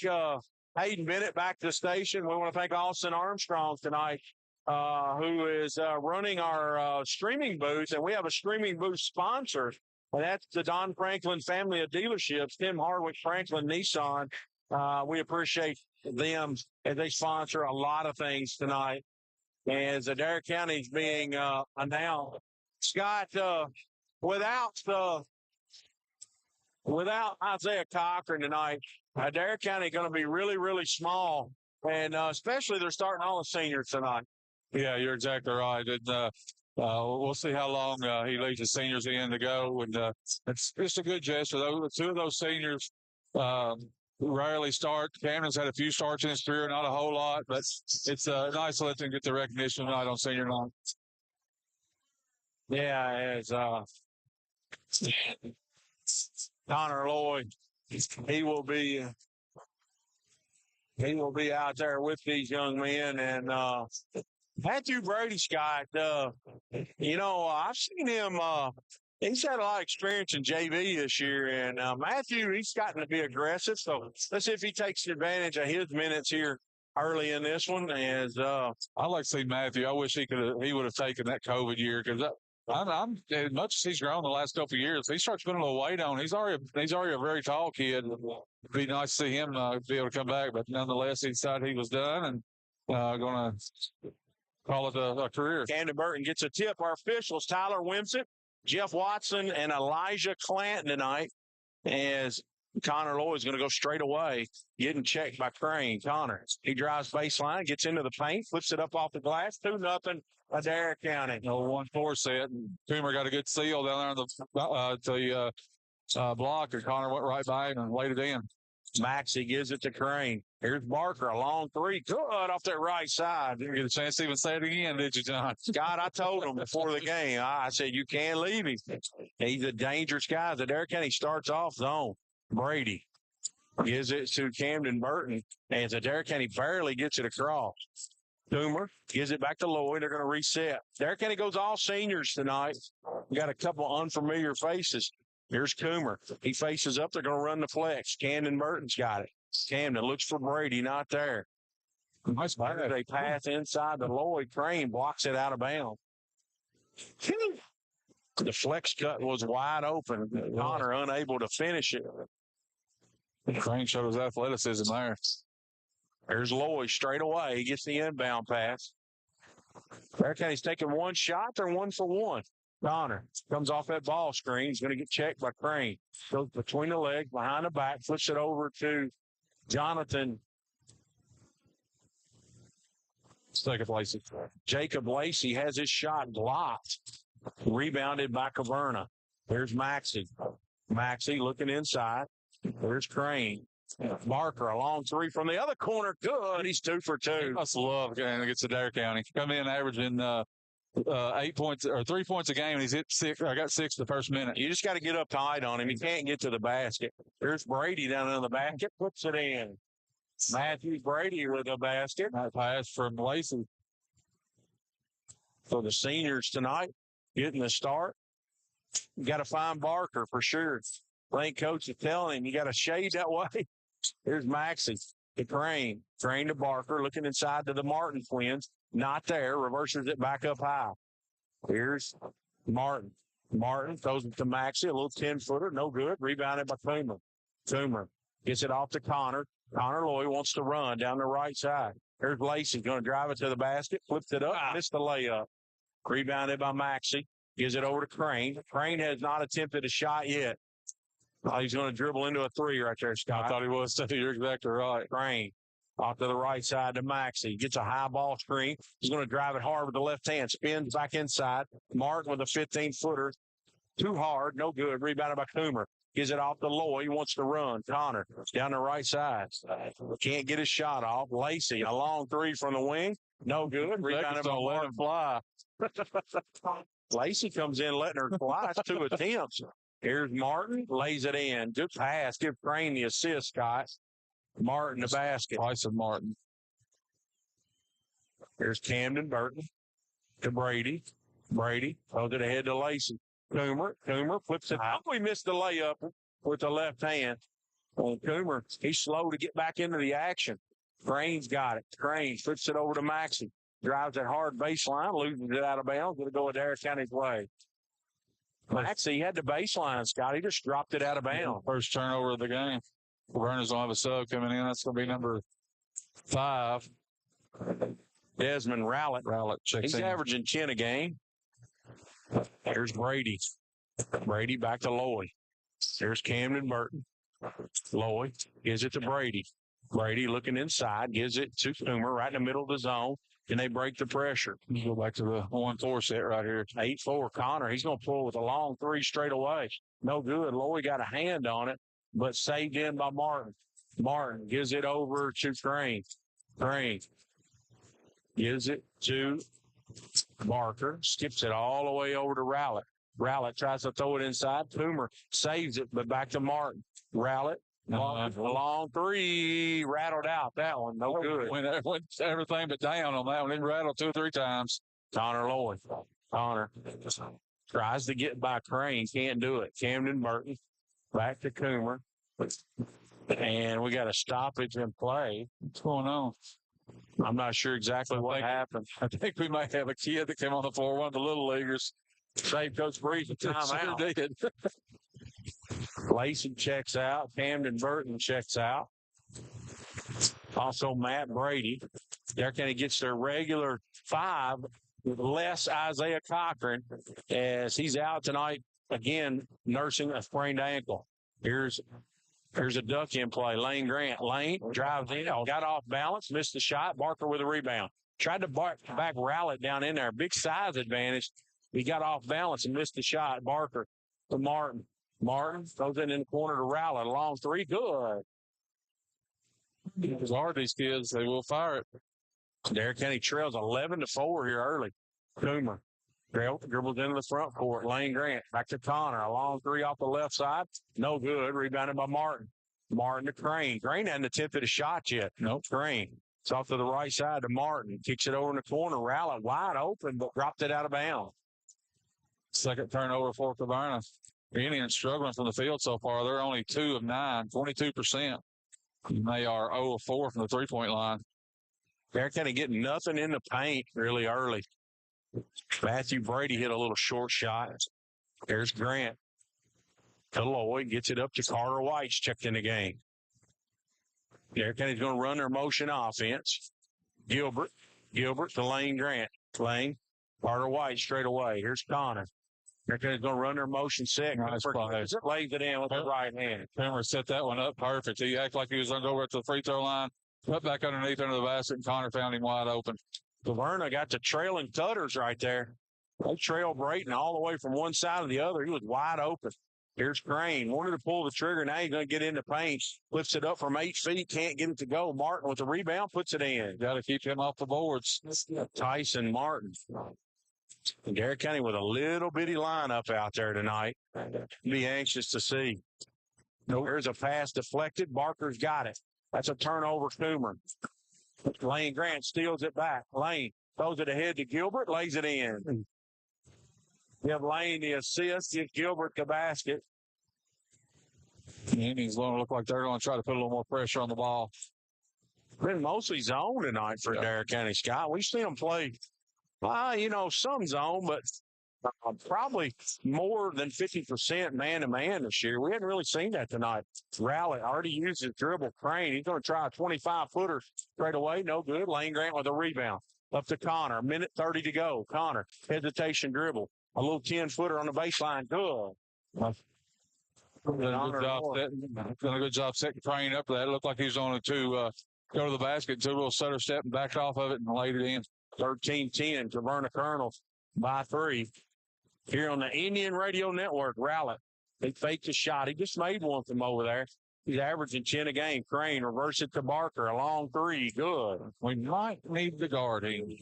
S4: Hayden Bennett back to the station. We want to thank Austin Armstrong tonight, who is running our streaming booth, and we have a streaming booth sponsor, and that's the Don Franklin family of dealerships, Tim Hardwick Franklin Nissan. We appreciate them, and they sponsor a lot of things tonight. As Adair County is being announced, Scott, without Isaiah Cochran tonight, Adair County going to be really, really small, and especially they're starting all the seniors tonight.
S12: Yeah, you're exactly right. And we'll see how long he leaves the seniors in to go. And it's just a good gesture. Two of those seniors rarely start. Camden's had a few starts in his career, not a whole lot, but it's nice to let them get the recognition tonight on senior night.
S4: Yeah, as Connor Lloyd, he will be out there with these young men. And Matthew Brady, Scott, I've seen him. He's had a lot of experience in JV this year, and Matthew, he's gotten to be aggressive. So let's see if he takes advantage of his minutes here early in this one. As
S12: I like to see Matthew. I wish he would have taken that COVID year, because I'm as much as he's grown the last couple of years, he starts putting a little weight on. He's already a very tall kid. It'd be nice to see him be able to come back, but nonetheless, he decided he was done and going to call it a career.
S4: Camden Burton gets a tip. Our officials: Tyler Wimsett, Jeff Watson, and Elijah Clanton tonight. As Connor Lloyd's going to go straight away, getting checked by Crane. Connor, he drives baseline, gets into the paint, flips it up off the glass, 2-0. Adair County.
S12: 1-4 set. And Coomer got a good seal down there on the block, and Connor went right by him and laid it in.
S4: Maxey gives it to Crane. Here's Barker, a long three. Good off that right side.
S12: Didn't get a chance to even say it again, did you, John?
S4: Scott, I told him before the game, I said, you can't leave him. He's a dangerous guy. Adair County starts off zone. Brady gives it to Camden Burton, and Adair County barely gets it across. Coomer gives it back to Lloyd. They're going to reset. Adair County goes all seniors tonight. We got a couple unfamiliar faces. Here's Coomer. He faces up. They're going to run the flex. Camden Burton's got it. Camden looks for Brady, not there.
S12: Nice pass.
S4: They pass inside to Lloyd. Crane blocks it out of bounds. The flex cut was wide open. Connor unable to finish it.
S12: Crane showed his athleticism there.
S4: There's Lloyd straight away. He gets the inbound pass. Adair County's taking one shot. They're 1 for 1. Connor comes off that ball screen. He's going to get checked by Crane. Goes between the legs, behind the back, flips it over to Jonathan.
S12: Second place.
S4: Jacob Lacey has his shot blocked. Rebounded by Caverna. There's Maxey. Maxey looking inside. There's Crane. Barker, a long three from the other corner. Good. He's 2 for 2.
S12: He must love going against Adair County. Come in averaging 8 points or 3 points a game, and he's hit 6. I got 6 the first minute.
S4: You just got to get up tight on him. He can't get to the basket. There's Brady down in the basket. Puts it in. Matthew Brady with the basket.
S12: That pass from Lacey.
S4: For the seniors tonight, getting the start. You got to find Barker for sure. I think coach is telling him you got to shade that way. Here's Maxey to Crane. Crane to Barker, looking inside to the Martin twins. Not there. Reverses it back up high. Here's Martin. Martin throws it to Maxey, a little 10-footer, no good. Rebounded by Toomer. Toomer gets it off to Connor. Connor Lloyd wants to run down the right side. There's Lacey going to drive it to the basket, flips it up, missed the layup. Rebounded by Maxey. Gives it over to Crane. Crane has not attempted a shot yet. He's going to dribble into a three right there, Scott.
S12: I thought he was. You're exactly right.
S4: Crane off to the right side to Maxey. Gets a high ball screen. He's going to drive it hard with the left hand. Spins back inside. Martin with a 15-footer. Too hard. No good. Rebounded by Coomer. Gives it off to Lloyd. He wants to run. Connor down the right side. Can't get his shot off. Lacey, a long three from the wing. No good. Rebounded by
S12: let him fly.
S4: Lacey comes in letting her fly. It's 2 attempts. Here's Martin. Lays it in. Good pass. Give Crane the assist, Scott. Martin the basket.
S12: Twice of Martin.
S4: Here's Camden Burton to Brady. Brady throws it ahead to Lacey. Coomer flips it out. We missed the layup with the left hand. Well, Coomer, he's slow to get back into the action. Crane's got it. Crane flips it over to Maxey. Drives that hard baseline, loses it out of bounds. Going to go Adair County's way. Maxey had the baseline, Scott. He just dropped it out of bounds.
S12: First turnover of the game. Verner's going to have a sub coming in. That's going to be number 5.
S4: Desmond Rowlett.
S12: Checks
S4: He's
S12: in.
S4: averaging 10 a game. Here's Brady. Brady back to Lloyd. There's Camden Burton. Lloyd gives it to Brady. Brady looking inside, gives it to Coomer right in the middle of the zone. Can they break the pressure?
S12: Go back to the 1-4 set right here.
S4: 8-4. Connor, he's going to pull with a long three straight away. No good. Lloyd got a hand on it, but saved in by Martin. Martin gives it over to Crane. Crane gives it to Barker. Skips it all the way over to Rowlett. Rowlett tries to throw it inside. Toomer saves it, but back to Martin. Rowlett. A long three, rattled out that one. No good.
S12: Went everything but down on that one. It rattled 2 or 3 times.
S4: Connor Lloyd. Connor tries to get by Crane. Can't do it. Camden Burton. Back to Coomer. And we got a stoppage in play.
S12: What's going on?
S4: I'm not sure exactly what happened.
S12: I think we might have a kid that came on the floor, one of the little leaguers.
S4: Saved Coach Breeze a timeout.
S12: Sure did.
S4: Lacey checks out. Camden Burton checks out. Also, Matt Brady. There kind of gets their regular 5 with less Isaiah Cochran as he's out tonight, again, nursing a sprained ankle. Here's a duck in play. Lane Grant. Lane drives in, got off balance, missed the shot. Barker with a rebound. Tried to back Rowlett down in there. Big size advantage. He got off balance and missed the shot. Barker to Martin. Martin throws it in the corner to Rowlett. A long three. Good.
S12: It's hard, these kids. They will fire it.
S4: Adair County trails 11-4 here early. Coomer dribbles into the front court. Lane Grant back to Connor. A long three off the left side. No good. Rebounded by Martin. Martin to Crane. Crane hadn't attempted a shot yet. No, Crane. It's off to the right side to Martin. Kicks it over in the corner. Rowlett wide open, but dropped it out of bounds.
S12: Second turnover for Caverna. The Indians struggling from the field so far. They're only 2 of 9, 22%. And they are 0 of 4 from the three-point line.
S4: They're kind of getting nothing in the paint really early. Matthew Brady hit a little short shot. There's Grant. To Lloyd, gets it up to Carter White's checked in the game. Derek County's going to run their motion offense. Gilbert to Lane Grant. Lane, Carter White straight away. Here's Connor. Derek County's going to run their motion set.
S12: Nice play.
S4: Lays it in with the right hand.
S12: Hammer set that one up perfect. He acted like he was going to go over to the free throw line. Put back underneath under the basket, and Connor found him wide open.
S4: Caverna got the trailing Tutters right there. They trailed Brayton all the way from one side to the other. He was wide open. Here's Crane. Wanted to pull the trigger. Now he's going to get into paint. Lifts it up from 8 feet. Can't get it to go. Martin with the rebound. Puts it in.
S12: Got to keep him off the boards.
S4: Tyson Martin. Adair County with a little bitty lineup out there tonight. Be anxious to see. There's a pass deflected. Barker's got it. That's a turnover. Coomer. Lane Grant steals it back. Lane throws it ahead to Gilbert. Lays it in. Give Lane the assist. Give Gilbert the basket.
S12: The Indians going to look like they're going to try to put a little more pressure on the ball.
S4: Been mostly zone tonight for Adair County, Scott. We've seen them play, some zone, but Probably more than 50% man-to-man this year. We hadn't really seen that tonight. Rowlett already used his dribble. Crane, he's going to try a 25-footer straight away. No good. Lane Grant with a rebound. Up to Connor. 1:30 to go. Connor, hesitation dribble. A little 10-footer on the baseline. Good.
S12: Done a good job setting Crane up for that. It looked like he was on it to go to the basket, took a little stutter step and backed off of it and laid it in.
S4: 13-10 to Verna Colonels by 3. Here on the Indian Radio Network, Rowlett. They faked a shot. He just made one from over there. He's averaging 10 a game. Crane, reverse it to Barker. A long 3. Good.
S12: We might need the guard him.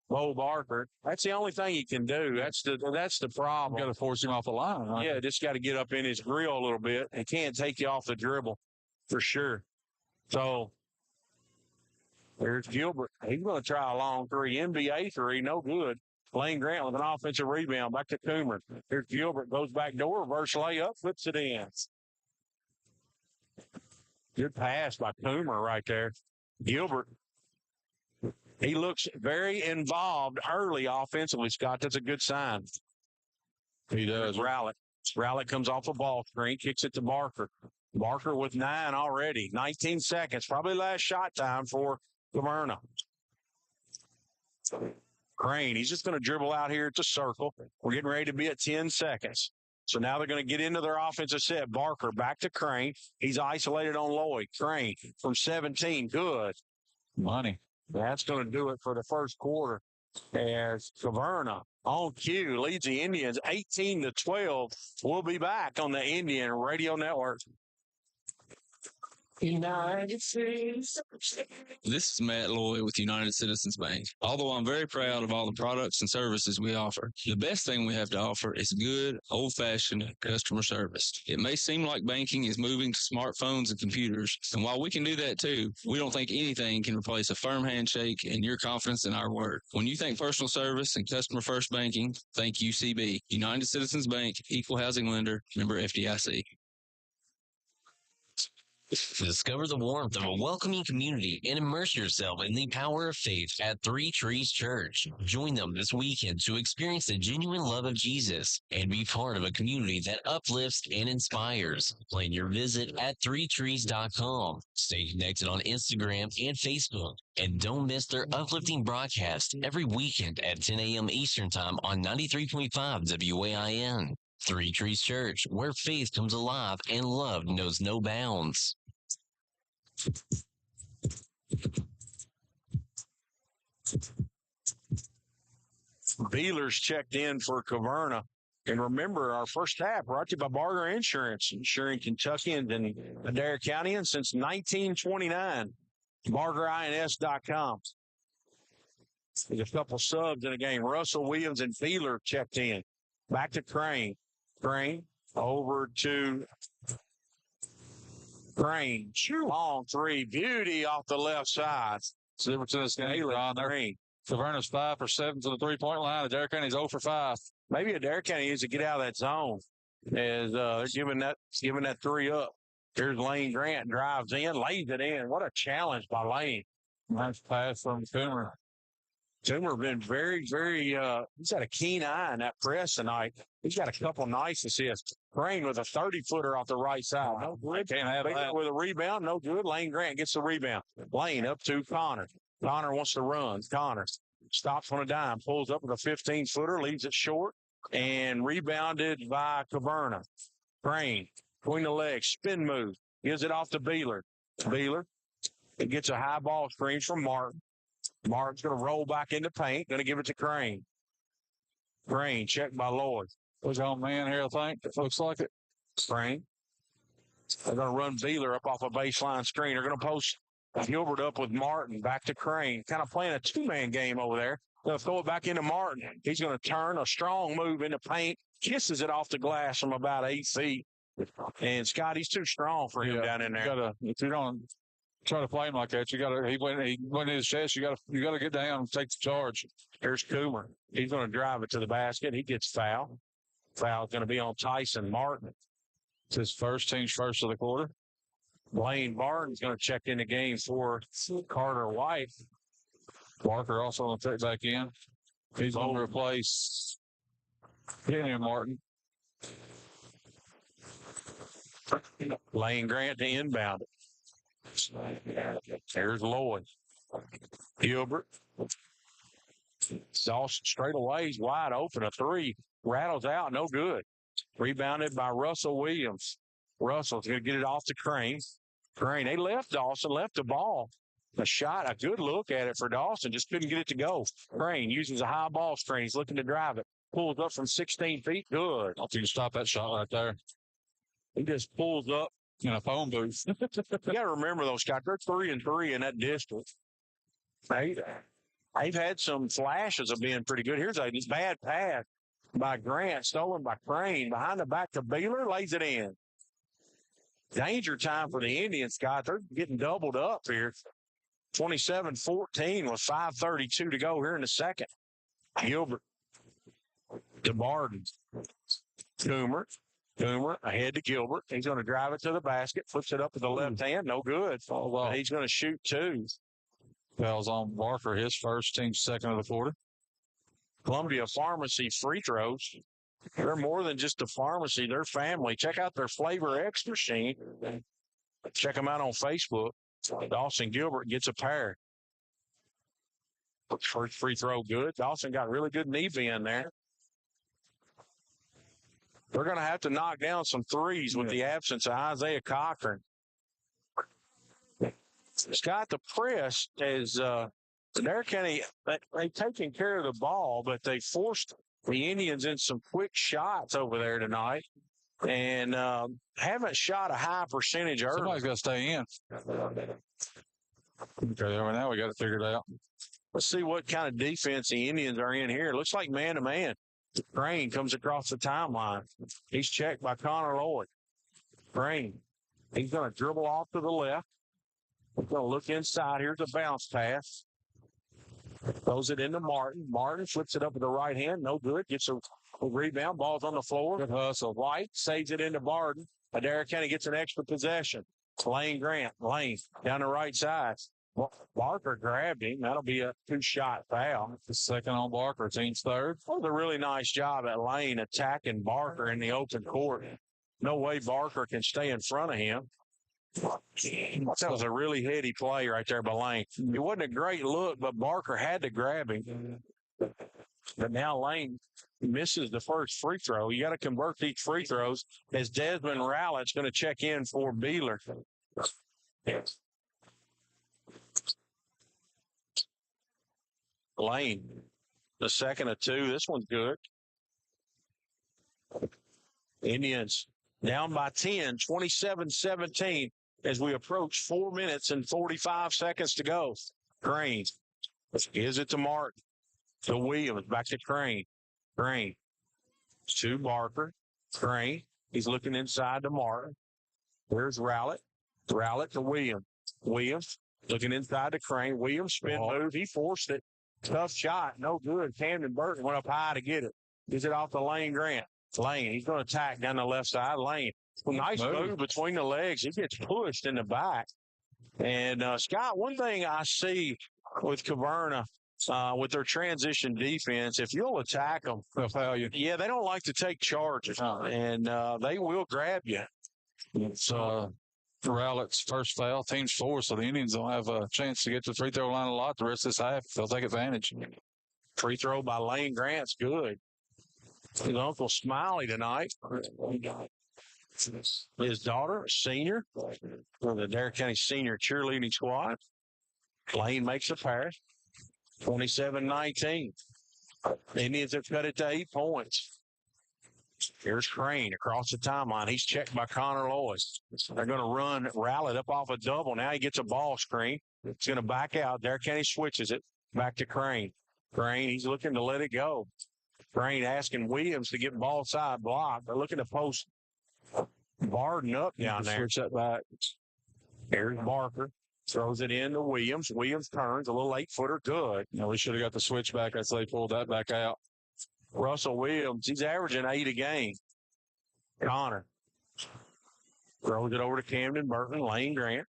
S4: Bo Barker. That's the only thing he can do. That's the problem.
S12: Got to force him off the line. Right?
S4: Yeah, just got to get up in his grill a little bit. He can't take you off the dribble for sure. So there's Gilbert. He's going to try a long 3. NBA 3, no good. Lane Grant with an offensive rebound. Back to Coomer. Here's Gilbert. Goes back door. Reverse layup. Flips it in. Good pass by Coomer right there. Gilbert. He looks very involved early offensively, Scott. That's a good sign.
S12: He does.
S4: Rowlett comes off a ball screen, kicks it to Barker. Barker with 9 already. 19 seconds. Probably last shot time for Laverna. Crane, he's just going to dribble out here at the circle. We're getting ready to be at 10 seconds. So now they're going to get into their offensive set. Barker back to Crane. He's isolated on Lloyd. Crane from 17. Good.
S12: Money.
S4: That's going to do it for the first quarter as Caverna on cue leads the Indians 18-12. We'll be back on the Indian Radio Network.
S13: United States. This is Matt Lloyd with United Citizens Bank. Although I'm very proud of all the products and services we offer, the best thing we have to offer is good, old-fashioned customer service. It may seem like banking is moving to smartphones and computers, and while we can do that too, we don't think anything can replace a firm handshake and your confidence in our word. When you think personal service and customer-first banking, think UCB. United Citizens Bank, Equal Housing Lender, member FDIC.
S10: Discover the warmth of a welcoming community and immerse yourself in the power of faith at Three Trees Church. Join them this weekend to experience the genuine love of Jesus and be part of a community that uplifts and inspires. Plan your visit at threetrees.com. Stay connected on Instagram and Facebook. And don't miss their uplifting broadcast every weekend at 10 a.m. Eastern Time on 93.5 WAIN. Three Trees Church, where faith comes alive and love knows no bounds.
S4: Beeler's checked in for Caverna. And remember, our first half brought to you by Barger Insurance, insuring Kentuckians and Adair County since 1929. BargerINS.com. There's a couple subs in the game. Russell Williams and Beeler checked in. Back to Crane. Crane over to Crane. Long 3. Beauty off the left side.
S12: Silver to this game. Caverna's 5 for 7 to the 3-point line. Adair County's 0 for 5.
S4: Maybe Adair County needs to get out of that zone as they're giving that 3 up. Here's Lane Grant, drives in, lays it in. What a challenge by Lane.
S12: Nice pass from Coomer.
S4: Coomer been very, very, he's got a keen eye in that press tonight. He's got a couple nice assists. Crane with a 30-footer off the right side. No good.
S12: Can't have that.
S4: With a rebound, no good. Lane Grant gets the rebound. Lane up to Connor. Connor wants to run. Connor stops on a dime, pulls up with a 15-footer, leaves it short, and rebounded by Caverna. Crane, between the legs, spin move, gives it off to Beeler. Beeler, it gets a high ball screen from Martin. Martin's going to roll back into paint, going to give it to Crane. Crane, checked by Lloyd.
S12: Who's on man here, I think? It looks like it.
S4: Crane. They're going to run Beeler up off a baseline screen. They're going to post Gilbert up with Martin, back to Crane, kind of playing a two-man game over there. They'll throw it back into Martin. He's going to turn a strong move into paint, kisses it off the glass from about 8 feet. And Scotty's too strong for him down in there.
S12: If you don't try to play him like that, he went in his chest. You got to get down and take the charge.
S4: Here's Coomer. He's going to drive it to the basket. He gets fouled. Foul's going to be on Tyson Martin.
S12: It's his team's first of the quarter.
S4: Blaine Barton's going to check in the game for Carter White.
S12: Barker also going to take back in. He's going to replace Get him, Martin.
S4: Lane Grant to inbound it. There's Lloyd. Gilbert. Dawson straight away. He's wide open. A three. Rattles out. No good. Rebounded by Russell Williams. Russell's going to get it off to Crane. Crane. They left Dawson. Left the ball. A shot. A good look at it for Dawson. Just couldn't get it to go. Crane uses a high ball screen. He's looking to drive it. Pulls up from 16 feet. Good.
S12: I think you stop that shot right there.
S4: He just pulls up
S12: in a phone booth.
S4: You got to remember those guys. They're 3-3 in that district. They've had some flashes of being pretty good. Here's a bad pass by Grant, stolen by Crane. Behind the back to Beeler, lays it in. Danger time for the Indians, Scott. They're getting doubled up here. 27-14 with 5:32 to go here in the second. Gilbert to Barden. Coomer ahead to Gilbert. He's going to drive it to the basket, flips it up with the left hand. No good. But he's going to shoot two.
S12: Fouls on Barker, his first, team second of the quarter.
S4: Columbia Pharmacy free throws. They're more than just a pharmacy. They're family. Check out their Flavor X machine. Check them out on Facebook. Dawson Gilbert gets a pair. First free throw good. Dawson got really good knee bend there. They're going to have to knock down some threes with the absence of Isaiah Cochran. Scott, the press is Adair County, they've taken care of the ball, but they forced the Indians in some quick shots over there tonight and haven't shot a high percentage early.
S12: Somebody's got to stay in. Okay, now we got to figure it out.
S4: Let's see what kind of defense the Indians are in here. It looks like man-to-man. Crane comes across the timeline. He's checked by Connor Lloyd. Crane, he's going to dribble off to the left. He's going to look inside. Here's a bounce pass. Throws it into Martin. Martin flips it up with the right hand. No good. Gets a rebound. Ball's on the floor.
S12: Good hustle.
S4: White saves it into Barden. Adair County gets an extra possession. Lane Grant. Lane down the right side. Barker grabbed him. That'll be a two-shot foul.
S12: The second on Barker. Team's third.
S4: That was a really nice job at Lane attacking Barker in the open court. No way Barker can stay in front of him. That was a really heady play right there by Lane. It wasn't a great look, but Barker had to grab him. But now Lane misses the first free throw. You got to convert these free throws as Desmond Rowlett's going to check in for Beeler. Lane, the second of two. This one's good. Indians down by 10, 27-17 as we approach 4 minutes and 45 seconds to go. Crane gives it to Martin. To Williams, back to Crane. Crane to Barker. Crane, he's looking inside to Martin. There's Rowlett. Rowlett to Williams. Williams looking inside to Crane. Williams spin move. He forced it. Tough shot. No good. Camden Burton went up high to get it. Gives it off to Lane Grant. Lane, he's going to attack down the left side. Lane, nice move between the legs. He gets pushed in the back. And, Scott, one thing I see with Caverna, with their transition defense, if you'll attack them,
S12: they'll foul you.
S4: Yeah, they don't like to take charges, and they will grab you.
S12: It's Rowlett's first foul, team's four, so the Indians don't have a chance to get to the free throw line a lot the rest of this half. They'll take advantage.
S4: Free throw by Lane Grant's good. His uncle Smiley tonight. His daughter, a senior, for the Adair County Senior Cheerleading Squad. Lane makes a pass. 27-19. The Indians have cut it to 8 points. Here's Crane across the timeline. He's checked by Connor Lloyd. They're going to run Rowlett up off a double. Now he gets a ball screen. It's going to back out. Adair County switches it back to Crane. Crane, he's looking to let it go. Crane asking Williams to get ball side block. They're looking to post Barden up down there.
S12: Switch that back.
S4: Here's Barker. Throws it in to Williams. Williams turns a little 8-footer. Good.
S12: No, we should have got the switch back as they pulled that back out.
S4: Russell Williams, he's averaging 8 a game. Connor throws it over to Camden Burton. Lane Grant.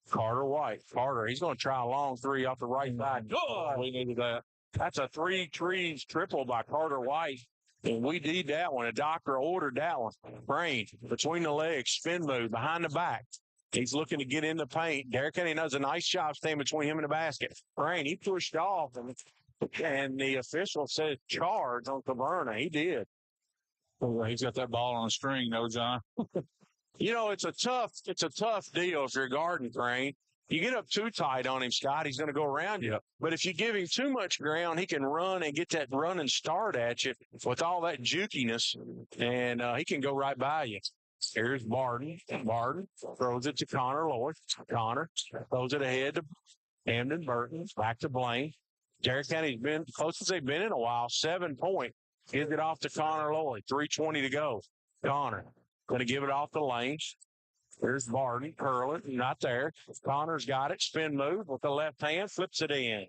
S4: Carter White. Carter, he's going to try a long three off the right side. Good.
S12: We needed that.
S4: That's a 3 trees triple by Carter White. And we did that one. A doctor ordered that one. Brain between the legs, spin move, behind the back. He's looking to get in the paint. Derek Kennedy does a nice job staying between him and the basket. Brain, he pushed off, and the official said charge on Caverna. He did.
S12: Well, he's got that ball on a string, though, John.
S4: You know, it's a tough deal if you're guarding Crane. You get up too tight on him, Scott, he's going to go around you. But if you give him too much ground, he can run and get that running start at you with all that jukiness, and he can go right by you. Here's Barton. Barton throws it to Connor Lloyd. Connor throws it ahead to Hamden Burton. Back to Blaine. Derek County's been close as they've been in a while. 7 point. Gives it off to Connor Lloyd. 3:20 to go. Connor going to give it off to Lane. There's Barton curling. Not there. Connor's got it. Spin move with the left hand. Flips it in.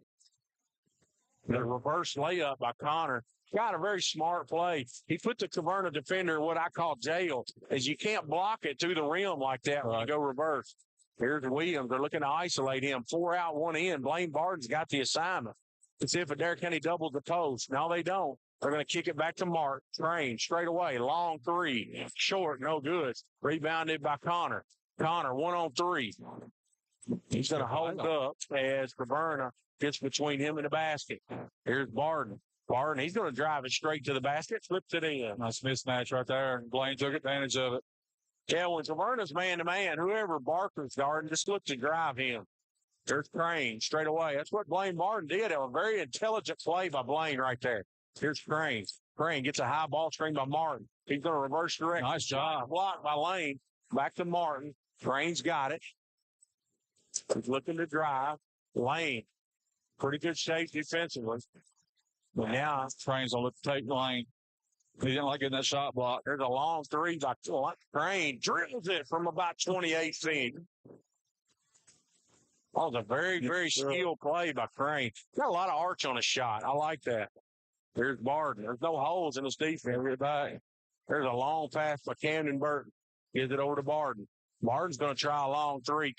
S4: The reverse layup by Connor. Got a very smart play. He put the Caverna defender in what I call jail, as you can't block it through the rim like that when you go reverse. Here's Williams. They're looking to isolate him. 4 out, 1 in. Blaine Barton's got the assignment. Let's see if Adair County doubles the post. No, they don't. They're going to kick it back to Mark. Train straight away. Long 3. Short, no good. Rebounded by Connor. Connor, 1-on-3. He's going to hold up as Caverna gets between him and the basket. Here's Barton. Barton, he's going to drive it straight to the basket, flips it in.
S12: Nice mismatch right there, and Blaine took advantage of it.
S4: Yeah, when Caverna's man-to-man, whoever Barker's guarding, just look to drive him. There's Crane straight away. That's what Blaine Barton did. A very intelligent play by Blaine right there. Here's Crane. Crane gets a high ball screen by Martin. He's going to reverse direct.
S12: Nice job.
S4: Blocked by Lane. Back to Martin. Crane's got it. He's looking to drive. Lane. Pretty good shape defensively. But now
S12: Crane's going to look to take Lane. He didn't like getting that shot block.
S4: There's a long 3 by Crane. Drills it from about 28 feet. That was a very, very skilled play by Crane. Got a lot of arch on his shot. I like that. There's Barton. There's no holes in his defense. There's a long pass by Camden Burton. Gives it over to Barton. Barton's going to try a long 3.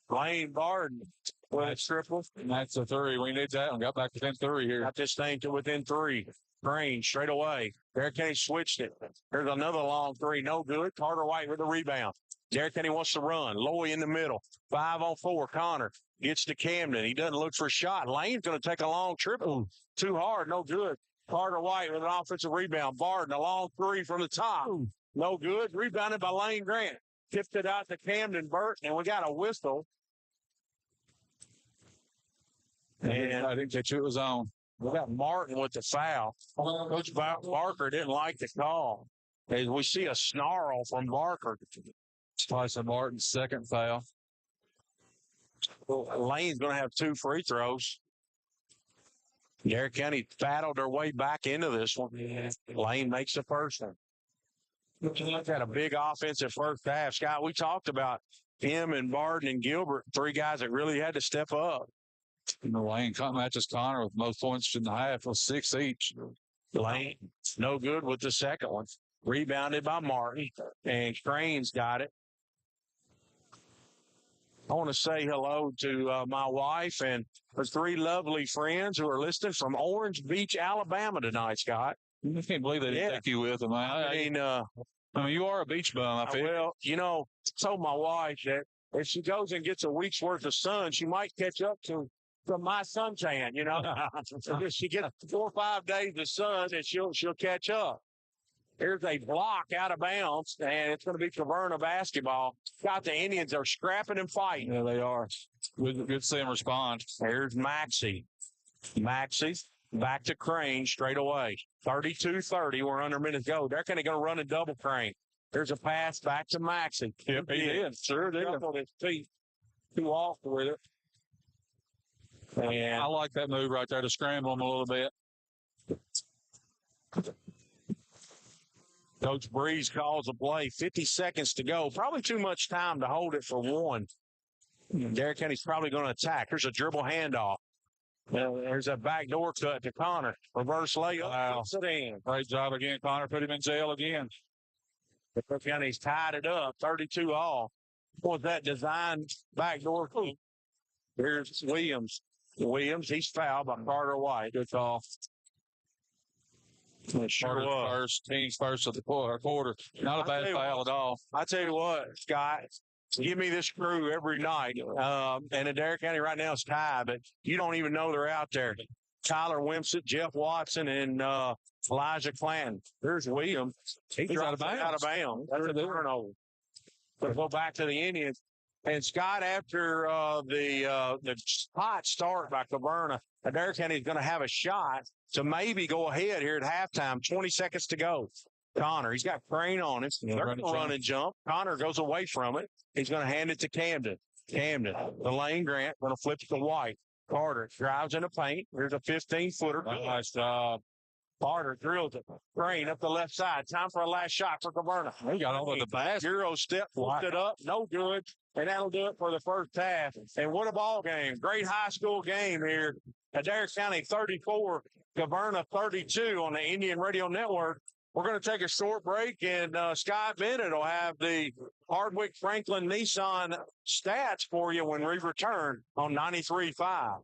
S4: Blaine Barton. Well, that's triple.
S12: And that's a 3. We need that one. Got back within 3 here.
S4: Got this thing to within 3. Crane straight away. Derek County switched it. There's another long 3. No good. Carter White with the rebound. Derek County wants to run. Lowy in the middle. 5-on-4. Connor gets to Camden. He doesn't look for a shot. Lane's going to take a long triple. Too hard. No good. Carter White with an offensive rebound. Barton, a long 3 from the top. No good. Rebounded by Lane Grant. Tipped it out to Camden Burton, and we got a whistle.
S12: And I think that it was on.
S4: We got Martin with the foul. Coach Barker didn't like the call. As we see a snarl from Barker.
S12: Tyson Martin's second foul.
S4: Lane's going to have 2 free throws. Derek County battled their way back into this one. Lane makes the first one. Had a big offensive first half. Scott, we talked about him and Barton and Gilbert, 3 guys that really had to step up.
S12: Lane matches Connor with most points in the half with 6 each.
S4: Lane, no good with the second one. Rebounded by Martin, and Crane's got it. I want to say hello to my wife and her 3 lovely friends who are listening from Orange Beach, Alabama tonight, Scott.
S12: I can't believe they didn't take you with them. I mean, you are a beach bum, I feel.
S4: Well, you know, told my wife that if she goes and gets a week's worth of sun, she might catch up to my suntan, you know. If she gets 4 or 5 days of sun, and she'll catch up. Here's a block out of bounds, and it's going to be Caverna basketball. Got the Indians are scrapping and fighting.
S12: Yeah, they are. Good to see them respond.
S4: Here's Maxey. Maxey back to Crane straight away. 32-30. We're under a minute to go. They're going to run a double Crane. There's a pass back to Maxey.
S12: Yep, he did. Sure did.
S4: On his feet. Too off with it. And
S12: I like that move right there to scramble him a little bit.
S4: Coach Breeze calls a play. 50 seconds to go. Probably too much time to hold it for one. Derek County's probably going to attack. Here's a dribble handoff. There's a backdoor cut to Connor. Reverse layup.
S12: Wow.
S4: Sit in.
S12: Great job again, Connor. Put him in jail again.
S4: Derek County's tied it up. 32 all. Was that designed backdoor? Here's Williams. Williams. He's fouled by Carter White. Good call.
S12: Sure was. Team's first of the quarter. Not a bad foul at all.
S4: I tell you what, Scott, give me this crew every night. And Adair County right now is tied, but you don't even know they're out there. Tyler Wimsett, Jeff Watson, and Elijah Clanton. There's Williams. He's out of bounds. That's a turnover. But go back to the Indians. And Scott, after the hot start by Caverna, Adair County is going to have a shot to maybe go ahead here at halftime. 20 seconds to go. Connor, he's got Crane on it. They're going to run and jump. Connor goes away from it. He's going to hand it to Camden. The Lane Grant going to flip it to White. Carter drives in the paint. Here's a 15-footer.
S12: Nice job.
S4: Carter drills it. Crane up the left side. Time for a last shot for Caverna.
S12: He got over the basket.
S4: Euro step, flipped it up. No good. And that'll do it for the first half. And what a ball game. Great high school game here. Adair County 34, Caverna 32 on the Indian Radio Network. We're going to take a short break, and Scott Bennett will have the Hardwick Franklin Nissan stats for you when we return on 93.5.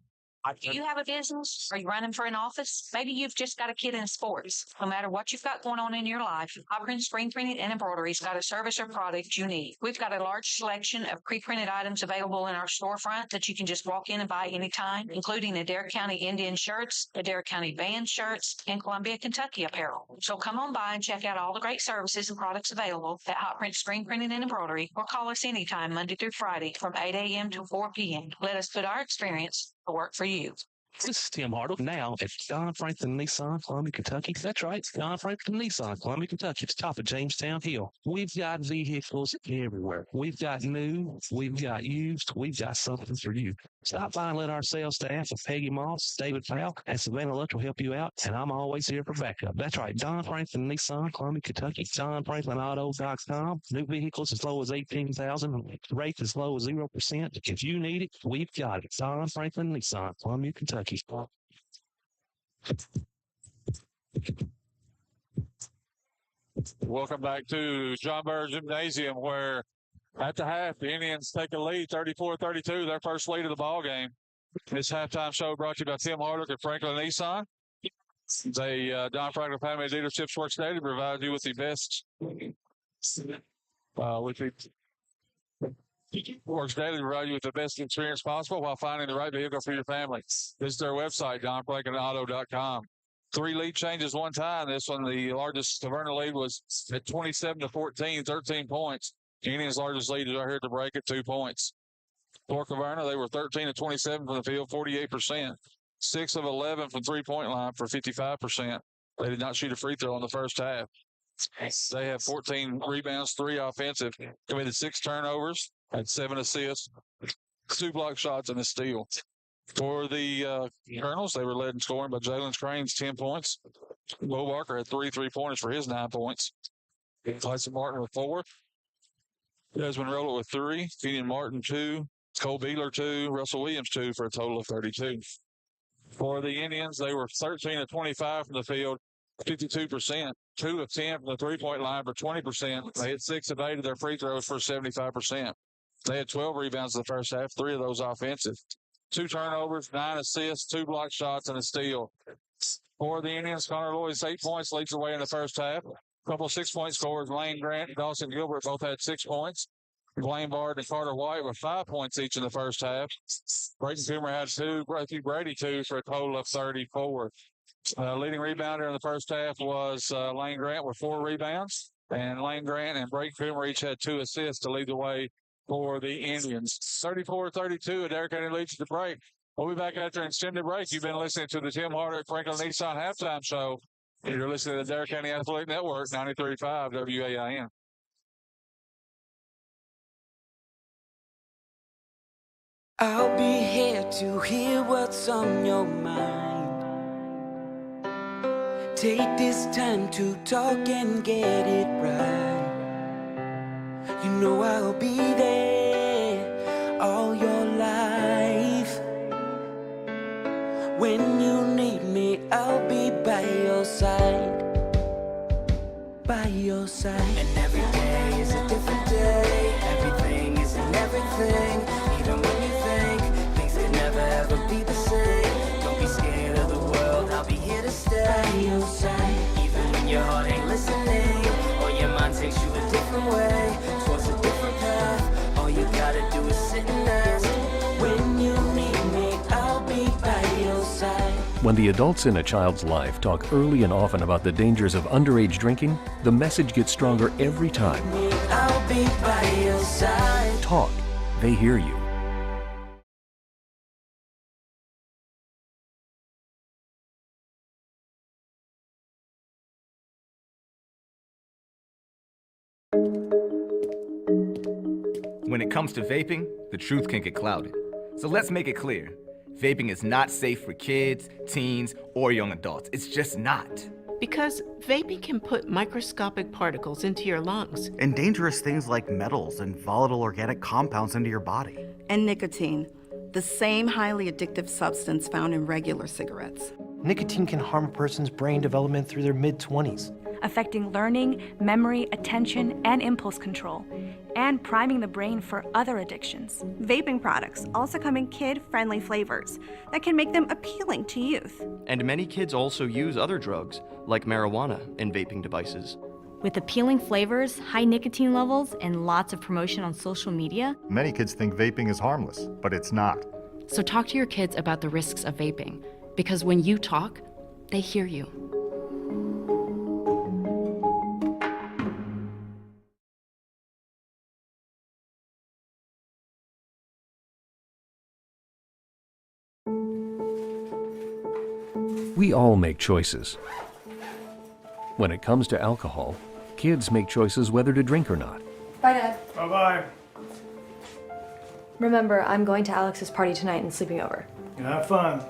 S7: Do you have a business? Are you running for an office? Maybe you've just got a kid in sports. No matter what you've got going on in your life, Auburn Screen Printing and Embroidery's got a service or product you need. We've got a large selection of pre-printed items available in our storefront that you can just walk in and buy anytime, including Adair County Indian shirts, Adair County band shirts, and Columbia, Kentucky apparel. So come on by and check out all the great services and products available at Hot Print Screen Printing and Embroidery, or call us anytime Monday through Friday from 8 a.m. to 4 p.m. Let us put our experience to work for you.
S6: This is Tim Hartle now at Don Franklin Nissan, Columbia, Kentucky. That's right, Don Franklin Nissan, Columbia, Kentucky. It's top of Jamestown Hill. We've got vehicles everywhere. We've got new, we've got used, we've got something for you. Stop by and let our sales staff of Peggy Moss, David Powell, and Savannah Lutz will help you out, and I'm always here for backup. That's right, Don Franklin Nissan, Columbia, Kentucky. DonFranklinAuto.com. New vehicles as low as $18,000. Rates as low as 0%. If you need it, we've got it. Don Franklin Nissan, Columbia, Kentucky.
S12: Welcome back to John Burr Gymnasium, where at the half, the Indians take a lead, 34-32, their first lead of the ball game. This halftime show brought to you by Tim Hardwick at Franklin Nissan. Don Franklin Family Dealerships works daily to provide you with the best works daily to provide you with the best experience possible while finding the right vehicle for your family. Visit their website, DonFranklinAuto.com. 3 lead changes one time. This one, the largest Caverna lead was at 27-14, 13 points. Indians' largest lead is right here at the break at 2 points. For Caverna, they were 13-27 from the field, 48%. 6 of 11 from three-point line for 55%. They did not shoot a free throw in the first half. They have 14 rebounds, 3 offensive, committed 6 turnovers, had 7 assists, 2 block shots, and a steal. For the Colonels, they were led in scoring by Jalen Crane's 10 points. Bo Barker had 3 3-pointers for his 9 points. Tyson Martin with 4. Desmond Rowland with 3. Fenian Martin 2. Cole Beeler 2. Russell Williams 2 for a total of 32. For the Indians, they were 13-25 from the field, 52%. 2 of 10 from the three-point line for 20%. They had 6 of 8 of their free throws for 75%. They had 12 rebounds in the first half, 3 of those offensive. 2 turnovers, 9 assists, 2 block shots, and a steal. For the Indians, Connor Lloyd's 8 points leads the way in the first half. A couple of 6-point scorers, Lane Grant and Dawson Gilbert both had 6 points. Blaine Bard and Carter White with 5 points each in the first half. Brayton Coomer had 2, Brady 2 for a total of 34. Leading rebounder in the first half was Lane Grant with 4 rebounds. And Lane Grant and Brayton Coomer each had 2 assists to lead the way for the Indians. 34-32, Adair County leads the break. We'll be back after an extended break. You've been listening to the Tim Hardwick Franklin Nissan Halftime Show. You're listening to the Adair County Athletic Network, 93.5 WAIN.
S15: I'll be here to hear what's on your mind. Take this time to talk and get it right. You know I'll be there all your life. When you need me, I'll be by your side. By your side. And every day is a different day. Everything isn't everything. Even when you think things can never ever be the same.
S16: When the adults in a child's life talk early and often about the dangers of underage drinking, the message gets stronger every time.
S15: I'll be by your side.
S16: Talk. They hear you.
S17: When it comes to vaping, the truth can get clouded. So let's make it clear. Vaping is not safe for kids, teens, or young adults. It's just not.
S18: Because vaping can put microscopic particles into your lungs.
S19: And dangerous things like metals and volatile organic compounds into your body.
S21: And nicotine, the same highly addictive substance found in regular cigarettes.
S22: Nicotine can harm a person's brain development through their mid-20s,
S25: affecting learning, memory, attention, and impulse control, and priming the brain for other addictions.
S26: Vaping products also come in kid-friendly flavors that can make them appealing to youth.
S23: And many kids also use other drugs, like marijuana, in vaping devices.
S28: With appealing flavors, high nicotine levels, and lots of promotion on social media,
S24: Many kids think vaping is harmless, but it's not.
S27: so talk to your kids about the risks of vaping. Because when you talk, they hear you.
S16: We all make choices. When it comes to alcohol, kids make choices whether to drink or not.
S29: Bye, Dad.
S20: Bye-bye.
S29: Remember, I'm going to Alex's party tonight and sleeping over.
S20: You have fun.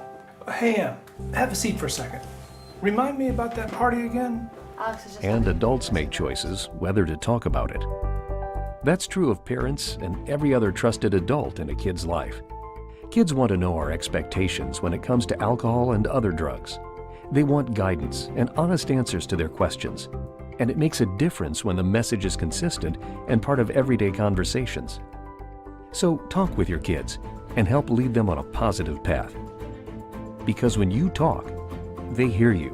S20: Hey, have a seat for a second. Remind me about that party again?
S29: Alex is just...
S16: And adults make choices whether to talk about it. That's true of parents and every other trusted adult in a kid's life. Kids want to know our expectations when it comes to alcohol and other drugs. They want guidance and honest answers to their questions. And it makes a difference when the message is consistent and part of everyday conversations. So talk with your kids and help lead them on a positive path. Because when you talk, they hear you.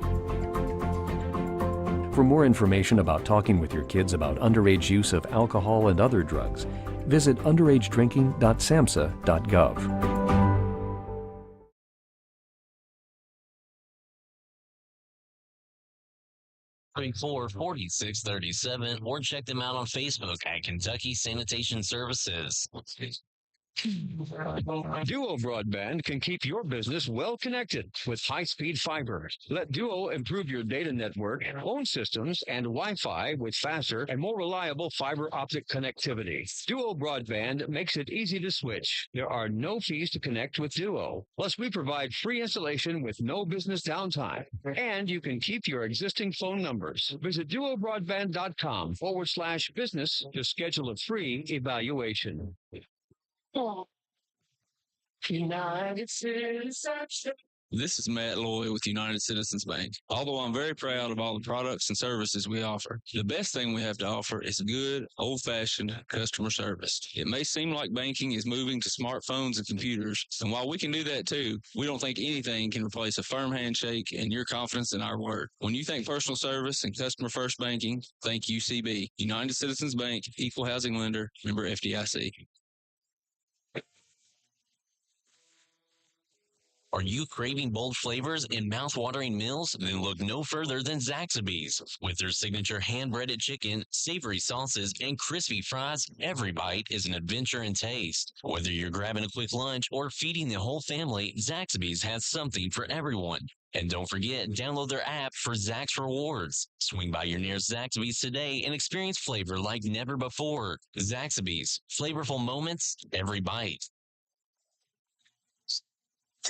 S16: For more information about talking with your kids about underage use of alcohol and other drugs, visit underagedrinking.samhsa.gov.
S10: 4637 or check them out on Facebook at Kentucky Sanitation Services.
S11: Duo Broadband can keep your business well connected with high-speed fiber. Let Duo improve your data network, phone systems, and Wi-Fi with faster and more reliable fiber optic connectivity. Duo Broadband makes it easy to switch. There are no fees to connect with Duo. Plus, we provide free installation with no business downtime. And you can keep your existing phone numbers. Visit duobroadband.com/business to schedule a free evaluation.
S10: United Citizens. This is Matt Loy with United Citizens Bank. Although I'm very proud of all the products and services we offer, the best thing we have to offer is good, old-fashioned customer service. It may seem like banking is moving to smartphones and computers, and while we can do that too, we don't think anything can replace a firm handshake and your confidence in our word. When you think personal service and customer-first banking, think UCB. United Citizens Bank, Equal Housing Lender, member FDIC. Are you craving bold flavors and mouth-watering meals? Then look no further than Zaxby's. With their signature hand-breaded chicken, savory sauces, and crispy fries, every bite is an adventure in taste. Whether you're grabbing a quick lunch or feeding the whole family, Zaxby's has something for everyone. And don't forget, download their app for Zax Rewards. Swing by your nearest Zaxby's today and experience flavor like never before. Zaxby's, flavorful moments, every bite.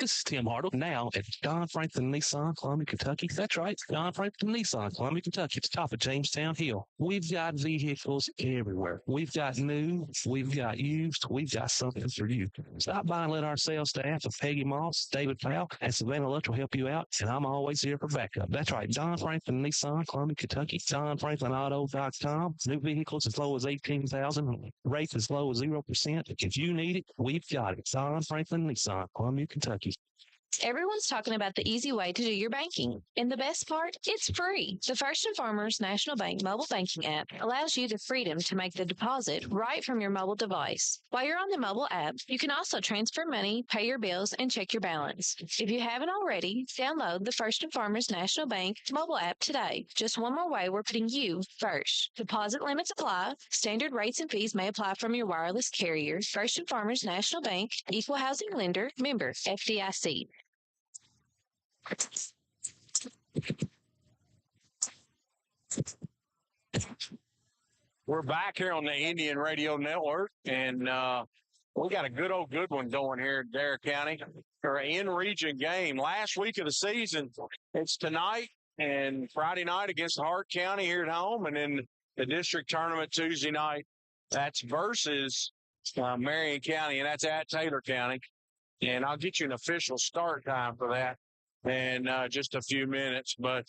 S6: This is Tim Hartle now at Don Franklin Nissan, Columbia, Kentucky. That's right, Don Franklin Nissan, Columbia, Kentucky. It's top of Jamestown Hill. We've got vehicles everywhere. We've got new, we've got used, we've got something for you. Stop by and let our sales staff of Peggy Moss, David Powell, and Savannah Luttrell help you out, and I'm always here for backup. That's right, Don Franklin Nissan, Columbia, Kentucky. DonFranklinAuto.com. New vehicles as low as $18,000. Rates as low as 0%. If you need it, we've got it. Don Franklin Nissan, Columbia, Kentucky.
S1: Everyone's talking about the easy way to do your banking. And the best part? It's free. The First and Farmers National Bank mobile banking app allows you the freedom to make the deposit right from your mobile device. While you're on the mobile app, you can also transfer money, pay your bills, and check your balance. If you haven't already, download the First and Farmers National Bank mobile app today. Just one more way we're putting you first. Deposit limits apply. Standard rates and fees may apply from your wireless carrier. First and Farmers National Bank, equal housing lender, member, FDIC.
S2: We're back here on the Indian Radio Network, and we got a good one going here in Adair County. For an in-region game, last week of the season. It's tonight and Friday night against Hart County here at home, and then the district tournament Tuesday night. That's versus Marion County, and that's at Taylor County. And I'll get you an official start time for that in just a few minutes. But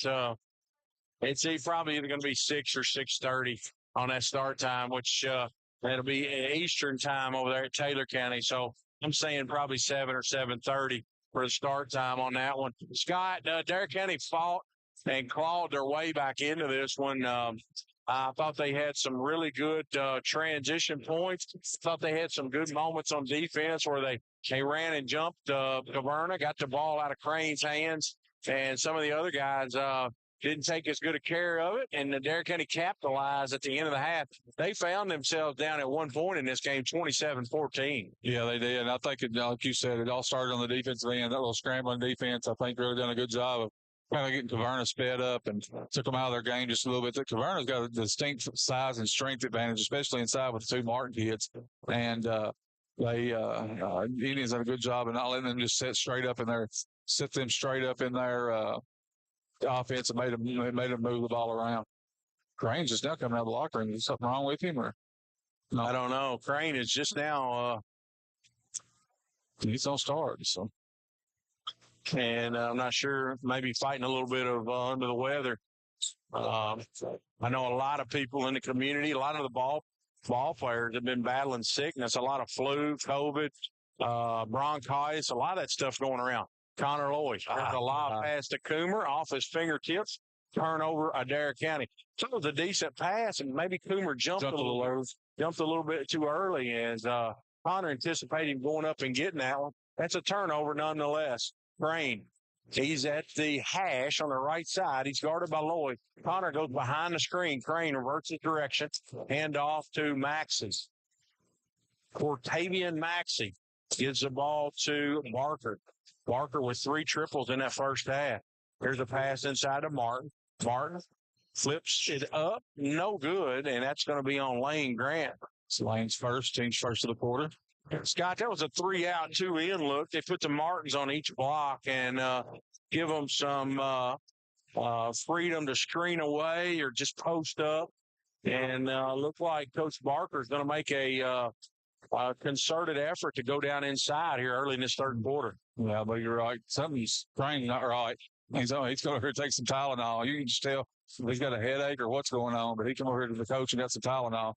S2: it's probably either going to be 6 or 6:30 on that start time, which that'll be Eastern time over there at Taylor County. So I'm saying probably 7 or 7:30 for the start time on that one. Scott, Adair County fought and clawed their way back into this one. I thought they had some really good transition points. Thought they had some good moments on defense where they ran and jumped. Caverna got the ball out of Crane's hands, and some of the other guys didn't take as good a care of it, and the Adair County capitalized at the end of the half. They found themselves down at one point in this game, 27-14.
S12: Yeah, they did. And I think, like you said, it all started on the defensive end. That little scrambling defense, I think, really done a good job of kind of getting Caverna sped up and took them out of their game just a little bit. Caverna's got a distinct size and strength advantage, especially inside with the two Martin kids. And Indians done a good job of not letting them just sit them straight up in their offense and made them move the ball around. Crane's just now coming out of the locker room. Is something wrong with him, or no?
S2: I don't know. Crane is just now
S12: he's on start. So,
S2: and I'm not sure. Maybe fighting a little bit of under the weather. I know a lot of people in the community. A lot of the ball players have been battling sickness. A lot of flu, COVID, bronchitis. A lot of that stuff going around. Connor Lloyd. There's a lob pass to Coomer off his fingertips. Turnover, Adair County. So it was a decent pass, and maybe Coomer jumped a little bit too early as Connor anticipated him going up and getting that one. That's a turnover nonetheless. Crane. He's at the hash on the right side. He's guarded by Lloyd. Connor goes behind the screen. Crane reverts his direction. Hand off to Maxey. Cortavian Maxey gives the ball to Barker. Barker with 3 triples in that first half. Here's a pass inside to Martin. Martin flips it up. No good, and that's going to be on Lane Grant.
S12: It's Lane's team's first of the quarter.
S2: Scott, that was a 3-out, 2-in look. They put the Martins on each block and give them some freedom to screen away or just post up. And look like Coach Barker's going to make a concerted effort to go down inside here early in this third quarter.
S12: Yeah, but you're right. Something's Crane not right. He's going over here to take some Tylenol. You can just tell if he's got a headache or what's going on, but he came over here to the coach and got some Tylenol.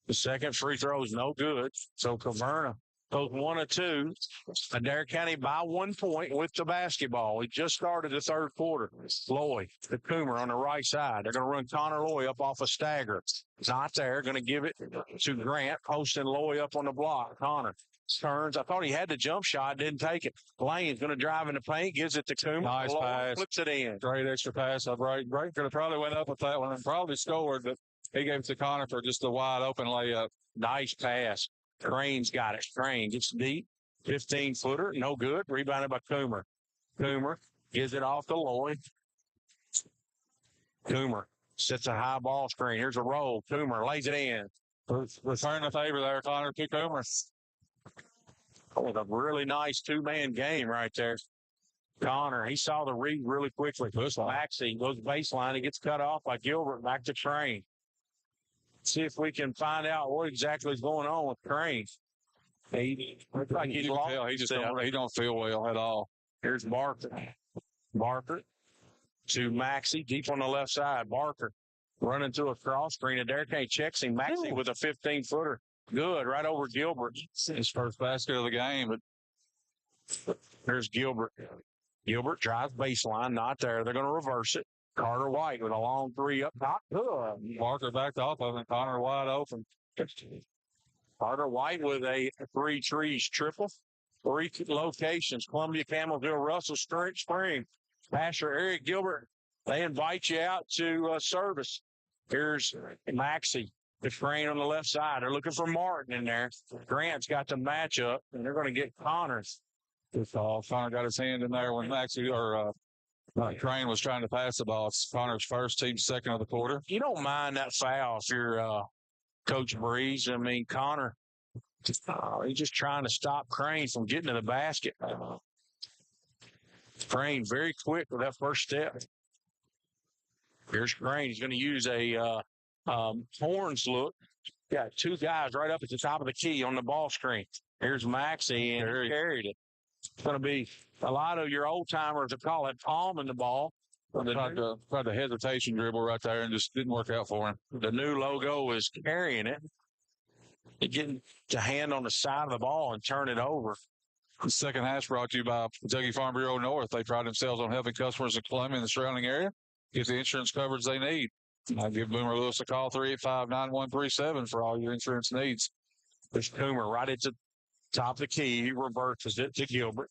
S2: The second free throw is no good. So Caverna goes 1 of 2. Adair County by 1 point with the basketball. We just started the third quarter. Lloyd, the Coomer on the right side. They're going to run Connor Lloyd up off a stagger. Not there. Going to give it to Grant, posting Lloyd up on the block. Connor turns. I thought he had the jump shot, didn't take it. Lane's going to drive in the paint, gives it to Coomer.
S12: Nice pass.
S2: Flips it in.
S12: Great extra pass. Great could have probably went up with that one and probably scored, but he gave it to Connor for just a wide open layup.
S2: Nice pass. Crane's got it. Crane gets deep. 15-footer. No good. Rebounded by Coomer. Coomer gives it off to Lloyd. Coomer sets a high ball screen. Here's a roll. Coomer lays it in.
S12: Return the favor there, Connor, to Coomer.
S2: Oh, a really nice 2-man game right there. Connor, he saw the read really quickly. Maxey goes baseline. He gets cut off by Gilbert. Back to Crane. See if we can find out what exactly is going on with Crane. He looks like he's lost.
S12: He don't feel well at all.
S2: Here's Barker. Barker to Maxey, deep on the left side. Barker running through a cross screen. Adair can't check him. Maxey with a 15-footer. Good, right over Gilbert.
S12: His first basket of the game, but
S2: there's Gilbert. Gilbert drives baseline, not there. They're going to reverse it. Carter White with a long three up top. Good.
S12: Parker backed off of it. Connor wide open.
S2: Carter White with a 3 trees triple. 3 locations. Columbia, Campbellsville, Russell, Spring. Pastor Eric Gilbert, they invite you out to service. Here's Maxey, the crane on the left side. They're looking for Martin in there. Grant's got the matchup, and they're going to get Connors.
S12: Connor got his hand in there when Maxey Crane was trying to pass the ball. It's Connor's first, team second of the quarter.
S2: You don't mind that foul if you're Coach Breeze. I mean, Connor, he's just trying to stop Crane from getting to the basket. Crane very quick with that first step. Here's Crane. He's going to use a horns look. Got 2 guys right up at the top of the key on the ball screen. Here's Maxey, and he carried it. It's going to be a lot of your old timers to call it palming the ball.
S12: Tried the hesitation dribble right there and just didn't work out for him.
S2: The new logo is carrying it. Getting the hand on the side of the ball and turn it over.
S12: The second half brought to you by Kentucky Farm Bureau North. They pride themselves on helping customers in Columbia and the surrounding area get the insurance coverage they need. I give Boomer Lewis a call, 385-9137 for all your insurance needs.
S2: There's Coomer right at the top of the key. He reverses it to Gilbert.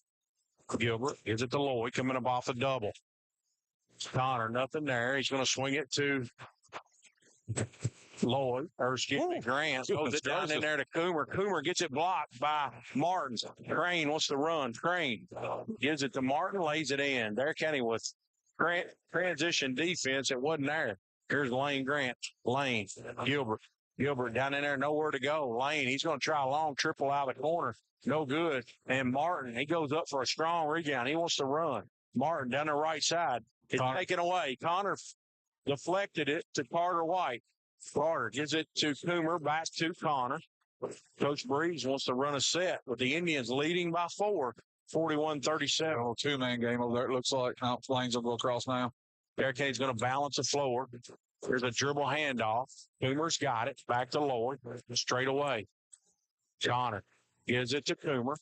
S2: Gilbert gives it to Lloyd, coming up off a double. Connor, nothing there. He's going to swing it to Lloyd, or excuse me, Grant. Goes it down in there to Coomer. Coomer gets it blocked by Martin. Crane wants to run. Crane gives it to Martin, lays it in. Dare County with transition defense. It wasn't there. Here's Lane Grant. Lane, Gilbert. Gilbert down in there, nowhere to go. Lane, he's going to try a long triple out of the corner. No good. And Martin, he goes up for a strong rebound. He wants to run. Martin down the right side. It's taken away. Connor deflected it to Carter White. Carter gives it to Coomer, back to Connor. Coach Breeze wants to run a set with the Indians leading by 4, 41-37.
S12: A little 2-man game over there, it looks like. Now, Flames will go across now.
S2: Barricade's going to balance the floor. There's a dribble handoff. Coomer's got it. Back to Lloyd. Straight away. Connor gives it to Coomer.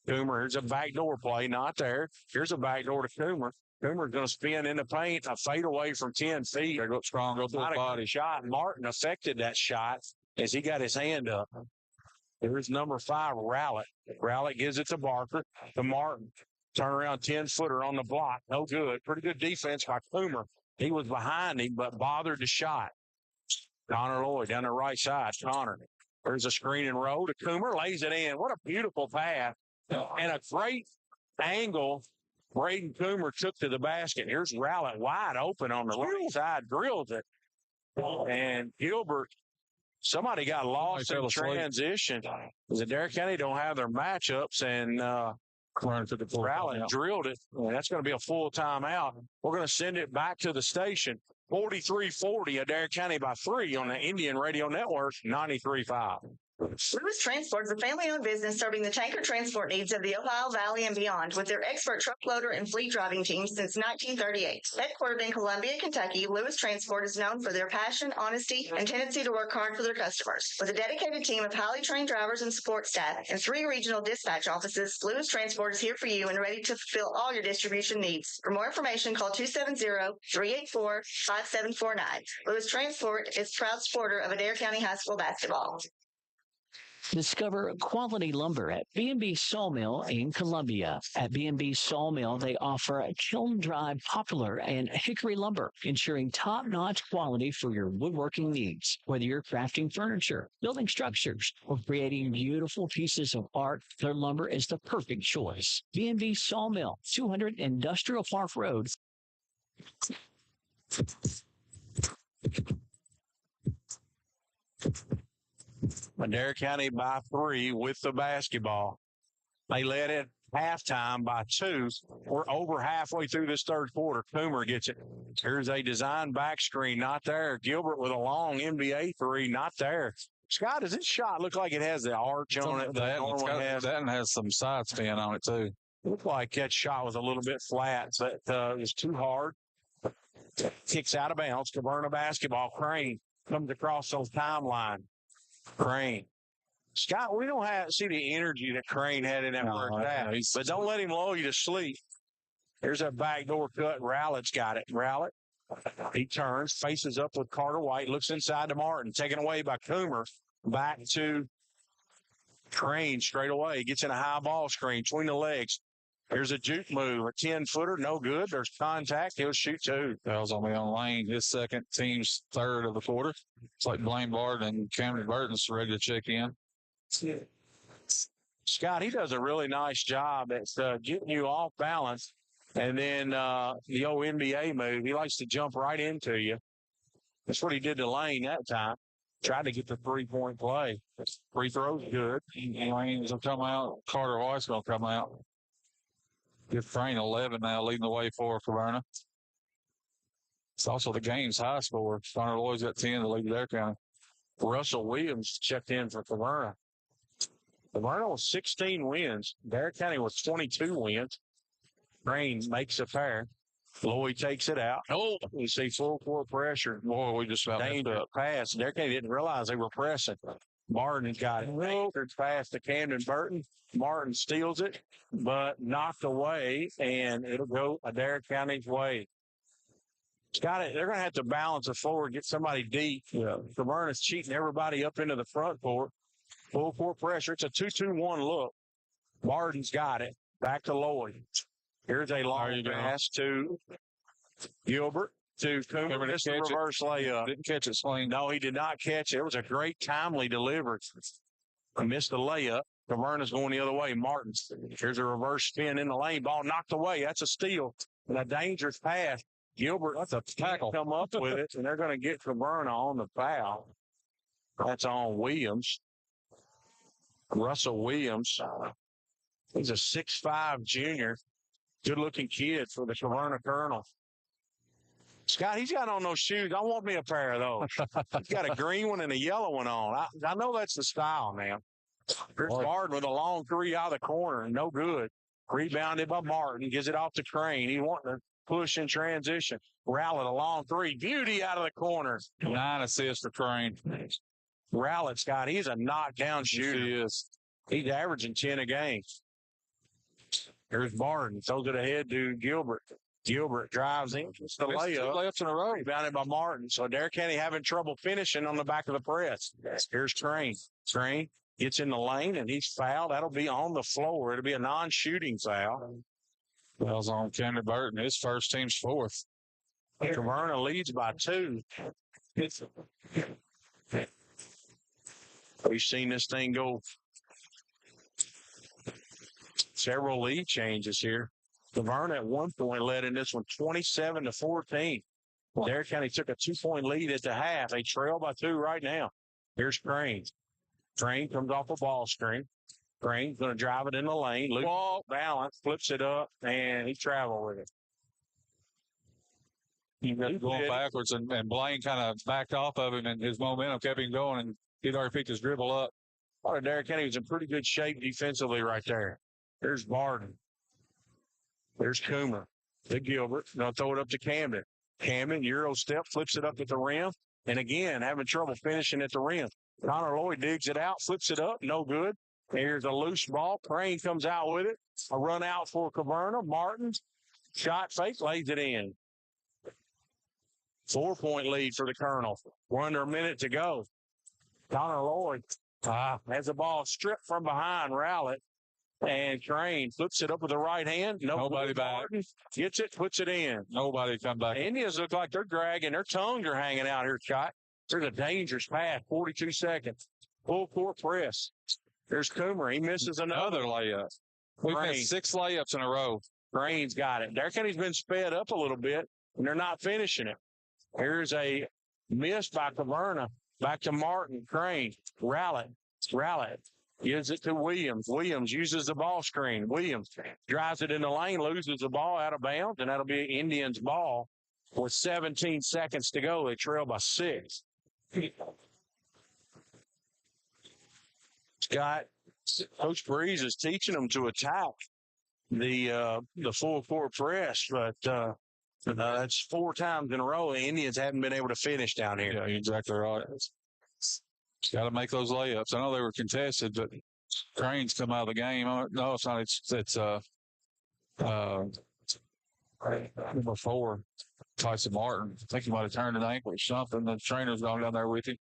S2: Coomer, here's a backdoor play. Not there. Here's a backdoor to Coomer. Coomer's going to spin in the paint. A fadeaway from 10 feet.
S12: They look strong. Go through the body.
S2: Shot. Martin affected that shot as he got his hand up. Here's number 5, Rowlett. Rowlett gives it to Barker. To Martin. Turnaround 10-footer on the block. No good. Pretty good defense by Coomer. He was behind him, but bothered the shot. Connor Lloyd down the right side. Connor. There's a screen and roll to Coomer. Lays it in. What a beautiful pass. And a great angle Braden Coomer took to the basket. Here's Rowlett wide open on the right side. Drills it. And Gilbert, somebody got lost in transition. The Adair County don't have their matchups, and Rowlett drilled it. And that's going to be a full timeout. We're going to send it back to the station. 43-40, Adair County by 3 on the Indian Radio Network, 93.5.
S3: Lewis Transport is a family-owned business serving the tanker transport needs of the Ohio Valley and beyond with their expert truck loader and fleet driving teams since 1938. Headquartered in Columbia, Kentucky, Lewis Transport is known for their passion, honesty, and tendency to work hard for their customers. With a dedicated team of highly trained drivers and support staff and 3 regional dispatch offices, Lewis Transport is here for you and ready to fulfill all your distribution needs. For more information, call 270-384-5749. Lewis Transport is a proud supporter of Adair County High School basketball.
S4: Discover quality lumber at B&B Sawmill in Columbia. At B&B Sawmill, they offer kiln-dried poplar and hickory lumber, ensuring top-notch quality for your woodworking needs. Whether you're crafting furniture, building structures, or creating beautiful pieces of art, their lumber is the perfect choice. B&B Sawmill, 200 Industrial Park Road.
S2: Adair County by 3 with the basketball. They led it halftime by 2. We're over halfway through this third quarter. Coomer gets it. Here's a design back screen. Not there. Gilbert with a long NBA 3. Not there. Scott, does this shot look like it has the arch on it?
S12: That one has some side spin on it, too.
S2: Looked like that shot was a little bit flat. But it was too hard. Kicks out of bounds. Caverna basketball. Crane comes across those timeline. Crane. Scott, we don't see the energy that Crane had in that first half, but don't let him lull you to sleep. Here's a backdoor cut. Rowlett's got it. Rowlett, he turns, faces up with Carter White, looks inside to Martin, taken away by Coomer. Back to Crane straight away. Gets in a high ball screen between the legs. Here's a juke move, a 10-footer, no good. There's contact. He'll shoot two.
S12: Fouls on the lane. His second, team's third of the quarter. It's like Blaine Barton and Cameron Burton's ready to check in.
S2: Scott, he does a really nice job at getting you off balance. And then the old NBA move, he likes to jump right into you. That's what he did to Lane that time. Tried to get the three-point play. Free throw's good.
S12: Lane's going to come out. Carter White's going to come out. Good Frame 11 now, leading the way for Caverna. It's also the game's high score. Connor Lloyd's got 10 to lead Adair County.
S2: Russell Williams checked in for Caverna. Caverna was 16 wins. Adair County was 22 wins. Crane makes a pair. Lloyd takes it out. Oh, you see full court pressure.
S12: Boy, we just about
S2: dangerous pass. Adair County didn't realize they were pressing. Martin got it. Dangerous pass to Camden Burton. Martin steals it, but knocked away, and it'll go Adair County's way. Scott, they're going to have to balance the floor, get somebody deep. Caverna's cheating everybody up into the front court. Full court pressure. It's a 2-2-1 look. Martin's got it. Back to Lloyd. Here's a long pass to Gilbert. To Coomer. Missed the reverse layup.
S12: Didn't catch it, Swain.
S2: No, he did not catch it. It was a great timely delivery. He missed the layup. Caverna's going the other way. Martin. Here's a reverse spin in the lane. Ball knocked away. That's a steal. And a dangerous pass. Gilbert, that's a tackle. Come up with it, and they're going to get Caverna on the foul. That's on Williams. Russell Williams. He's a 6'5" junior. Good-looking kid for the Caverna Colonel. Scott, he's got on those shoes. I want me a pair of those. He's got a green one and a yellow one on. I know that's the style, man. Here's Martin with a long three out of the corner. No good. Rebounded by Martin. Gives it off to Crane. He wanting to push in transition. Rowlett, a long three. Beauty out of the corner.
S12: 9 assists for Crane.
S2: Rowlett, Scott, he's a knockdown shooter.
S12: He is.
S2: He's averaging 10 a game. Here's Martin. Throws it ahead to Gilbert. Gilbert drives in. It's the layup.
S12: 2 layups in a row.
S2: Rebounded by Martin. So Adair County having trouble finishing on the back of the press. Here's Crane. Crane gets in the lane, and he's fouled. That'll be on the floor. It'll be a non-shooting foul.
S12: Fouls on Cameron Burton. His first, team's fourth.
S2: Caverna leads by 2. We've seen this thing go several lead changes here. Caverna at one point led in this one 27-14. Adair County took a 2-point lead at the half. They trail by 2 right now. Here's Crane. Crane comes off a ball screen. Crane's going to drive it in the lane. Loose ball, balance, flips it up, and he traveled with it.
S12: He was going backwards, and Blaine kind of backed off of him, and his momentum kept him going, and he'd already picked his dribble up.
S2: Adair County was in pretty good shape defensively right there. There's Barton. There's Coomer. To Gilbert. Going to throw it up to Camden. Camden, Euro step, flips it up at the rim. And again, having trouble finishing at the rim. Connor Lloyd digs it out, flips it up. No good. Here's a loose ball. Crane comes out with it. A run out for Caverna. Martin. Shot fake, lays it in. 4-point lead for the Colonel. We're under a minute to go. Connor Lloyd has the ball stripped from behind Rowlett. And Crane flips it up with the right hand.
S12: Nobody back.
S2: Martin gets it, puts it in.
S12: Nobody come back.
S2: The Indians look like they're dragging. Their tongues are hanging out here, Scott. There's a dangerous pass. 42 seconds. Full court press. There's Coomer. He misses another
S12: layup. We've had 6 layups in a row.
S2: Crane's got it. Adair County's been sped up a little bit, and they're not finishing it. Here's a miss by Caverna. Back to Martin. Crane. Rowlett. Gives it to Williams. Williams uses the ball screen. Williams drives it in the lane, loses the ball out of bounds, and that'll be Indians' ball with 17 seconds to go. They trail by 6. Scott, Coach Breeze is teaching them to attack the full court press, but That's 4 times in a row the Indians haven't been able to finish down here.
S12: Yeah, you're exactly right. Got to make those layups. I know they were contested, but Crane's come out of the game. No, it's not. It's number 4, Tyson Martin. I think he might have turned an ankle or something. The trainer's gone down there with him.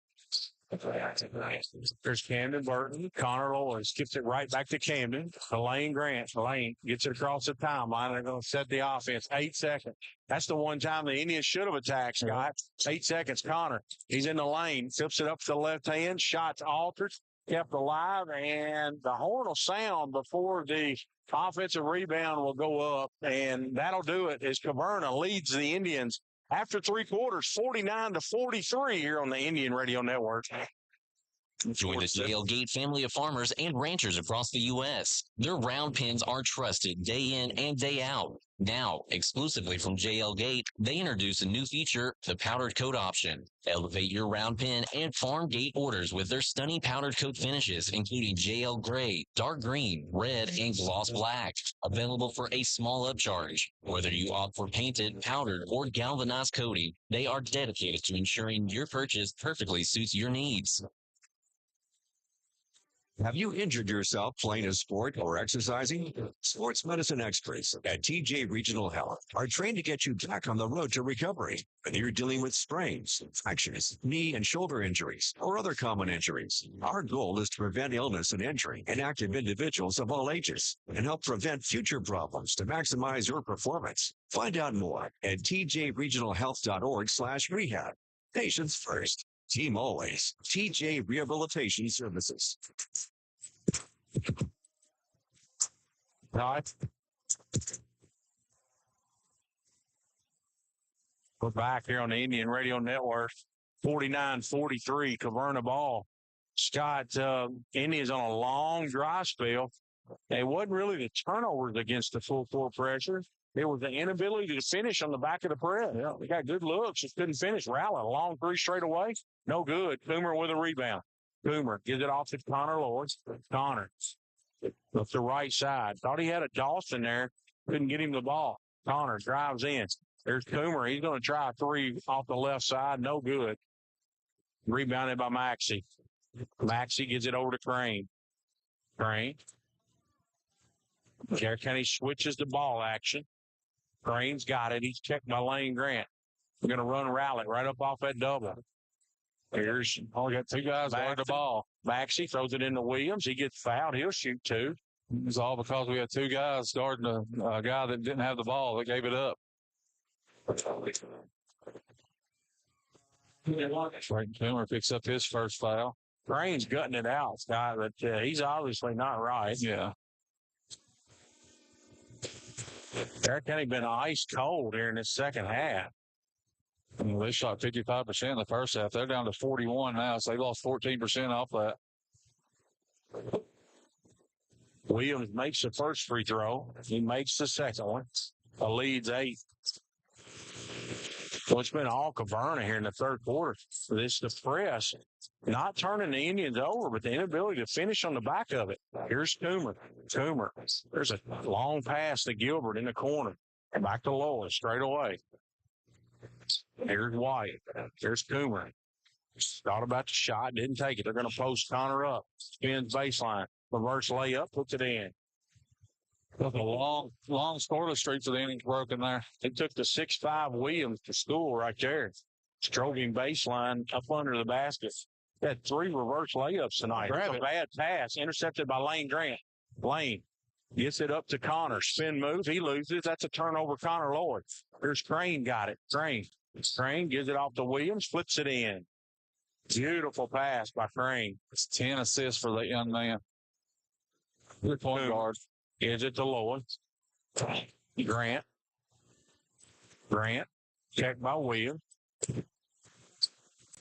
S2: There's Camden Burton. Connor Lloyd skips it right back to Camden. Lane Grant. Lane gets it across the timeline. They're going to set the offense. 8 seconds. That's the one time the Indians should have attacked, Scott. 8 seconds. Connor. He's in the lane. Flips it up to the left hand. Shots altered. Kept alive. And the horn will sound before the offensive rebound will go up. And that'll do it as Caverna leads the Indians after 3 quarters, 49-43 here on the Indian Radio Network.
S10: Join the JL Gate family of farmers and ranchers across the U.S. Their round pins are trusted day in and day out. Now, exclusively from JL Gate, they introduce a new feature, the powdered coat option. Elevate your round pin and farm gate orders with their stunning powdered coat finishes, including JL Gray, dark green, red, and gloss black. Available for a small upcharge. Whether you opt for painted, powdered, or galvanized coating, they are dedicated to ensuring your purchase perfectly suits your needs.
S11: Have you injured yourself playing a sport or exercising? Sports medicine experts at TJ Regional Health are trained to get you back on the road to recovery. Whether you're dealing with sprains, fractures, knee and shoulder injuries, or other common injuries, our goal is to prevent illness and injury in active individuals of all ages and help prevent future problems to maximize your performance. Find out more at tjregionalhealth.org/rehab. Patients first. Team always. TJ Rehabilitation Services.
S2: Right. We're back here on the Indian Radio Network. 49-43, Caverna ball. Scott, Indians on a long dry spell. It wasn't really the turnovers against the full court pressure. It was the inability to finish on the back of the press. Yeah, they got good looks, just couldn't finish. Rowling a long 3 straight away. No good. Coomer with a rebound. Coomer gives it off to Connor Lloyd. Connor up the right side. Thought he had a Dawson there. Couldn't get him the ball. Connor drives in. There's Coomer. He's going to try a 3 off the left side. No good. Rebounded by Maxey. Maxey gives it over to Crane. Crane. Adair County switches the ball action. Crane's got it. He's checked by Lane Grant. We're going to run Rowlett right up off that double. Here's
S12: only got 2 guys guarding the ball.
S2: Maxey throws it into Williams. He gets fouled. He'll shoot 2.
S12: It's all because we had 2 guys guarding a guy that didn't have the ball that gave it up. Frank Coomer picks up his first foul.
S2: Crane's gutting it out, Scott, but he's obviously not right.
S12: Yeah.
S2: Adair County been ice cold here in this second half.
S12: They shot 55% in the first half. They're down to 41 now, so they lost 14% off that.
S2: Williams makes the first free throw. He makes the second one. The lead's 8. So it's been all Caverna here in the third quarter. This the press, not turning the Indians over, but the inability to finish on the back of it. Here's Coomer. Coomer. There's a long pass to Gilbert in the corner. Back to Lloyd straight away. Here's White. There's Coomer. Thought about the shot, didn't take it. They're going to post Connor up. Spins baseline. Reverse layup, puts it in.
S12: A long scoreless streak for the innings broken there.
S2: They took the 6'5" Williams to school right there. Drove him baseline up under the basket. Had 3 reverse layups tonight. Grab it. Bad pass. Intercepted by Lane Grant. Lane gets it up to Connor. Spin move. He loses. That's a turnover. Connor Lloyd. Here's Crane. Got it. Crane gives it off to Williams. Flips it in. Beautiful pass by Crane.
S12: It's 10 assists for that young man. Good point guard.
S2: Gives it to Lloyd. Grant. Checked by Williams.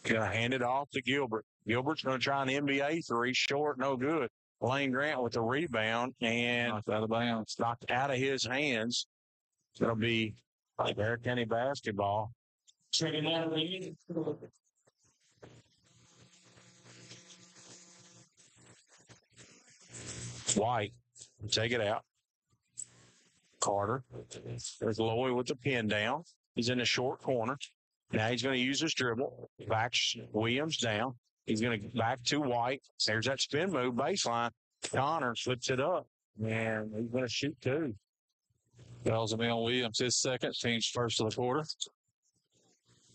S2: Gonna hand it off to Gilbert. Gilbert's gonna try an NBA 3. Short, no good. Lane Grant with the rebound and
S12: knocked out of bounds.
S2: Knocked out of his hands. It'll be Adair County basketball. White. Take it out. Carter. There's Lloyd with the pin down. He's in the short corner. Now he's going to use his dribble. Backs Williams down. He's going to back to White. There's that spin move baseline. Connor flips it up. And he's going to shoot two.
S12: Fouls him in. Williams, his second, team's first of the quarter.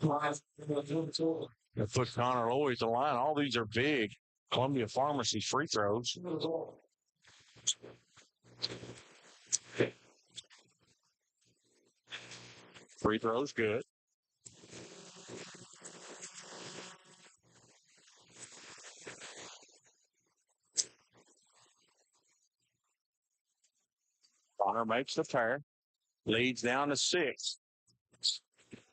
S2: They put Connor Lloyd to the line. All these are big Columbia Pharmacy free throws. Free throws good. Connor makes the pair. Leads down to 6.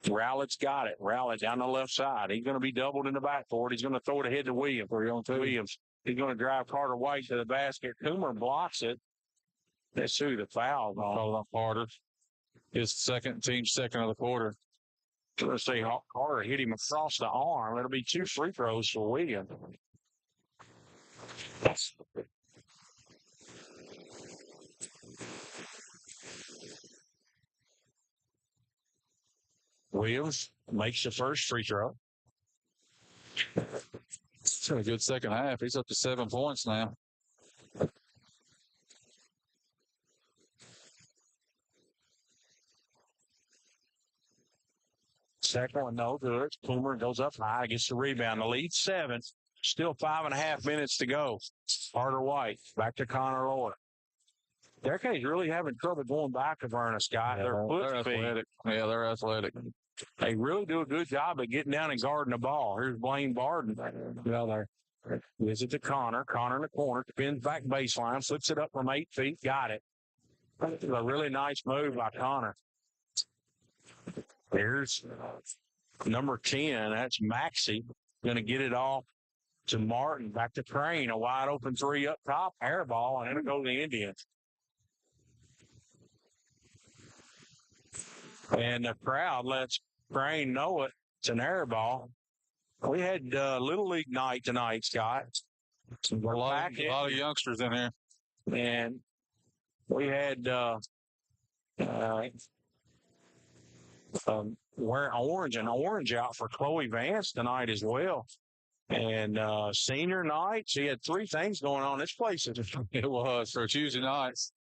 S2: Rowlett's got it. Rowlett down the left side. He's going to be doubled in the backcourt. He's going to throw it ahead to Williams. Williams. He's going to drive Carter White to the basket. Coomer blocks it. Let's see the foul.
S12: On Carter. His second, team's second of the quarter.
S2: Let's see, Carter hit him across the arm. It'll be 2 free throws for Williams. Williams makes the first free throw.
S12: It's been a good second half. He's up to 7 points now.
S2: Second one, no good. Coomer goes up high, gets the rebound. The lead 7. Still 5.5 minutes to go. Carter White back to Connor Lloyd. Derek County's really having trouble going back to Vernon, Scott. They're
S12: athletic. Yeah, they're athletic.
S2: They really do a good job of getting down and guarding the ball. Here's Blaine Barden. Well, there. Gives it to Connor. Connor in the corner. Spins back baseline. Flips it up from 8 feet. Got it. A really nice move by Connor. There's number 10. That's Maxey. Going to get it off to Martin. Back to Crane. A wide open 3 up top. Air ball. And it'll go to the Indians. And the crowd lets Crane know it. It's an air ball. We had Little League night tonight, Scott.
S12: A lot of youngsters in here.
S2: And we had wearing orange out for Chloe Vance tonight as well. And senior night, she had 3 things going on. This place
S12: it was for Tuesday nights.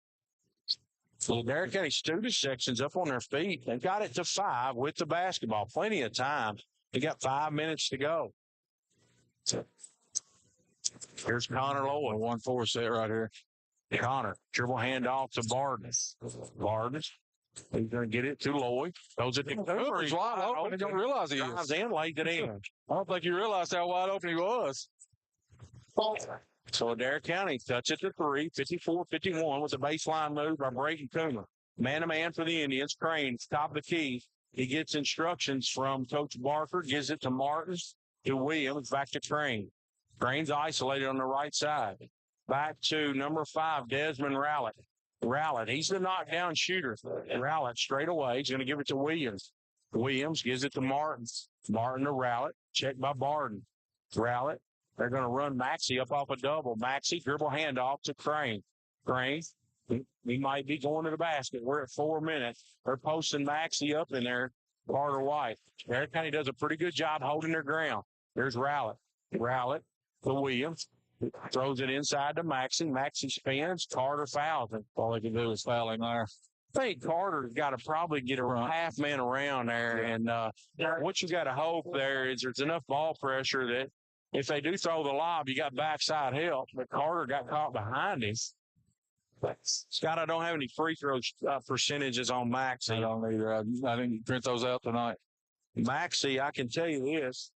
S2: So the Adair County student section's up on their feet. They've got it to 5 with the basketball. Plenty of time. They got 5 minutes to go. Here's Connor Lloyd.
S12: 1-4 set right here.
S2: Connor, dribble handoff to Barden. Barden. He's going to get it to Lloyd. Goes it to Cooper.
S12: He's wide open. He don't realize he
S2: drives in, laid it in.
S12: I don't think he realized how wide open he was.
S2: So Adair County touch it to 3, 54-51 with a baseline move by Brayton Coomer. Man-to-man for the Indians. Crane, top of the key. He gets instructions from Coach Barker, gives it to Martin, to Williams, back to Crane. Crane's isolated on the right side. Back to number 5, Desmond Rowlett. Rowlett, he's the knockdown shooter. Rowlett straight away. He's going to give it to Williams. Williams gives it to Martin. Martin to Rowlett. Checked by Barden. Rowlett. They're going to run Maxey up off a double. Maxey, dribble handoff to Crane. Crane, he might be going to the basket. We're at 4 minutes. They're posting Maxey up in there. Carter White. Adair County does a pretty good job holding their ground. There's Rowlett. Rowlett to Williams. Throws it inside to Maxey. Maxey spins. Carter fouls him.
S12: All they can do is foul him there.
S2: I think Carter's got to probably get a half man around there. And what you got to hope there is there's enough ball pressure that if they do throw the lob, you got backside help. But Carter got caught behind him. Scott, I don't have any free throw percentages on Maxey.
S12: I don't either. I didn't print those out tonight.
S2: Maxey, I can tell you this.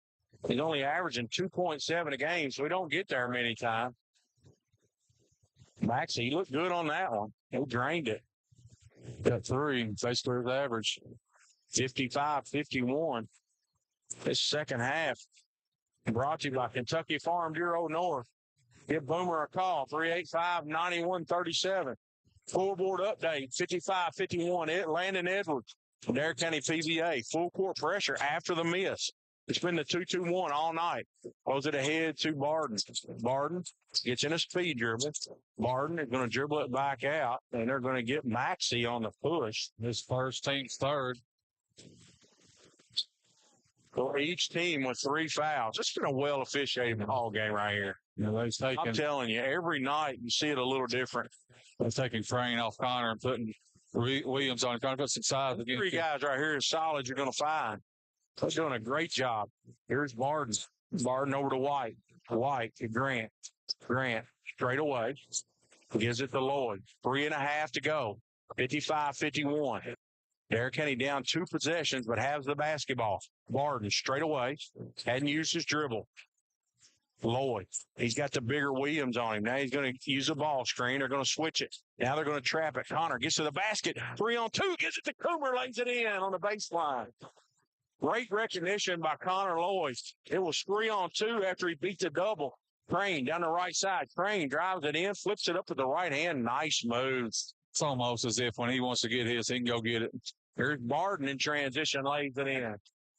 S2: He's only averaging 2.7 a game, so we don't get there many times. Maxey, he looked good on that one. He drained it.
S12: Got 3, basically his average.
S2: 55-51. This second half brought to you by Kentucky Farm Bureau North. Give Boomer a call, 385-9137. Full board update, 55-51. Landon Edwards, Adair County PVA. Full court pressure after the miss. It's been the 2-2-1 all night. Throws it ahead to Barden. Barden gets in a speed dribble. Barden is going to dribble it back out, and they're going to get Maxey on the push.
S12: His first, team's third.
S2: for each team with 3 fouls. It's been a well officiated ball game right here. I'm telling you, every night you see it a little different.
S12: They're taking Crane off Connor and putting Williams on. Connor puts some size again.
S2: 3 guys right here is solid you're going to find. He's doing a great job. Here's Barden. Barden over to White. White to Grant. Grant straight away. Gives it to Lloyd. 3.5 to go. 55-51. Adair County down 2 possessions, but has the basketball. Barden straight away. Hadn't used his dribble. Lloyd. He's got the bigger Williams on him. Now he's going to use a ball screen. They're going to switch it. Now they're going to trap it. Connor gets to the basket. 3-on-2. Gets it to Coomer. Lays it in on the baseline. Great recognition by Connor Lloyd. It was 3-on-2 after he beat the double. Crane down the right side. Crane drives it in, flips it up with the right hand. Nice move.
S12: It's almost as if when he wants to get his, he can go get it.
S2: Here's Barden in transition, lays it in.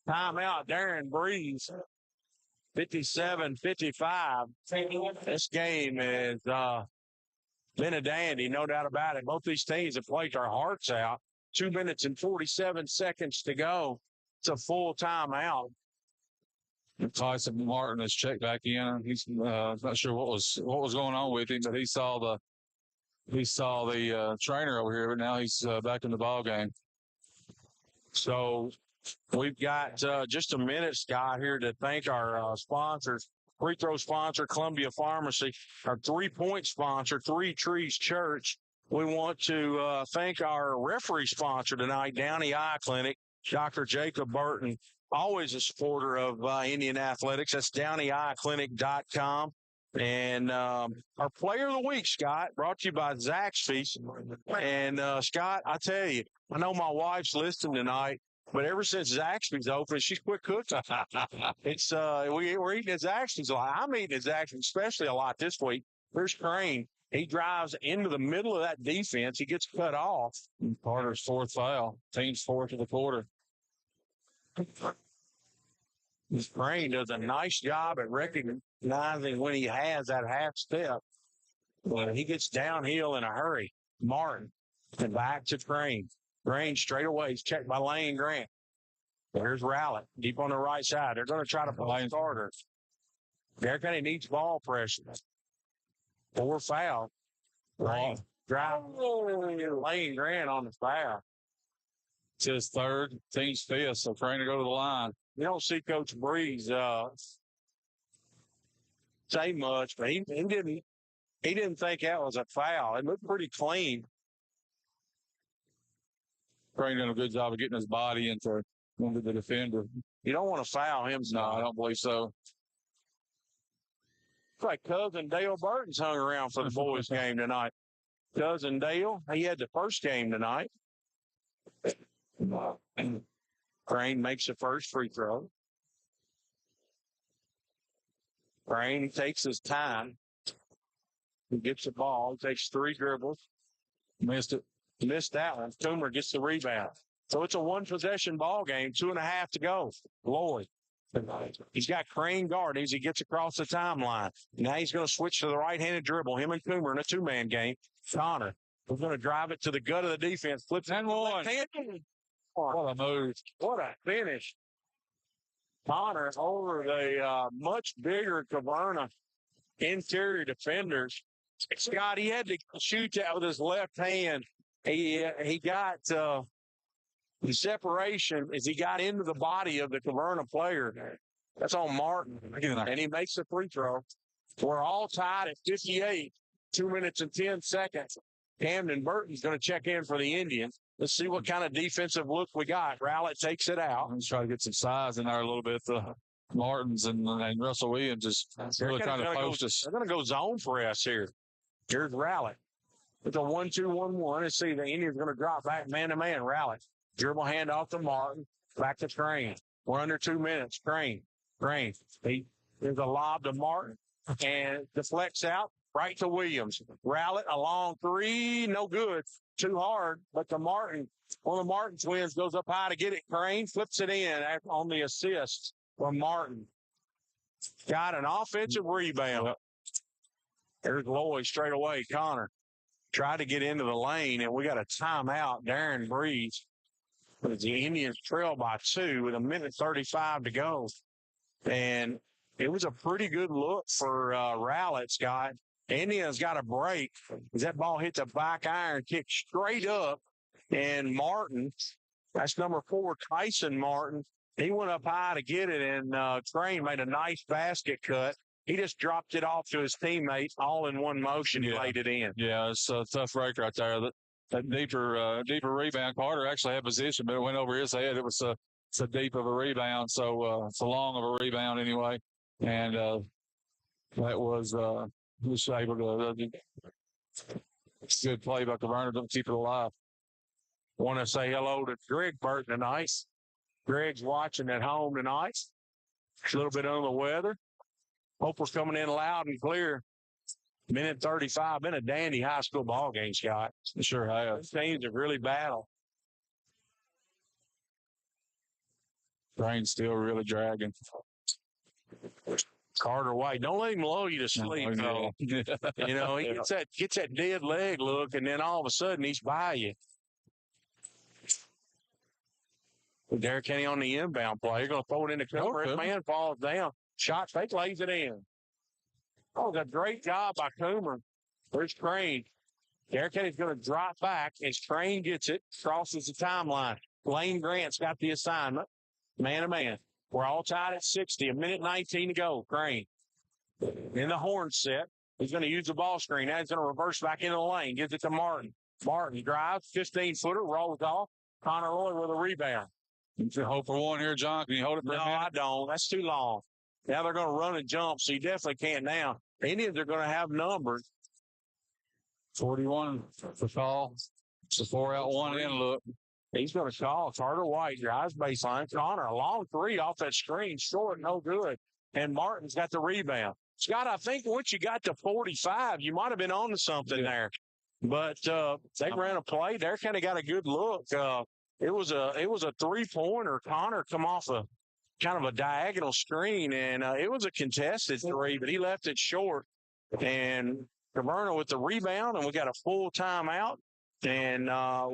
S2: Timeout, Darren Breeze. 57-55. This game has been a dandy, no doubt about it. Both these teams have played their hearts out. 2 minutes and 47 seconds to go. It's a full timeout.
S12: Tyson Martin has checked back in. He's not sure what was going on with him, but he saw the trainer over here, but now he's back in the ball game.
S2: So we've got just a minute, Scott, here to thank our sponsors. Free throw sponsor, Columbia Pharmacy. Our 3-point sponsor, Three Trees Church. We want to thank our referee sponsor tonight, Downey Eye Clinic, Dr. Jacob Burton. Always a supporter of Indian athletics. That's DowneyEyeClinic.com. And our player of the week, Scott, brought to you by Zaxby's. And Scott, I tell you, I know my wife's listening tonight, but ever since Zaxby's opened, she's quit cooking. It's we're eating at Zaxby's a lot. I'm eating at Zaxby's, especially a lot this week. There's Crane. He drives into the middle of that defense. He gets cut off.
S12: Carter's 4th foul. Team's 4th of the quarter.
S2: This Crane does a nice job at recognizing when he has that half step. But he gets downhill in a hurry. Martin and back to Crane. Crane straight away. He's checked by Lane Grant. There's Rowlett deep on the right side. They're going to try to play Carter. Adair County needs ball pressure. 4 foul. Lane drive. Lane Grant on the foul.
S12: It's his 3rd, team's 5th, so trying to go to the line.
S2: You don't see Coach Breeze say much, but he didn't think that was a foul. It looked pretty clean.
S12: Crane doing a good job of getting his body into the defender.
S2: You don't want to foul him.
S12: No, I don't believe so.
S2: It's like Cousin Dale Burton's hung around for the boys' game tonight. Cousin Dale, he had the first game tonight. Crane makes the first free throw. Crane takes his time. He gets the ball. He takes 3 dribbles.
S12: Missed it.
S2: Missed that one. Toomer gets the rebound. So it's a 1-possession ball game, 2.5 to go. Lloyd. He's got Crane guarding as he gets across the timeline. Now he's going to switch to the right-handed dribble. Him and Coomer in a 2-man game. Connor is going to drive it to the gut of the defense. Flips and one.
S12: What a move.
S2: What a finish. Connor over the much bigger Caverna interior defenders. Scott, he had to shoot that with his left hand. He got the separation as he got into the body of the Caverna player. That's on Martin. And he makes the free throw. We're all tied at 58, 2 minutes and 10 seconds. Camden Burton's going to check in for the Indians. Let's see what kind of defensive look we got. Rowlett takes it out.
S12: Let's try to get some size in there a little bit. Martins and Russell Williams is really trying to post us.
S2: They're going to go zone for us here. Here's Rowlett. It's a 1-2-1-1. Let's see. The Indians going to drop back man-to-man. Rowlett. Dribble hand off to Martin. Back to Crane. We're under 2 minutes. Crane. There's a lob to Martin. And deflects out. Right to Williams. Rowlett, a long 3. No good. Too hard. But one of the Martin twins goes up high to get it. Crane flips it in on the assist from Martin. Got an offensive rebound. There's Lloyd straight away. Connor tried to get into the lane, and we got a timeout. Darren Breeze. The Indians trail by 2 with 1:35 to go. And it was a pretty good look for Rowlett, Scott. Indians got a break. That ball hit the back iron, kicked straight up. And Martin, that's number 4, Tyson Martin, he went up high to get it, and Train made a nice basket cut. He just dropped it off to his teammates all in one motion. He laid it in.
S12: Yeah, it's a tough break right there. That deeper rebound. Carter actually had position, but it went over his head. It was so deep of a rebound, so it's a long of a rebound anyway. And that was able to good play by Caverna to keep it alive.
S2: Want to say hello to Greg Burton tonight. Greg's watching at home tonight. A little bit under the weather. Hope we're coming in loud and clear. 1:35. Been a dandy high school ball game, Scott.
S12: Sure have.
S2: These teams have really battled.
S12: Train's still really dragging.
S2: Carter White, don't let him lull you to sleep, though. You know, he gets that dead leg look, and then all of a sudden he's by you. Derek Kenny on the inbound play. You're going to throw it in the cover. His man falls down. Shot fake, lays it in. Oh, a great job by Coomer. There's Crane. Derek Kenny's going to drop back as Crane gets it, crosses the timeline. Lane Grant's got the assignment. Man to man. We're all tied at 60. 1:19 to go. Crane in the horn set. He's going to use the ball screen. Now he's going to reverse back into the lane. Gives it to Martin. Martin drives, 15-footer, rolls off. Connor Roy with a rebound.
S12: You can hope for one here, John. Can you hold it for a minute?
S2: No, I don't. That's too long. Now they're going to run and jump, so you definitely can't now. The Indians are going to have numbers.
S12: 41 for call. It's a 4-out, 1-in look.
S2: He's going to call. Carter White drives baseline. Connor, a long 3 off that screen. Short, no good. And Martin's got the rebound. Scott, I think once you got to 45, you might have been on to something there. But they ran a play. They kind of got a good look. It was a 3-pointer. Connor come off a kind of a diagonal screen, and it was a contested 3, but he left it short. And Caverna with the rebound, and we got a full timeout. And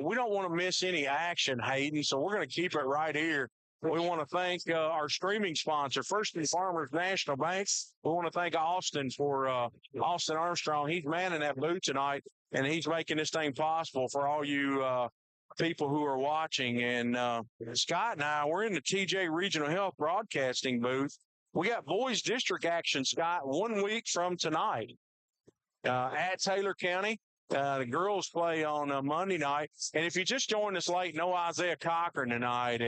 S2: we don't want to miss any action, Hayden, so we're going to keep it right here. We want to thank our streaming sponsor, First and Farmers National Bank. We want to thank Austin for Austin Armstrong. He's manning that booth tonight, and he's making this thing possible for all you people who are watching. And Scott and I, we're in the TJ Regional Health Broadcasting booth. We got boys district action, Scott, 1 week from tonight at Taylor County. The girls play on Monday night. And if you just joined us late, no Isaiah Cochran tonight.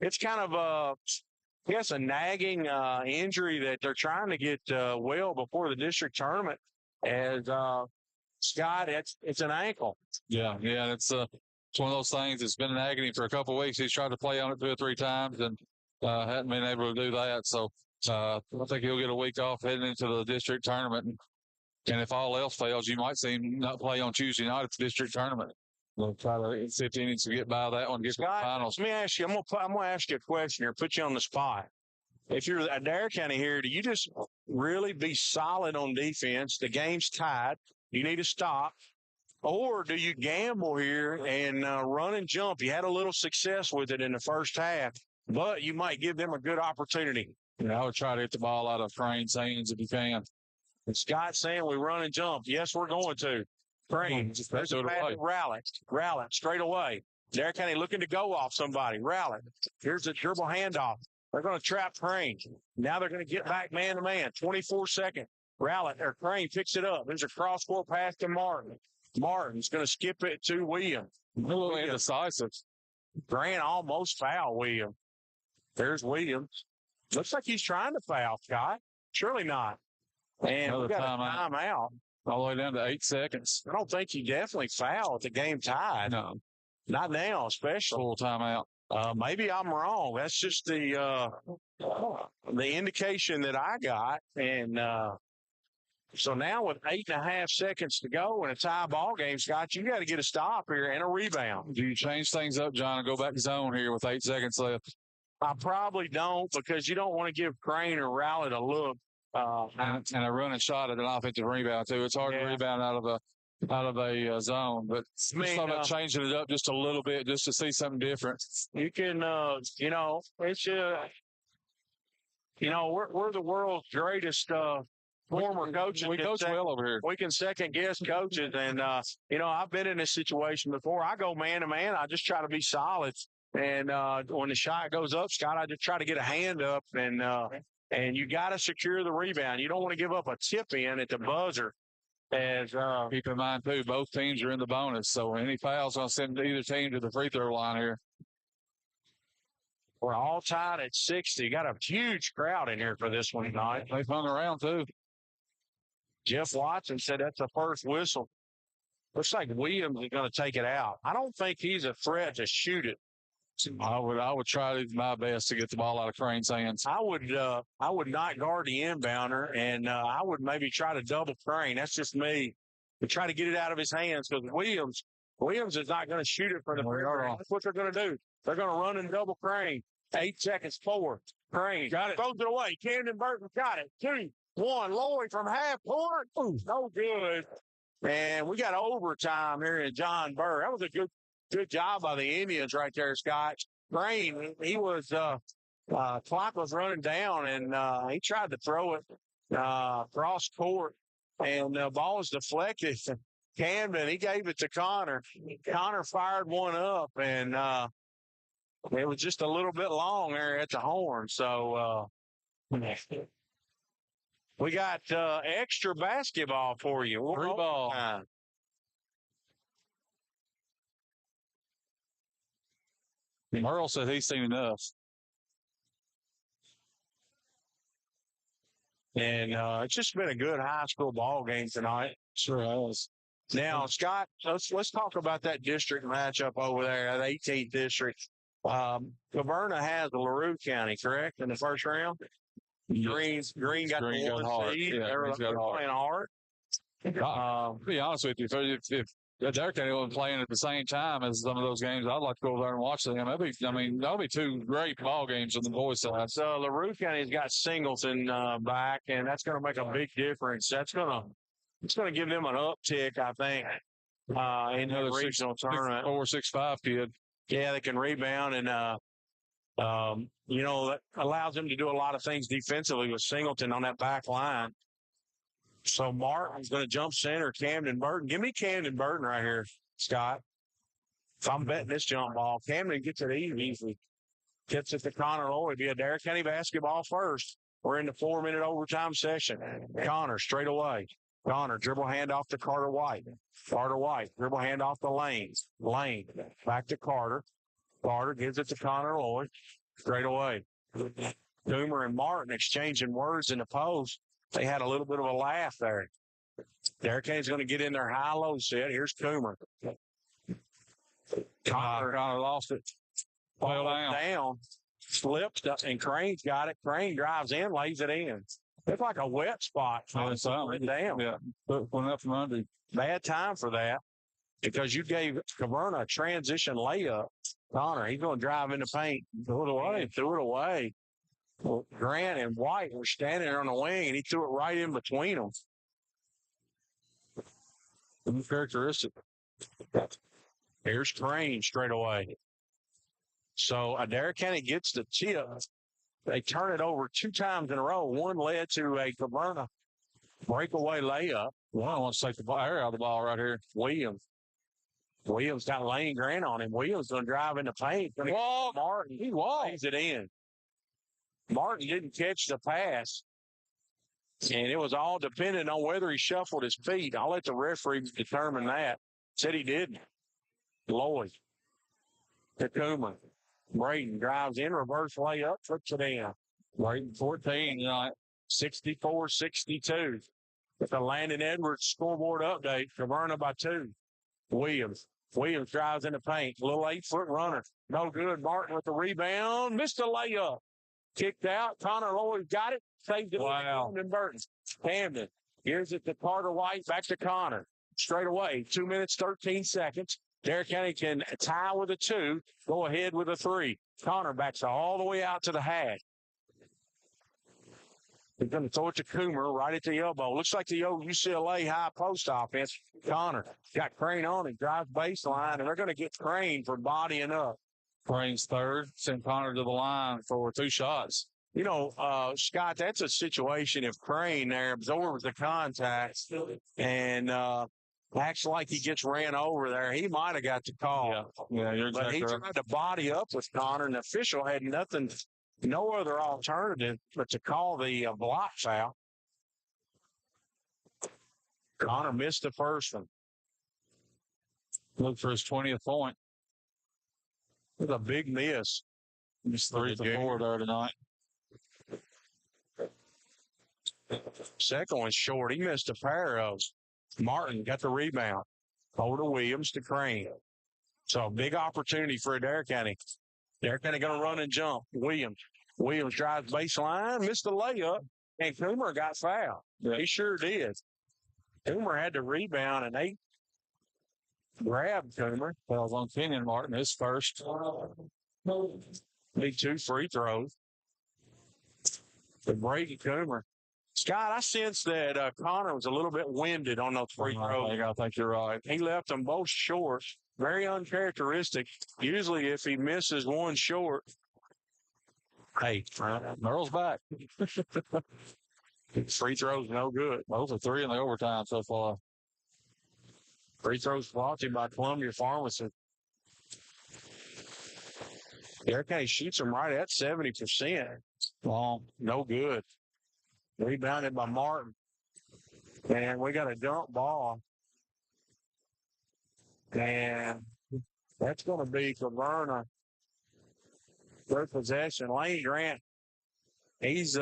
S2: It's kind of a nagging injury that they're trying to get well before the district tournament. As Scott, it's an ankle.
S12: Yeah, it's one of those things. It's been in agony for a couple of weeks. He's tried to play on it 2 or 3 times and hadn't been able to do that. So I think he'll get a week off heading into the district tournament. And if all else fails, you might see him not play on Tuesday night at the district tournament. We'll try to see if he needs to get by that one, get to the finals.
S2: Let me ask you. I'm gonna ask you a question here. Put you on the spot. If you're Adair County here, do you just really be solid on defense? The game's tied. You need to stop. Or do you gamble here and run and jump? You had a little success with it in the first half, but you might give them a good opportunity.
S12: I would try to hit the ball out of Crane's hands if you can.
S2: And Scott's saying we run and jump. Yes, we're going to. Crane, there's a bad rally straight away. Adair County looking to go off somebody. Rally. Here's a dribble handoff. They're going to trap Crane. Now they're going to get back man to man. 24 seconds. Rally, or Crane picks it up. There's a cross-court pass to Martin. Martin's going to skip it to Williams.
S12: A little indecisive.
S2: Grant almost fouled Williams. There's Williams. Looks like he's trying to foul, Scott. Surely not. And we got a timeout.
S12: All the way down to 8 seconds.
S2: I don't think he definitely fouled at the game tied.
S12: No.
S2: Not now, especially.
S12: Full timeout.
S2: Maybe I'm wrong. That's just the indication that I got. And so now with 8.5 seconds to go in a tie ball game, Scott, you got to get a stop here and a rebound.
S12: Do you change things up, John, and go back to zone here with 8 seconds left?
S2: I probably don't, because you don't want to give Crane or Rowlett a look.
S12: And a running shot at an offensive rebound, too. It's hard to rebound out of out of a zone. But just thought about changing it up just a little bit just to see something different.
S2: You can, it's we're the world's greatest former coaches.
S12: We coach well over here.
S2: We can second guess coaches, and I've been in this situation before. I go man to man. I just try to be solid, and when the shot goes up, Scott, I just try to get a hand up, and you got to secure the rebound. You don't want to give up a tip in at the buzzer. As
S12: keep in mind too, both teams are in the bonus, so any fouls gonna send either team to the free throw line here.
S2: We're all tied at 60. Got a huge crowd in here for this one tonight.
S12: They've hung around too.
S2: Jeff Watson said that's the first whistle. Looks like Williams is going to take it out. I don't think he's a threat to shoot it.
S12: I would try my best to get the ball out of Crane's hands.
S2: I would not guard the inbounder, and I would maybe try to double Crane. That's just me. But try to get it out of his hands because Williams is not going to shoot it from the perimeter. That's what they're going to do. They're going to run and double Crane. 8 seconds, 4. Crane got it. Throws it away. Camden Burton got it. 2, 1. Lloyd from half court. Ooh, no good. And we got overtime here in John Burr. That was a good job by the Indians right there, Scott. Crane, he was clock was running down, and he tried to throw it cross court, and the ball was deflected. Camden, he gave it to Connor. Connor fired one up, and it was just a little bit long there at the horn. So we got extra basketball for you.
S12: Free ball. Merle said he's seen enough.
S2: And it's just been a good high school ball game tonight.
S12: Sure has.
S2: Now, Scott, let's talk about that district matchup over there, that 18th district. Caverna has the LaRue County, correct, in the first round?
S12: Yes.
S2: Green got the 1 seed.
S12: Yeah,
S2: They're playing hard.
S12: To be honest with you, if Adair County wasn't playing at the same time as some of those games, I'd like to go over there and watch them. That'll be 2 great ball games on the boys' side.
S2: So LaRue County's got Singleton back, and that's going to make a big difference. It's going to give them an uptick, I think, in the regional tournament.
S12: 4-6-5 kid.
S2: Yeah, they can rebound, and that allows them to do a lot of things defensively with Singleton on that back line. So Martin's going to jump center, Camden Burton. Give me Camden Burton right here, Scott. If I'm betting this jump ball, Camden gets it easy. Gets it to Connor Lloyd. Be a Adair County basketball first. We're in the 4-minute overtime session. Connor straight away. Connor dribble handoff to Carter White. Carter White dribble handoff to Lane. Lane back to Carter. Carter gives it to Connor Lloyd straight away. Doomer and Martin exchanging words in the post. They had a little bit of a laugh there. Derek Kane's going to get in their high-low set. Here's Coomer. Connor
S12: lost it.
S2: Fell down. Slipped, and Crane's got it. Crane drives in, lays it in. It's like a wet spot. Down.
S12: Yeah, went up from under.
S2: Bad time for that because you gave Caverna a transition layup. Connor, he's going to drive in the paint. Threw it away. Well, Grant and White were standing there on the wing, and he threw it right in between them. Characteristic. Here's Crane straight away. So Adair County gets the tip. They turn it over 2 times in a row. One led to a Caverna breakaway layup.
S12: One wants to take the air out of the ball right here.
S2: Williams got Lane Grant on him. Williams going to drive in the paint. Martin, he lays it in. Martin didn't catch the pass, and it was all dependent on whether he shuffled his feet. I'll let the referee determine that. Said he didn't. Lloyd. Takuma. Braden drives in, reverse layup, flips it in. Braden 14, 64-62. With the Landon Edwards scoreboard update, Caverna by 2. Williams drives in the paint. Little 8-foot runner. No good. Martin with the rebound. Missed the layup. Kicked out. Connor Lloyd got it. Saved it. Wow. Camden Burton. Camden. Here's it to Carter White. Back to Connor. Straight away. 2 minutes, 13 seconds. Adair County can tie with a 2. Go ahead with a 3. Connor backs all the way out to the hash. He's going to throw it to Coomer right at the elbow. Looks like the old UCLA high post offense. Connor got Crane on him, drives baseline, and they're going to get Crane for bodying up.
S12: Crane's third. Send Connor to the line for 2 shots.
S2: You know, Scott, that's a situation if Crane there absorbs the contact and acts like he gets ran over there, he might have got the call.
S12: Yeah, you're
S2: but
S12: exactly
S2: he
S12: right.
S2: tried to body up with Connor, and the official had no other alternative but to call the block foul. Connor missed the first one.
S12: Look for his 20th point.
S2: It was a big miss.
S12: He's 3 for 4 there tonight.
S2: Second one's short. He missed a pair of. Martin got the rebound. Over to Williams to Crane. So a big opportunity for Adair County. Adair County going to run and jump. Williams drives baseline, missed the layup, and Coomer got fouled.
S12: Yeah.
S2: He sure did. Coomer had the rebound, and they grabbed Coomer.
S12: Well, on Kenyon Martin, his first.
S2: Need 2 free throws. But Brady Coomer. Scott, I sense that Connor was a little bit winded on those free throws.
S12: I think you're right.
S2: He left them both short. Very uncharacteristic. Usually if he misses one short, hey,
S12: Merle's back.
S2: Free throws no good.
S12: Those are 3 in the overtime so far.
S2: Free throws brought to you by Columbia Pharmacy. Adair County shoots them right at 70%.
S12: Long.
S2: No good. Rebounded by Martin. And we got a dump ball. And that's going to be Caverna. Third possession. Lane Grant. He's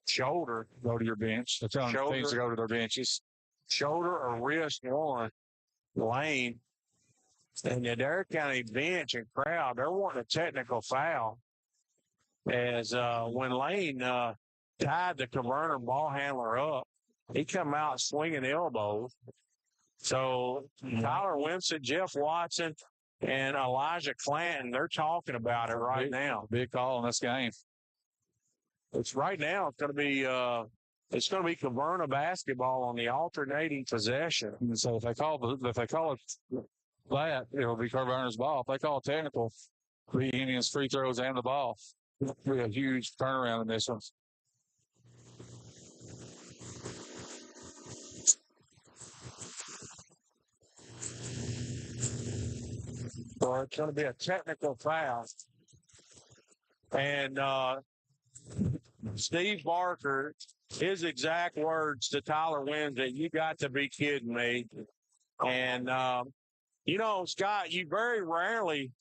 S2: shoulder.
S12: Go to your bench. They're telling the teams to go to their benches.
S2: Shoulder or wrist one. Lane. And the Adair County bench and crowd, they're wanting a technical foul. As when Lane tied the Caverna ball handler up, he come out swinging elbows. So Tyler Winston, Jeff Watson, and Elijah Clanton, they're talking about it right now.
S12: Big call in this game.
S2: It's right now. It's going to be Caverna basketball on the alternating possession.
S12: And so if they call it that, it'll be Caverna's ball. If they call it technical, the Indians free throws and the ball. It'll be a huge turnaround in this one.
S2: So it's going to be a technical foul. And Steve Barker, his exact words to Tyler Winston, you got to be kidding me. And, Scott, you very rarely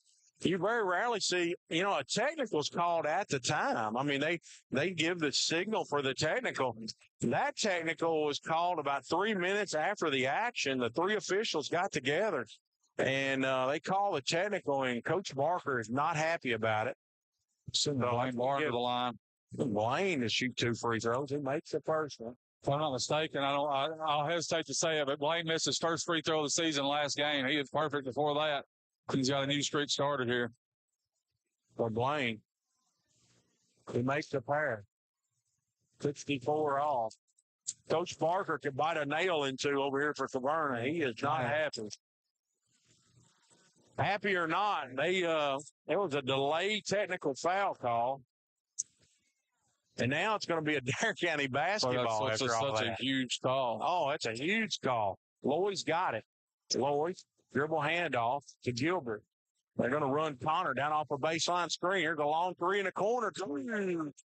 S2: see, a technical's called at the time. I mean, they give the signal for the technical. That technical was called about 3 minutes after the action. The 3 officials got together and they call the technical, and Coach Barker is not happy about it.
S12: So Blaine Barr to the line.
S2: Blaine to shoot 2 free throws. He makes the first one.
S12: If I'm not mistaken, I'll hesitate to say it, but Blaine missed his first free throw of the season last game. He was perfect before that. He's got a new streak started here.
S2: For Blaine, he makes the pair. 64 off. Coach Barker could bite a nail into over here for Caverna. He is not happy. Happy or not, it was a delayed technical foul call. And now it's going to be a Adair County basketball after all that.
S12: Such a huge call.
S2: Oh, that's a huge call. Lloyd's got it. Lloyd, dribble handoff to Gilbert. They're going to run Connor down off a baseline screen. Here's a long 3 in the corner.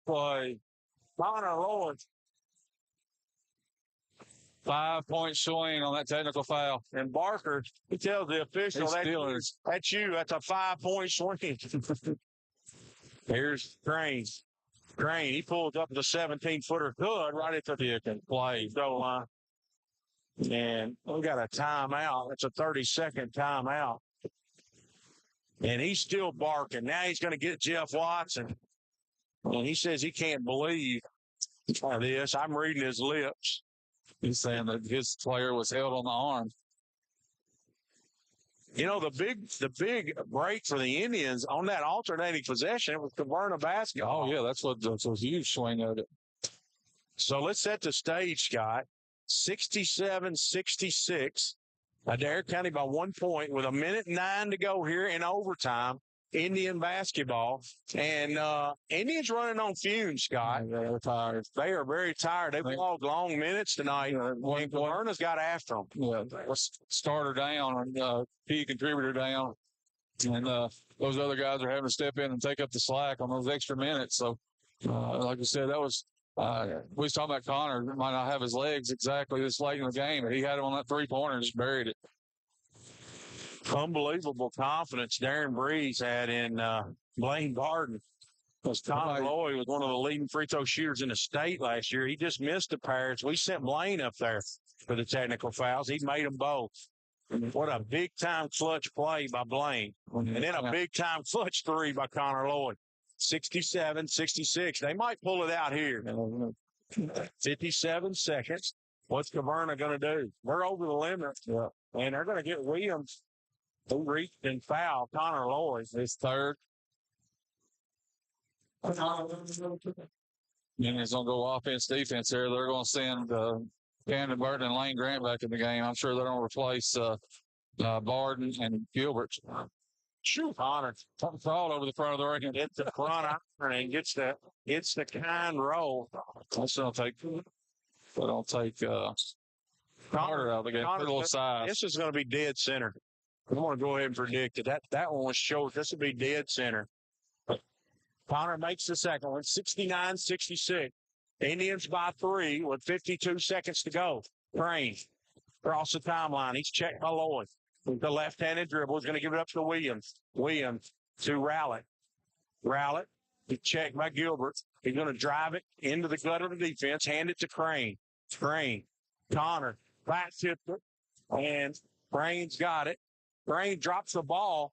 S2: Play. Connor Lloyd.
S12: 5-point swing on that technical foul.
S2: And Barker, he tells the official, that's you. That's a 5-point swing. Here's Crane. Crane, he pulls up the 17-footer good right at the play goal line. And we got a timeout. It's a 30-second timeout. And he's still barking. Now he's going to get Jeff Watson. And he says he can't believe this. I'm reading his lips.
S12: He's saying that his player was held on the arm.
S2: You know, the big break for the Indians on that alternating possession, it was Caverna basketball.
S12: Oh, yeah, that's a huge swing of it.
S2: So let's set the stage, Scott. 67-66. Adair County by 1 point with 1:09 to go here in overtime. Indian basketball. And Indians running on fumes, Scott.
S12: Yeah, they're tired.
S2: They are very tired. They've logged long minutes tonight. And Caverna's got after them.
S12: Yeah, starter down, key contributor down. And those other guys are having to step in and take up the slack on those extra minutes. So, like I said, that was we was talking about Connor might not have his legs exactly this late in the game, but he had him on that three-pointer and just buried it.
S2: Unbelievable confidence Darren Breeze had in Blaine Barden. Because Connor Lloyd was one of the leading free throw shooters in the state last year. He just missed a pair. We sent Blaine up there for the technical fouls. He made them both. What a big-time clutch play by Blaine. And then a big-time clutch three by Connor Lloyd. 67-66. They might pull it out here. 57 seconds. What's Caverna going to do? They're over the limit.
S12: Yeah.
S2: And they're going to get Williams, who reached and fouled Connor Lloyd.
S12: His third. And it's going to go offense, defense there. They're going to send Camden Burton and Lane Grant back in the game. I'm sure they're going to replace Barden and Gilbert.
S2: Shoot, Connor.
S12: All over the front of the ring.
S2: It's the front iron and gets the kind roll.
S12: That's going to take Carter out of the game. Put a little size.
S2: This is going to be dead center. I'm going to go ahead and predict it. That one was short. This will be dead center. Connor makes the second one, 69-66. Indians by 3 with 52 seconds to go. Crane across the timeline. He's checked by Lloyd. With the left-handed dribble, he's going to give it up to Williams. Williams to Rowlett. Rowlett, he's checked by Gilbert. He's going to drive it into the gut of the defense, hand it to Crane. Crane. Connor back tipped it, and Crane's got it. Crane drops the ball,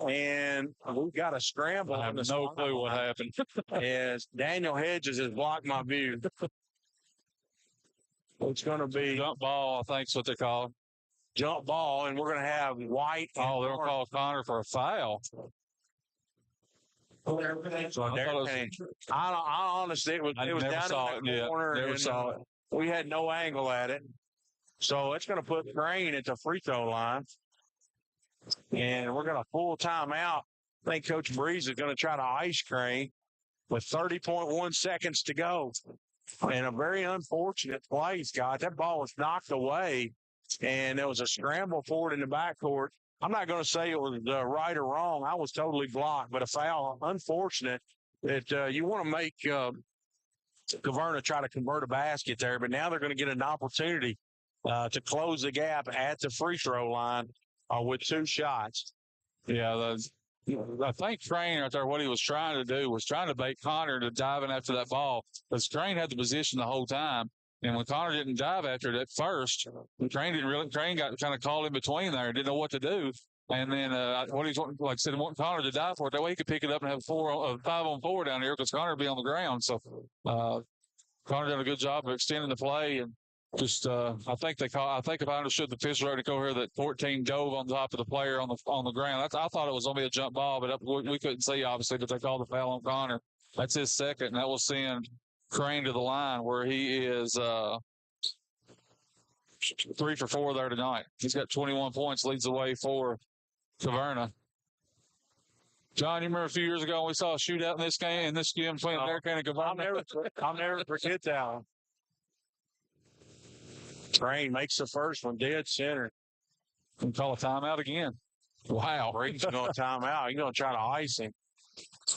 S2: and we've got a scramble.
S12: I have no clue what happened.
S2: As Daniel Hedges has blocked my view. It's going to be
S12: jump ball, I think is what they call it.
S2: Jump ball, and we're going to have White.
S12: Oh, they'll call Connor for a foul.
S2: So I honestly, it was down in the corner.
S12: Never saw it.
S2: We had no angle at it. So it's going to put Crane at the free throw line. And we're going to full timeout. I think Coach Breeze is going to try to ice Crane with 30.1 seconds to go. And a very unfortunate play, Scott. That ball was knocked away, and there was a scramble for it in the backcourt. I'm not going to say it was right or wrong. I was totally blocked, but a foul, unfortunate that you want to make Caverna try to convert a basket there, but now they're going to get an opportunity to close the gap at the free throw line with 2 shots.
S12: Yeah, I think Crane right there, what he was trying to do was trying to bait Connor to diving after that ball. Because Crane had the position the whole time. And when Connor didn't dive after it at first, Crane got kind of caught in between there, didn't know what to do. And then what he's like I said, wanting Connor to dive for it. That way he could pick it up and have a 5-on-4 down here because Connor would be on the ground. So Connor did a good job of extending the play and just I think if I understood the official right to go here that 14 dove on top of the player on the ground. I thought it was going to be a jump ball, but we couldn't see obviously, but they called the foul on Connor. That's his second, and that will send Crane to the line where he is 3 for 4 there tonight. He's got 21 points, leads the way for Caverna. John, you remember a few years ago when we saw a shootout in this game between Adair County and Caverna?
S2: I'll never forget that one. Crane makes the first one, dead center.
S12: And call a timeout again. Wow.
S2: Crane's going to timeout. He's going to try to ice him.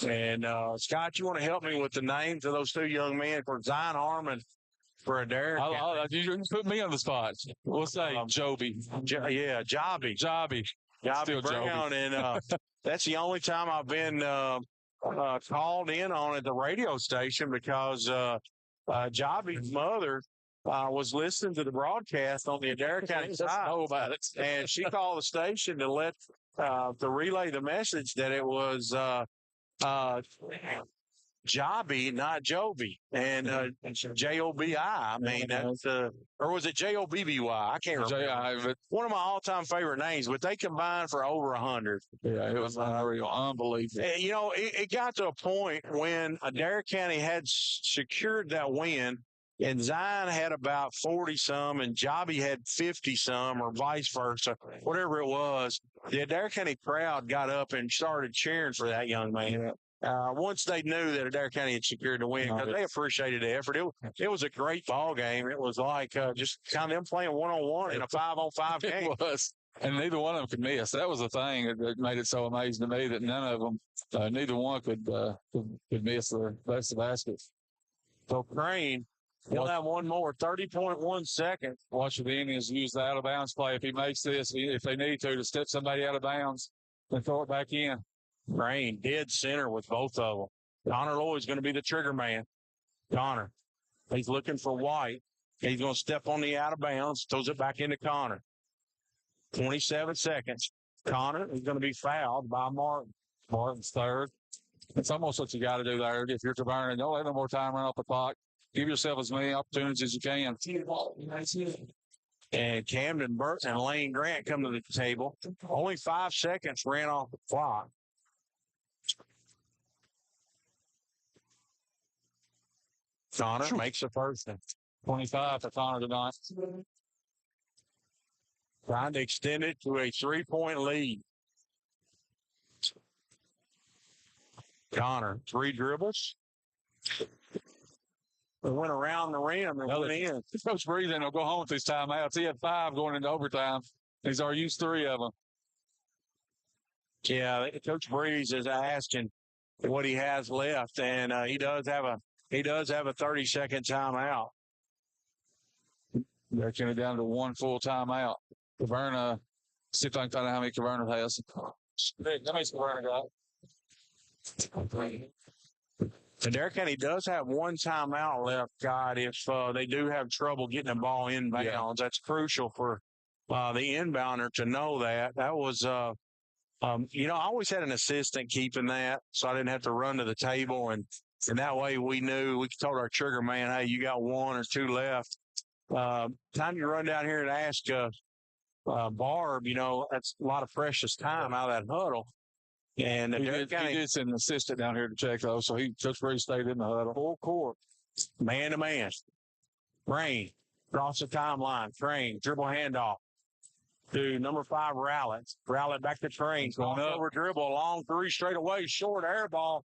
S2: And, Scott, you want to help me with the names of those 2 young men for Zion Harmon for Adair?
S12: You put me on the spot. We'll say Joby.
S2: Jobby.
S12: Jobby
S2: Brown. And that's the only time I've been called in on at the radio station because Jobby's mother was listening to the broadcast on the Adair County side.
S12: Know about it.
S2: And she called the station to relay the message that it was Jobby, not Joby, and Jobi. I mean, that's or was it Jobby? I can't remember.
S12: But
S2: One of my all-time favorite names, but they combined for over 100.
S12: yeah, it was unreal, unbelievable.
S2: You know, it got to a point when Adair County had secured that win, and Zion had about 40 some, and Jobby had 50 some, or vice versa, whatever it was. The Adair County crowd got up and started cheering for that young man. Once they knew that Adair County had secured the win, because they appreciated the effort. It was a great ball game. It was like just kind of them playing one-on-one in a 5-on-5 game.
S12: It was. And neither one of them could miss. That was the thing that made it so amazing to me that none of them, neither one could miss the basket.
S2: So Crane, he'll have one more, 30.1 seconds.
S12: Watch the Indians use the out-of-bounds play. If he makes this, if they need to step somebody out of bounds and throw it back in.
S2: Crane, dead center with both of them. Connor Lloyd's going to be the trigger man. Connor, he's looking for White. He's going to step on the out of bounds, throws it back into Connor. 27 seconds. Connor is going to be fouled by Martin.
S12: Martin's third. It's almost what you got to do there. If you're Taverna, don't let no more time run off the clock. Give yourself as many opportunities as you can.
S2: And Camden Burton and Lane Grant come to the table. Only 5 seconds ran off the clock. Connor makes the first one.
S12: 25 for Connor tonight.
S2: Trying to extend it to a 3-point lead. Connor, 3 dribbles. They went around the rim and went in.
S12: Coach Breeden will go home with these timeouts. He had 5 going into overtime. He's already used 3 of them.
S2: Yeah, Coach Breeze is asking what he has left, and he does have a 30-second timeout.
S12: They're getting down to 1 full timeout. Taverna, see if I can find out how many Taverna has. How many Taverna got?
S2: Adair County does have 1 timeout left, God, if they do have trouble getting the ball inbounds. Yeah. That's crucial for the inbounder to know that. That was, I always had an assistant keeping that, so I didn't have to run to the table. And that way we knew, we told our trigger man, hey, you got 1 or 2 left. Time to run down here and ask Barb, that's a lot of precious time out of that huddle. And
S12: he did send an assistant down here to check, though, so Coach Brady stayed in the huddle.
S2: Full court, man-to-man. Crane, across the timeline. Crane, dribble handoff to number 5, Rowlett. Rowlett back to Crane. Going over dribble, long 3 straight away, short air ball.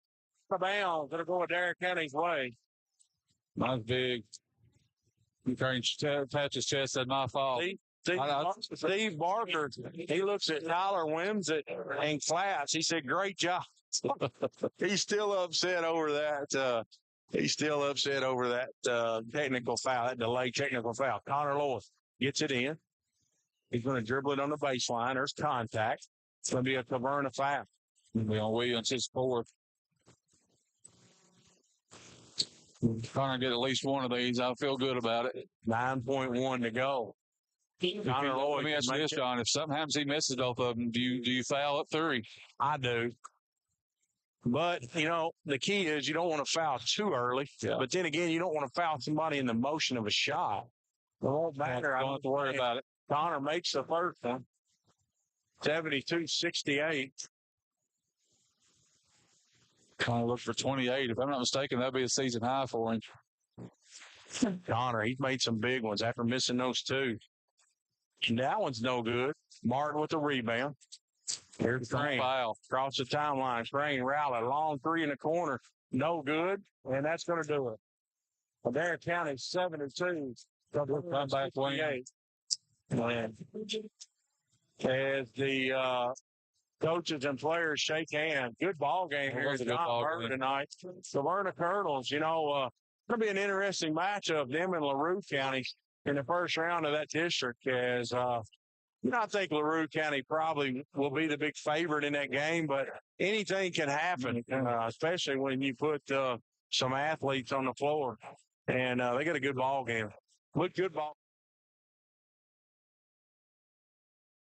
S2: Bounds. It'll go Adair County's way.
S12: Mine's big. Crane tapped his chest, said, my fault.
S2: Steve Barker, he looks at Tyler Wimsett and claps. He said, great job. He's still upset over that. Technical foul, that delayed technical foul. Connor Lewis gets it in. He's going to dribble it on the baseline. There's contact. It's going to be a Taverna foul.
S12: It'll be on Williams, his 4th. Connor get at least 1 of these. I feel good about it.
S2: 9.1 to go. Connor Lloyd.
S12: Let me ask you this, John. If something happens, he misses both of them. Do you foul at 3?
S2: I do. But, the key is you don't want to foul too early. Yeah. But then again, you don't want to foul somebody in the motion of a shot. It won't matter. I don't have to worry about it. Connor makes the first one. 72-68.
S12: Connor looked for 28. If I'm not mistaken, that'd be a season high for him.
S2: Connor, he's made some big ones after missing those 2. And that one's no good. Martin with the rebound. Here's Crane. Foul. Across the timeline. Crane rally. Long 3 in the corner. No good. And that's going to do it. Adair County 7-2.
S12: Come back 28.
S2: And as the coaches and players shake hands. Good ball game here at John Burton tonight. Taverna Colonels, going to be an interesting matchup, them and LaRue County in the first round of that district. As I think LaRue County probably will be the big favorite in that game, but anything can happen, especially when you put some athletes on the floor. And they got a good ball game. Good ball.